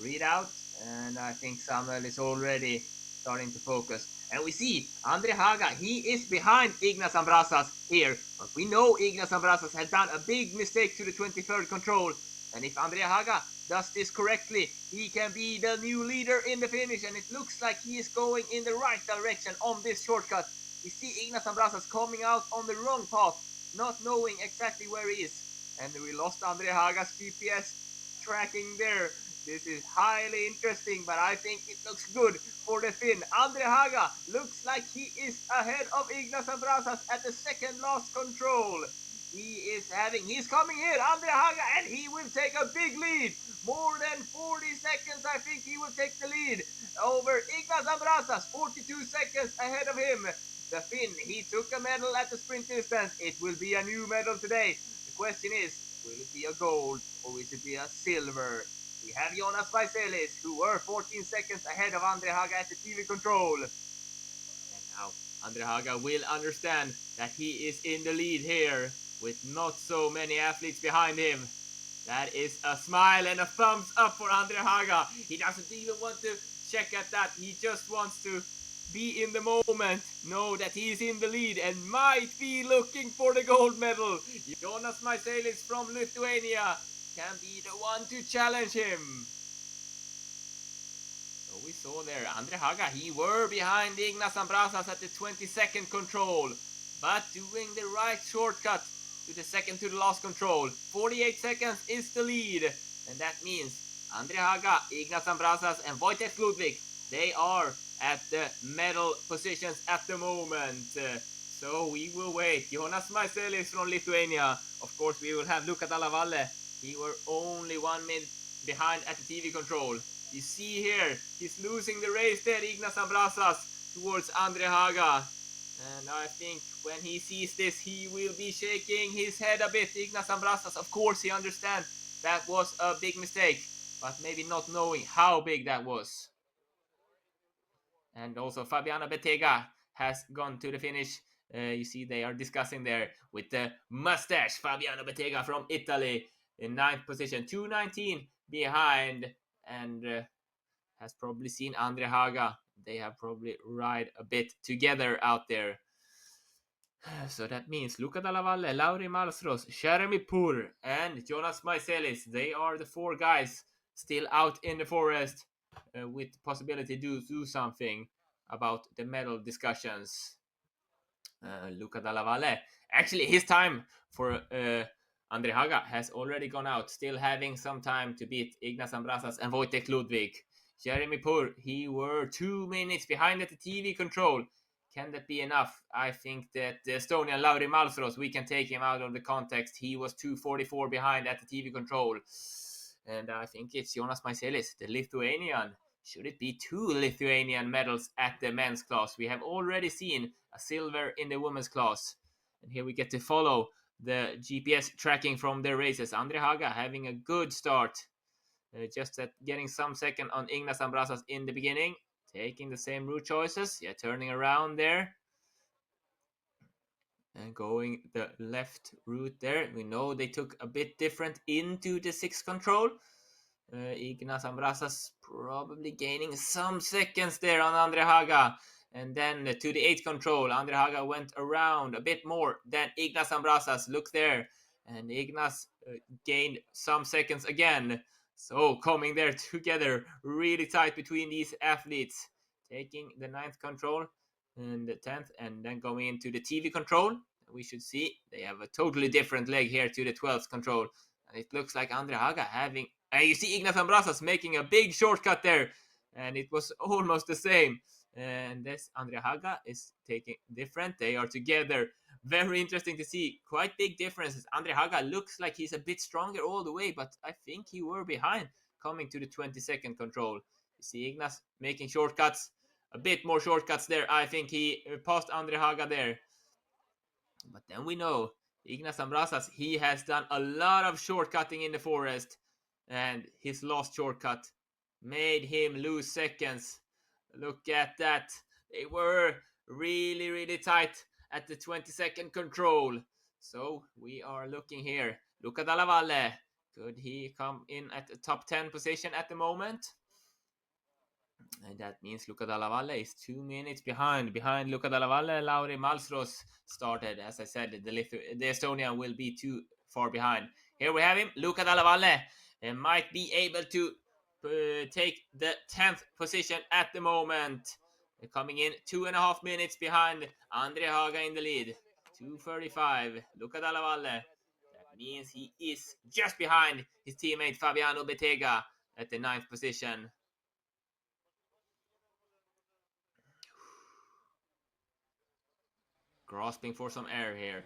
read out, and I think Samuel is already starting to focus. And we see Andre Haga, he is behind Ignas Ambrasas here, but we know Ignas Ambrasas had done a big mistake to the 23rd control, and if Andre Haga does this correctly, he can be the new leader in the finish, and it looks like he is going in the right direction on this shortcut. We see Ignas Ambrasas coming out on the wrong path, not knowing exactly where he is, and we lost Andre Haga's GPS tracking there. This is highly interesting, but I think it looks good for the Finn. Andre Haga looks like he is ahead of Ignas Ambrasas at the second last control. He's coming here, Andre Haga, and he will take a big lead. More than 40 seconds, I think he will take the lead over Ignas Ambrasas, 42 seconds ahead of him. The Finn, he took a medal at the sprint distance. It will be a new medal today. The question is, will it be a gold or will it be a silver? We have Jonas Maiselis, who were 14 seconds ahead of Andre Haga at the TV control. And now Andre Haga will understand that he is in the lead here with not so many athletes behind him. That is a smile and a thumbs up for Andre Haga. He doesn't even want to check at that. He just wants to be in the moment, know that he is in the lead and might be looking for the gold medal. Jonas Maiselis from Lithuania can be the one to challenge him. So we saw there, Andre Haga, he were behind Ignas Ambrasas at the 22nd control, but doing the right shortcut to the second to the last control. 48 seconds is the lead, and that means Andre Haga, Ignas Ambrasas and Wojtek Ludwig, they are at the medal positions at the moment. So we will wait. Jonas Maiselis from Lithuania. Of course, we will have Luca Dalla Valle. He were only 1 minute behind at the TV control. You see here, he's losing the race there, Ignas Ambrasas, towards Andre Haga. And I think when he sees this, he will be shaking his head a bit. Ignas Ambrasas, of course, he understands that was a big mistake, but maybe not knowing how big that was. And also Fabiano Bettega has gone to the finish. You see they are discussing there with the mustache. Fabiano Bettega from Italy in 9th position, 2:19 behind, and has probably seen Andre Haga. They have probably ride a bit together out there. So that means Luca Dalla Valle, Lauri Malmstros, Jeremy Pur, and Jonas Maiselis. They are the 4 guys still out in the forest with the possibility to do something about the medal discussions. Luca Dalla Valle, actually his time for Andre Haga has already gone out, still having some time to beat Ignas Ambrasas and Wojtek Ludwig. Jeremy Pur, he were 2 minutes behind at the TV control. Can that be enough? I think that the Estonian Lauri Malmstros, we can take him out of the context. He was 2:44 behind at the TV control. And I think it's Jonas Maiselis, the Lithuanian. Should it be 2 Lithuanian medals at the men's class? We have already seen a silver in the women's class. And here we get to follow the GPS tracking from their races. Andre Haga having a good start. Just at getting some second on Ignas Ambrasas in the beginning. taking the same route choices. Yeah, turning around there. And going the left route there. We know they took a bit different into the 6 control. Ignas Ambrasas probably gaining some seconds there on Andre Haga. And then to the 8 control, Andre Haga went around a bit more than Ignas Ambrasas. Look there. And Ignas gained some seconds again. So coming there together, really tight between these athletes. Taking the 9th control and the 10th, and then going into the TV control. We should see they have a totally different leg here to the 12th control. And it looks like Andre Haga having... And you see Ignas Ambrasas making a big shortcut there. And it was almost the same. And this Andre Haga is taking different. They are together. Very interesting to see. Quite big differences. Andre Haga looks like he's a bit stronger all the way, but I think he were behind coming to the 22nd control. You see Ignas making shortcuts. A bit more shortcuts there. I think he passed Andre Haga there. But then we know Ignas Ambrasas, he has done a lot of shortcutting in the forest. And his last shortcut made him lose seconds. Look at that. They were really, really tight at the 22nd control. So we are looking here. Luca Dalla Valle. Could he come in at the top 10 position at the moment? And that means Luca Dalla Valle is 2 minutes behind. Behind Luca Dalla Valle, Lauri Malmros started. As I said, the Estonian will be too far behind. Here we have him, Luca Dalla Valle. And might be able to take the 10th position at the moment. Coming in 2.5 minutes behind Andre Haga in the lead. 2:35, Luca Dalla Valle. That means he is just behind his teammate Fabiano Bettega at the 9th position. Grasping for some air here.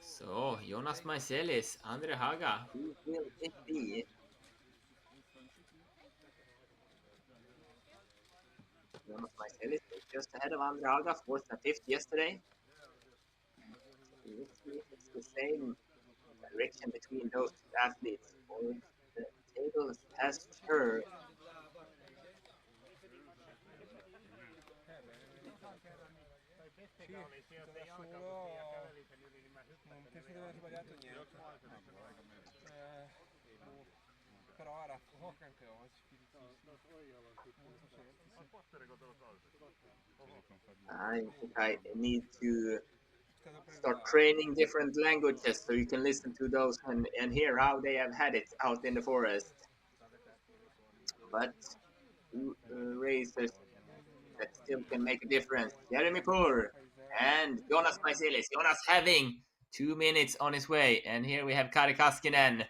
So, Jonas Maiselis, Andre Haga, who will it be? Jonas Maiselis is just ahead of Andre Haga, 4th and 5th yesterday. Let's see if it's the same direction between those two athletes, or the tables has turned. Non penso di aver sbagliato niente. Però era fuoco anche oggi. I think I need to start training different languages so you can listen to those and hear how they have had it out in the forest. But racers that still can make a difference. Jeremy Poor and Jonas Maiselis. Jonas having 2 minutes on his way. And here we have Kari Kaskinen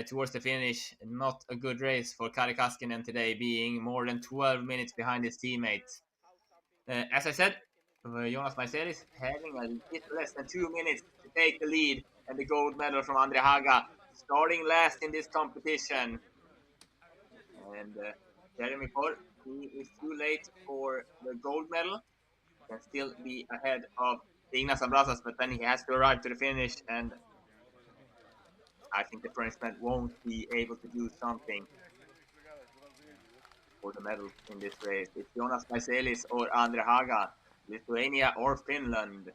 towards the finish. Not a good race for Kari Kaskinen today, being more than 12 minutes behind his teammates. As I said, Jonas Maiselis having a bit less than 2 minutes to take the lead and the gold medal from Andre Haga, starting last in this competition. And Jeremy Poor, he is too late for the gold medal. Can still be ahead of Ignas Ambrasas, but then he has to arrive to the finish, and I think the Frenchman won't be able to do something for the medal in this race. It's Jonas Maiselis or Andre Haga, Lithuania or Finland.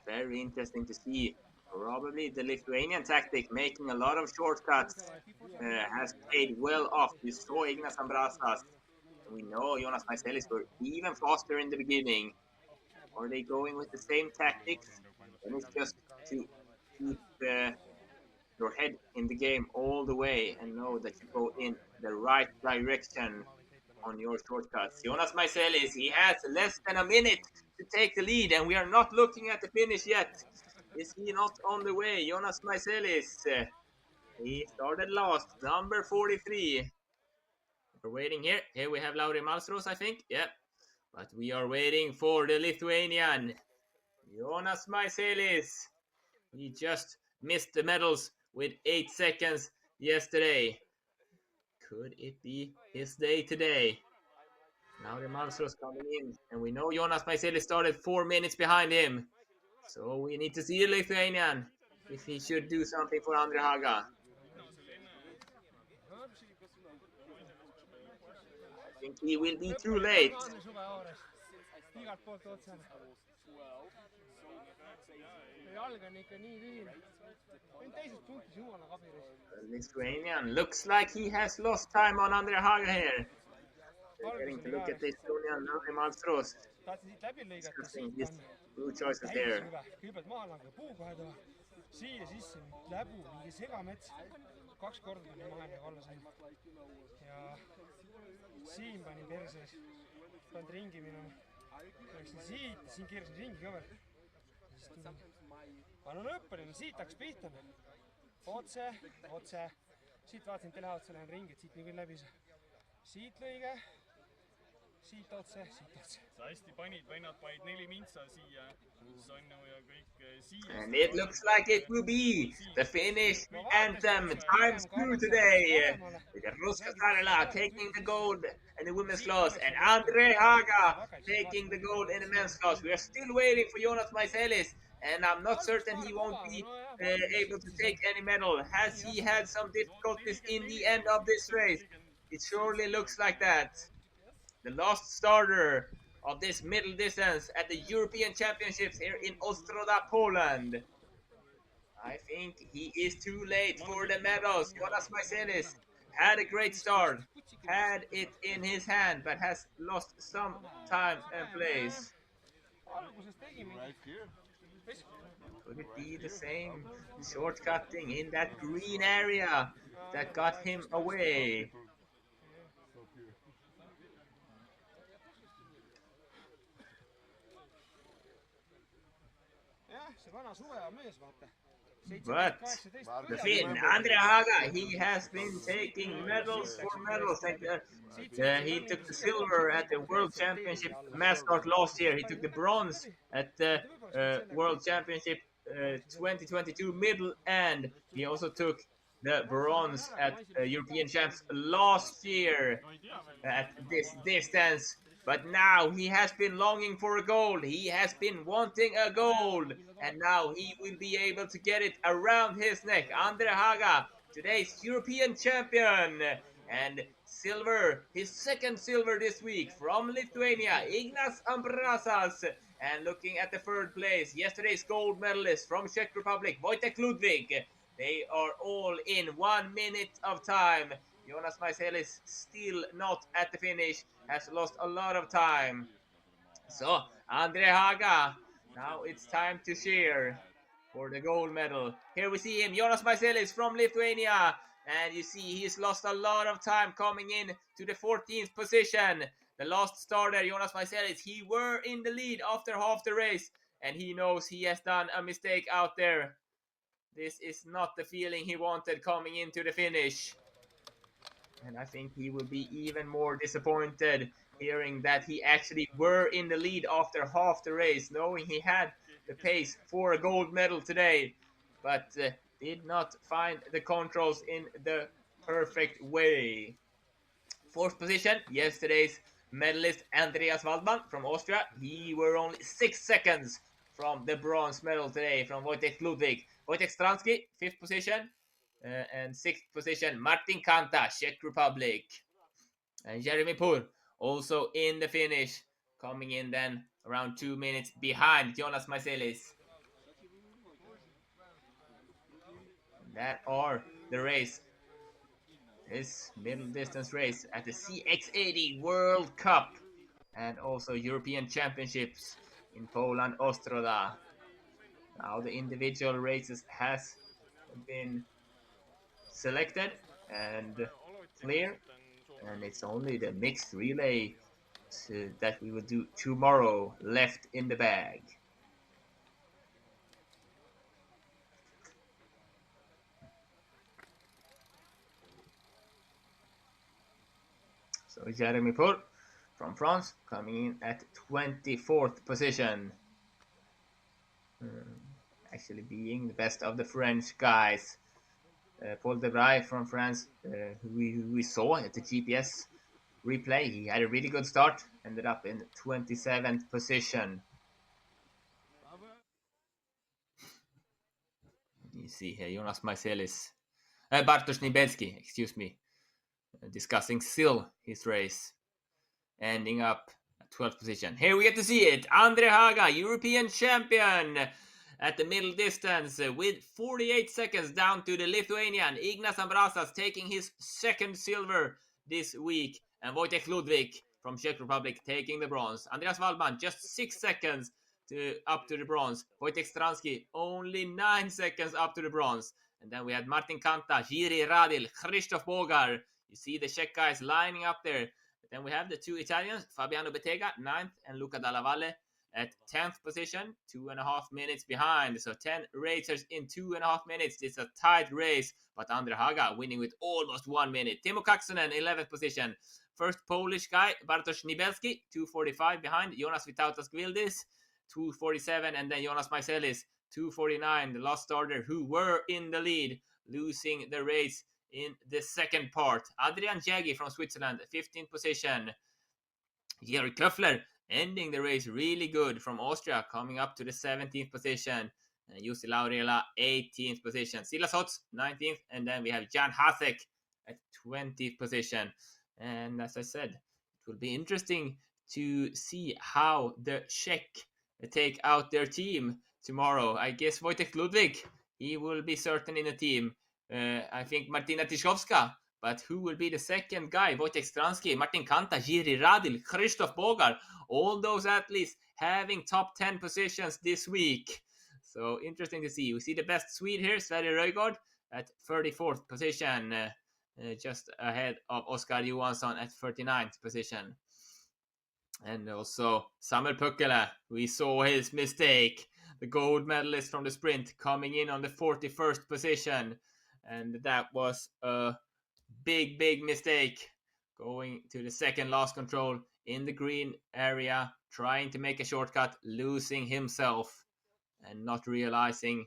Very interesting to see. Probably the Lithuanian tactic, making a lot of shortcuts, has paid well off. We saw Ignas Ambrasas. We know Jonas Maiselis were even faster in the beginning. Are they going with the same tactics? And it's just to keep your head in the game all the way and know that you go in the right direction on your shortcuts. Jonas Maiselis, he has less than a minute to take the lead, and we are not looking at the finish yet. Is he not on the way? Jonas Maiselis, he started last, number 43. We're waiting here. Here we have Lauri Malmros, I think. Yep. But we are waiting for the Lithuanian, Jonas Maiselis. He just missed the medals with 8 seconds yesterday. Could it be his day today? Lauri Malmros coming in, and we know Jonas Maiselis started 4 minutes behind him. So we need to see the Lithuanian if he should do something for Andre Haga. think he will be too late. igalt poolt otsane. jalg on ikka nii tühine. võin teises punktis jumala kabiris. Lithuanian looks like he has lost time on Andre Haga here. We're getting to look at the Estonian Martin Stroos. tahtsin siit läbi lõigata, siit His on blue choices täis there. hüve. kõigepealt maha langeb puu kohe taha. Siia sisse läbu, mingi segamets. 2 korda tuli maha enne alla sain. Ja siin panin perses. Pand ringi minema. Läksin siit, siin keerasin ringi ka veel. Aga no lõpp oli, siit hakkas pihta. Otse. Siit vaatasin teleotsa, lähen ringi, et siit nii küll läbi saa. Siit lõige. Siit otse. Sa hästi panid, vennad panid 4 mintsa siia, Sonju ja kõik siia. And it looks like it will be the Finnish anthem times 2 today. With Ruska Sarela taking the gold in the women's class and Andre Haga taking the gold in the men's class. We are still waiting for Jonas Maiselis, and I'm not certain he won't be able to take any medal. Has he had some difficulties in the end of this race? It surely looks like that. The last starter of this middle distance at the European Championships here in Ostróda, Poland. I think he is too late for the medals. Jonas Maiselis had a great start, had it in his hand, but has lost some time and place. Could it be the same shortcutting in that green area that got him away? But the Finn, Andre Haga, he has been taking medals for medals. Like he took the silver at the World Championship Mascot last year. He took the bronze at the World Championship 2022 middle, and he also took the bronze at European Champs last year at this distance. But now he has been longing for a gold. He has been wanting a gold. And now he will be able to get it around his neck. Andre Haga, today's European champion. And silver, his second silver this week from Lithuania, Ignas Ambrasas. And looking at the third place, yesterday's gold medalist from Czech Republic, Wojtek Ludwig. They are all in 1 minute of time. Jonas Maiselis still not at the finish, has lost a lot of time. So, Andre Haga, now it's time to cheer for the gold medal. Here we see him, Jonas Maiselis from Lithuania. And you see he's lost a lot of time coming in to the 14th position. The last starter, Jonas Maiselis, he were in the lead after half the race. And he knows he has done a mistake out there. This is not the feeling he wanted coming into the finish. And I think he will be even more disappointed hearing that he actually were in the lead after half the race, knowing he had the pace for a gold medal today, but did not find the controls in the perfect way. Fourth position, yesterday's medalist Andreas Waldman from Austria. He were only 6 seconds from the bronze medal today from Wojtek Ludwig. Wojtek Stransky, 5th position. And 6th position, Martin Kanta, Czech Republic. And Jeremy Poor also in the finish, coming in then around 2 minutes behind Jonas Maiselis. That are the race. This middle distance race at the CX80 World Cup and also European Championships in Poland, Ostróda. Now the individual races has been selected and clear, and it's only the mixed relay that we will do tomorrow left in the bag. So Jeremy Poor from France coming in at 24th position, actually being the best of the French guys. Paul Debray from France, who we saw at the GPS replay, he had a really good start, ended up in 27th position. You see here, Jonas Maiselis, Bartosz Niebelski, excuse me, discussing still his race. ending up at 12th position. Here we get to see it. Andre Haga, European champion at the middle distance with 48 seconds down to the Lithuanian Ignas Ambrasas, taking his second silver this week, and Wojtek Ludwig from Czech Republic taking the bronze. Andreas Waldman just 6 seconds up to the bronze. Wojtek Stransky only 9 seconds up to the bronze. And then we had Martin Kanta, Jiri Radil, Krzysztof Bogar. You see the Czech guys lining up there. Then we have the two Italians, Fabiano Bettega, 9th, and Luca Dalla Valle at 10th position, 2.5 minutes behind. So 10 racers in 2.5 minutes. It's a tight race, but Andre Haga winning with almost 1 minute. Timo Kaksonen, 11th position. First Polish guy, Bartosz Nibelski, 2:45 behind. Jonas Vitautas Gvildis, 2:47, and then Jonas Maiselis, 2:49, the last starter who were in the lead, losing the race in the second part. Adrian Jaggi from Switzerland, 15th position. Jerry Köffler ending the race really good from Austria, coming up to the 17th position. Jussi Lauriela, 18th position. Silas Hotz, 19th, and then we have Jan Hasek at 20th position. And as I said, it will be interesting to see how the Czech take out their team tomorrow. I guess Wojtek Ludwig, he will be certain in the team. I think Martina Tiszkowska, but who will be the second guy? Wojtek Stransky, Martin Kanta, Jiri Radil, Krzysztof Bogar, all those athletes having top 10 positions this week. So interesting to see. We see the best Swede here, Sverre Röjgaard, at 34th position, just ahead of Oskar Johansson at 39th position. And also Samuel Pökkälä, we saw his mistake. The gold medalist from the sprint coming in on the 41st position. And that was a big mistake. Going to the second last control in the green area, trying to make a shortcut, losing himself and not realizing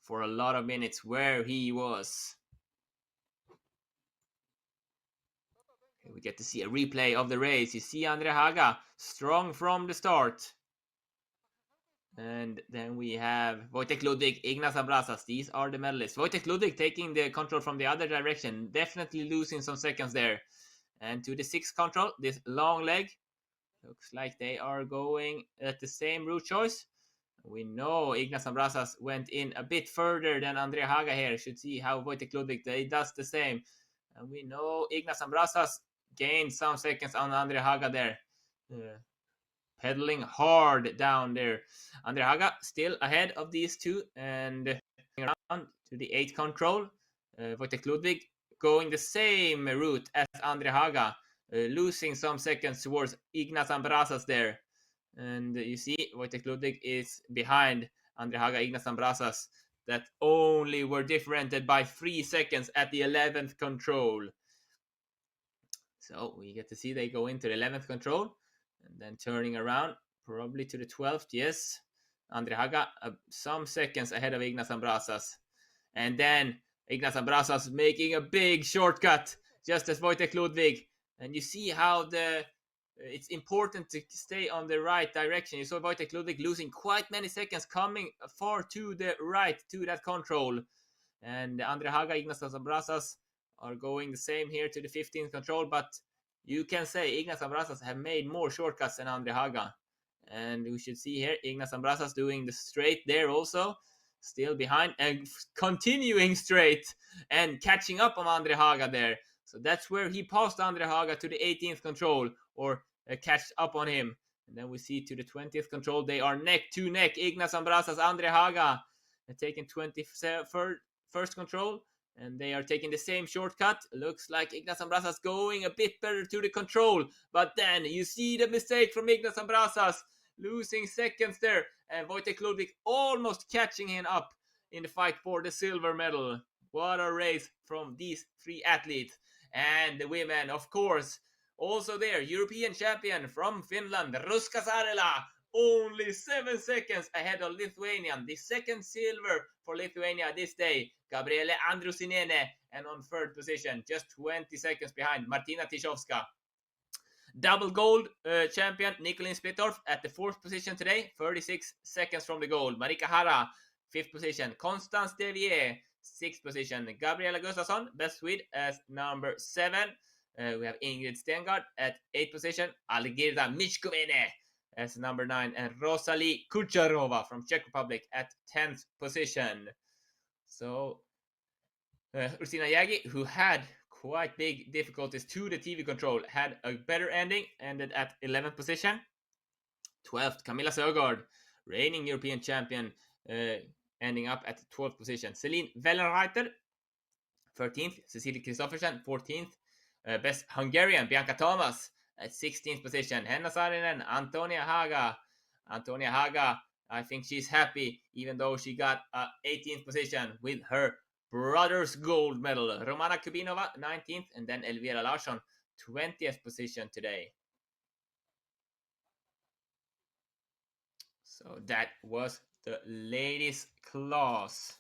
for a lot of minutes where he was. We get to see a replay of the race. You see Andre Haga strong from the start. And then we have Wojtek Ludwig, Ignas Ambrasas. These are the medalists. Wojtek Ludwig taking the control from the other direction. Definitely losing some seconds there. And to the 6th control, this long leg. Looks like they are going at the same route choice. We know Ignas Ambrasas went in a bit further than Andre Haga here. Should see how Wojtek Ludwig does the same. And we know Ignas Ambrasas gained some seconds on Andre Haga there. Pedaling hard down there. Andre Haga still ahead of these two, and around to the 8th control. Wojtek Ludwig going the same route as Andre Haga, losing some seconds towards Ignas Ambrasas there. And you see Wojtek Ludwig is behind Andre Haga, Ignas Ambrasas, that only were differentiated by 3 seconds at the 11th control. So we get to see they go into the 11th control and then turning around probably to the 12th. Yes, Andre Haga some seconds ahead of Ignas Ambrasas. And then Ignas Ambrasas making a big shortcut just as Wojtek Ludwig. And you see how it's important to stay on the right direction. You saw Wojtek Ludwig losing quite many seconds coming far to the right to that control. And Andre Haga, Ignas Ambrasas are going the same here to the 15th control, but you can say Ignas Ambrasas have made more shortcuts than Andre Haga. And we should see here Ignas Ambrasas doing the straight there also, still behind and continuing straight and catching up on Andre Haga there. So that's where he passed Andre Haga to the 18th control, or catched up on him. And then we see to the 20th control, they are neck to neck. Ignas Ambrasas, Andre Haga, taking 21st control. And they are taking the same shortcut. Looks like Ignas Ambrasas going a bit better to the control. But then you see the mistake from Ignas Ambrasas, losing seconds there. And Wojtek Ludwig almost catching him up in the fight for the silver medal. What a race from these three athletes. And the women, of course, also there. European champion from Finland, Ruska Saarela. Only 7 seconds ahead of Lithuanian. The second silver for Lithuania this day. Gabriele Andrusinene. And on 3rd position, just 20 seconds behind, Martina Tiszkowska. Double gold champion Nicolin Splitorf at the 4th position today. 36 seconds from the gold. Marika Hara, 5th position. Constance Devier, 6th position. Gabriela Gustafsson, best Swede, as number 7. We have Ingrid Stengard at 8th position, Algirda Michkovene as number 9, and Rosalie Kucharova from Czech Republic at 10th position. So Ursina Yagi, who had quite big difficulties to the TV control, had a better ending, ended at 11th position. 12th, Camilla Sögaard, reigning European champion, ending up at 12th position. Celine Wellenreiter, 13th. Cecilia Kristoffersen, 14th. Best Hungarian, Bianca Thomas, at 16th position. Henna Saarinen, Antonia Haga. Antonia Haga, I think she's happy, even though she got 18th position with her brother's gold medal. Romana Kubinova, 19th, and then Elvira Larsson, 20th position today. So that was the ladies class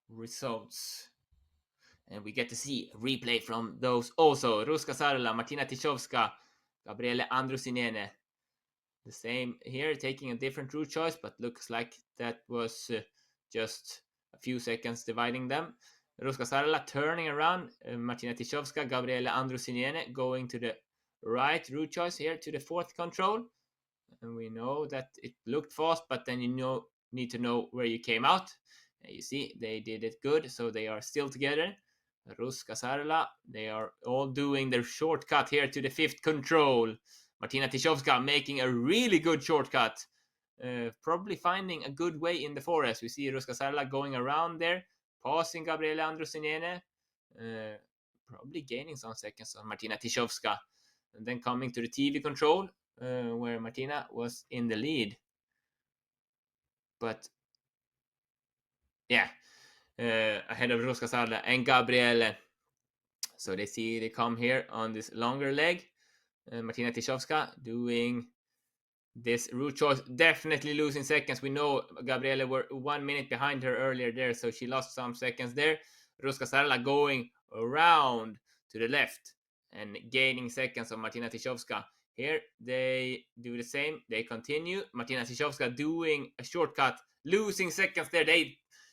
results. And we get to see replay from those also. Ruska Sarla, Martina Tichovska, Gabriele Andrusinene. The same here, taking a different route choice, but looks like that was just a few seconds dividing them. Ruska Sarla turning around, Martina Tichovska, Gabriele Andrusinene going to the right route choice here to the 4th control. And we know that it looked fast, but then you need to know where you came out. You see, they did it good, so they are still together. Ruska Sarla, they are all doing their shortcut here to the 5th control. Martina Tichovska making a really good shortcut, probably finding a good way in the forest. We see Ruska Sarla going around there, passing Gabriele Andrusinene, probably gaining some seconds on Martina Tichovska, and then coming to the TV control, where Martina was in the lead. But yeah, ahead of Ruska Sarla and Gabriele. So they come here on this longer leg. Martina Tichovska doing this route choice, definitely losing seconds. We know Gabriele were 1 minute behind her earlier there, so she lost some seconds there. Ruska Sarla going around to the left and gaining seconds on Martina Tichovska. Here they do the same. They continue. Martina Tichovska doing a shortcut, losing seconds there.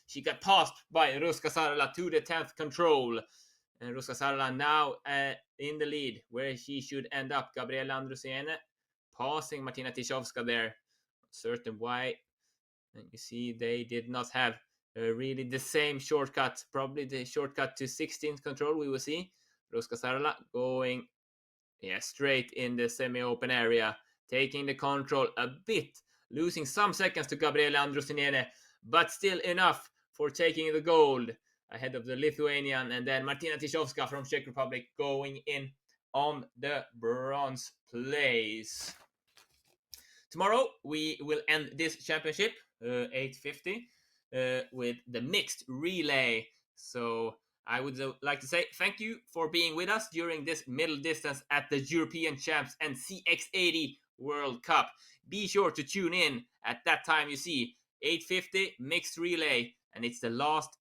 She got passed by Ruska Sarla to the 10th control. And Ruska Sarla now in the lead, where she should end up. Gabriele Andrusinene passing Martina Tichovska there. Certain why. And you see they did not have really the same shortcut. Probably the shortcut to 16th control we will see. Ruska Sarla going straight in the semi-open area, taking the control a bit, losing some seconds to Gabriele Andrusinene, but still enough for taking the gold ahead of the Lithuanian, and then Martina Tichovska from Czech Republic going in on the bronze place. Tomorrow we will end this championship, 850, with the mixed relay. So I would like to say thank you for being with us during this middle distance at the European Champs and CX80 World Cup. Be sure to tune in at that time. You see 850 mixed relay, and it's the last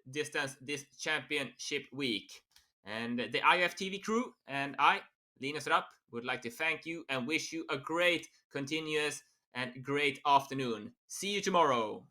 distance this championship week. And the IFTV crew and I, Linus Rapp, would like to thank you and wish you a great, continuous, and great afternoon. See you tomorrow.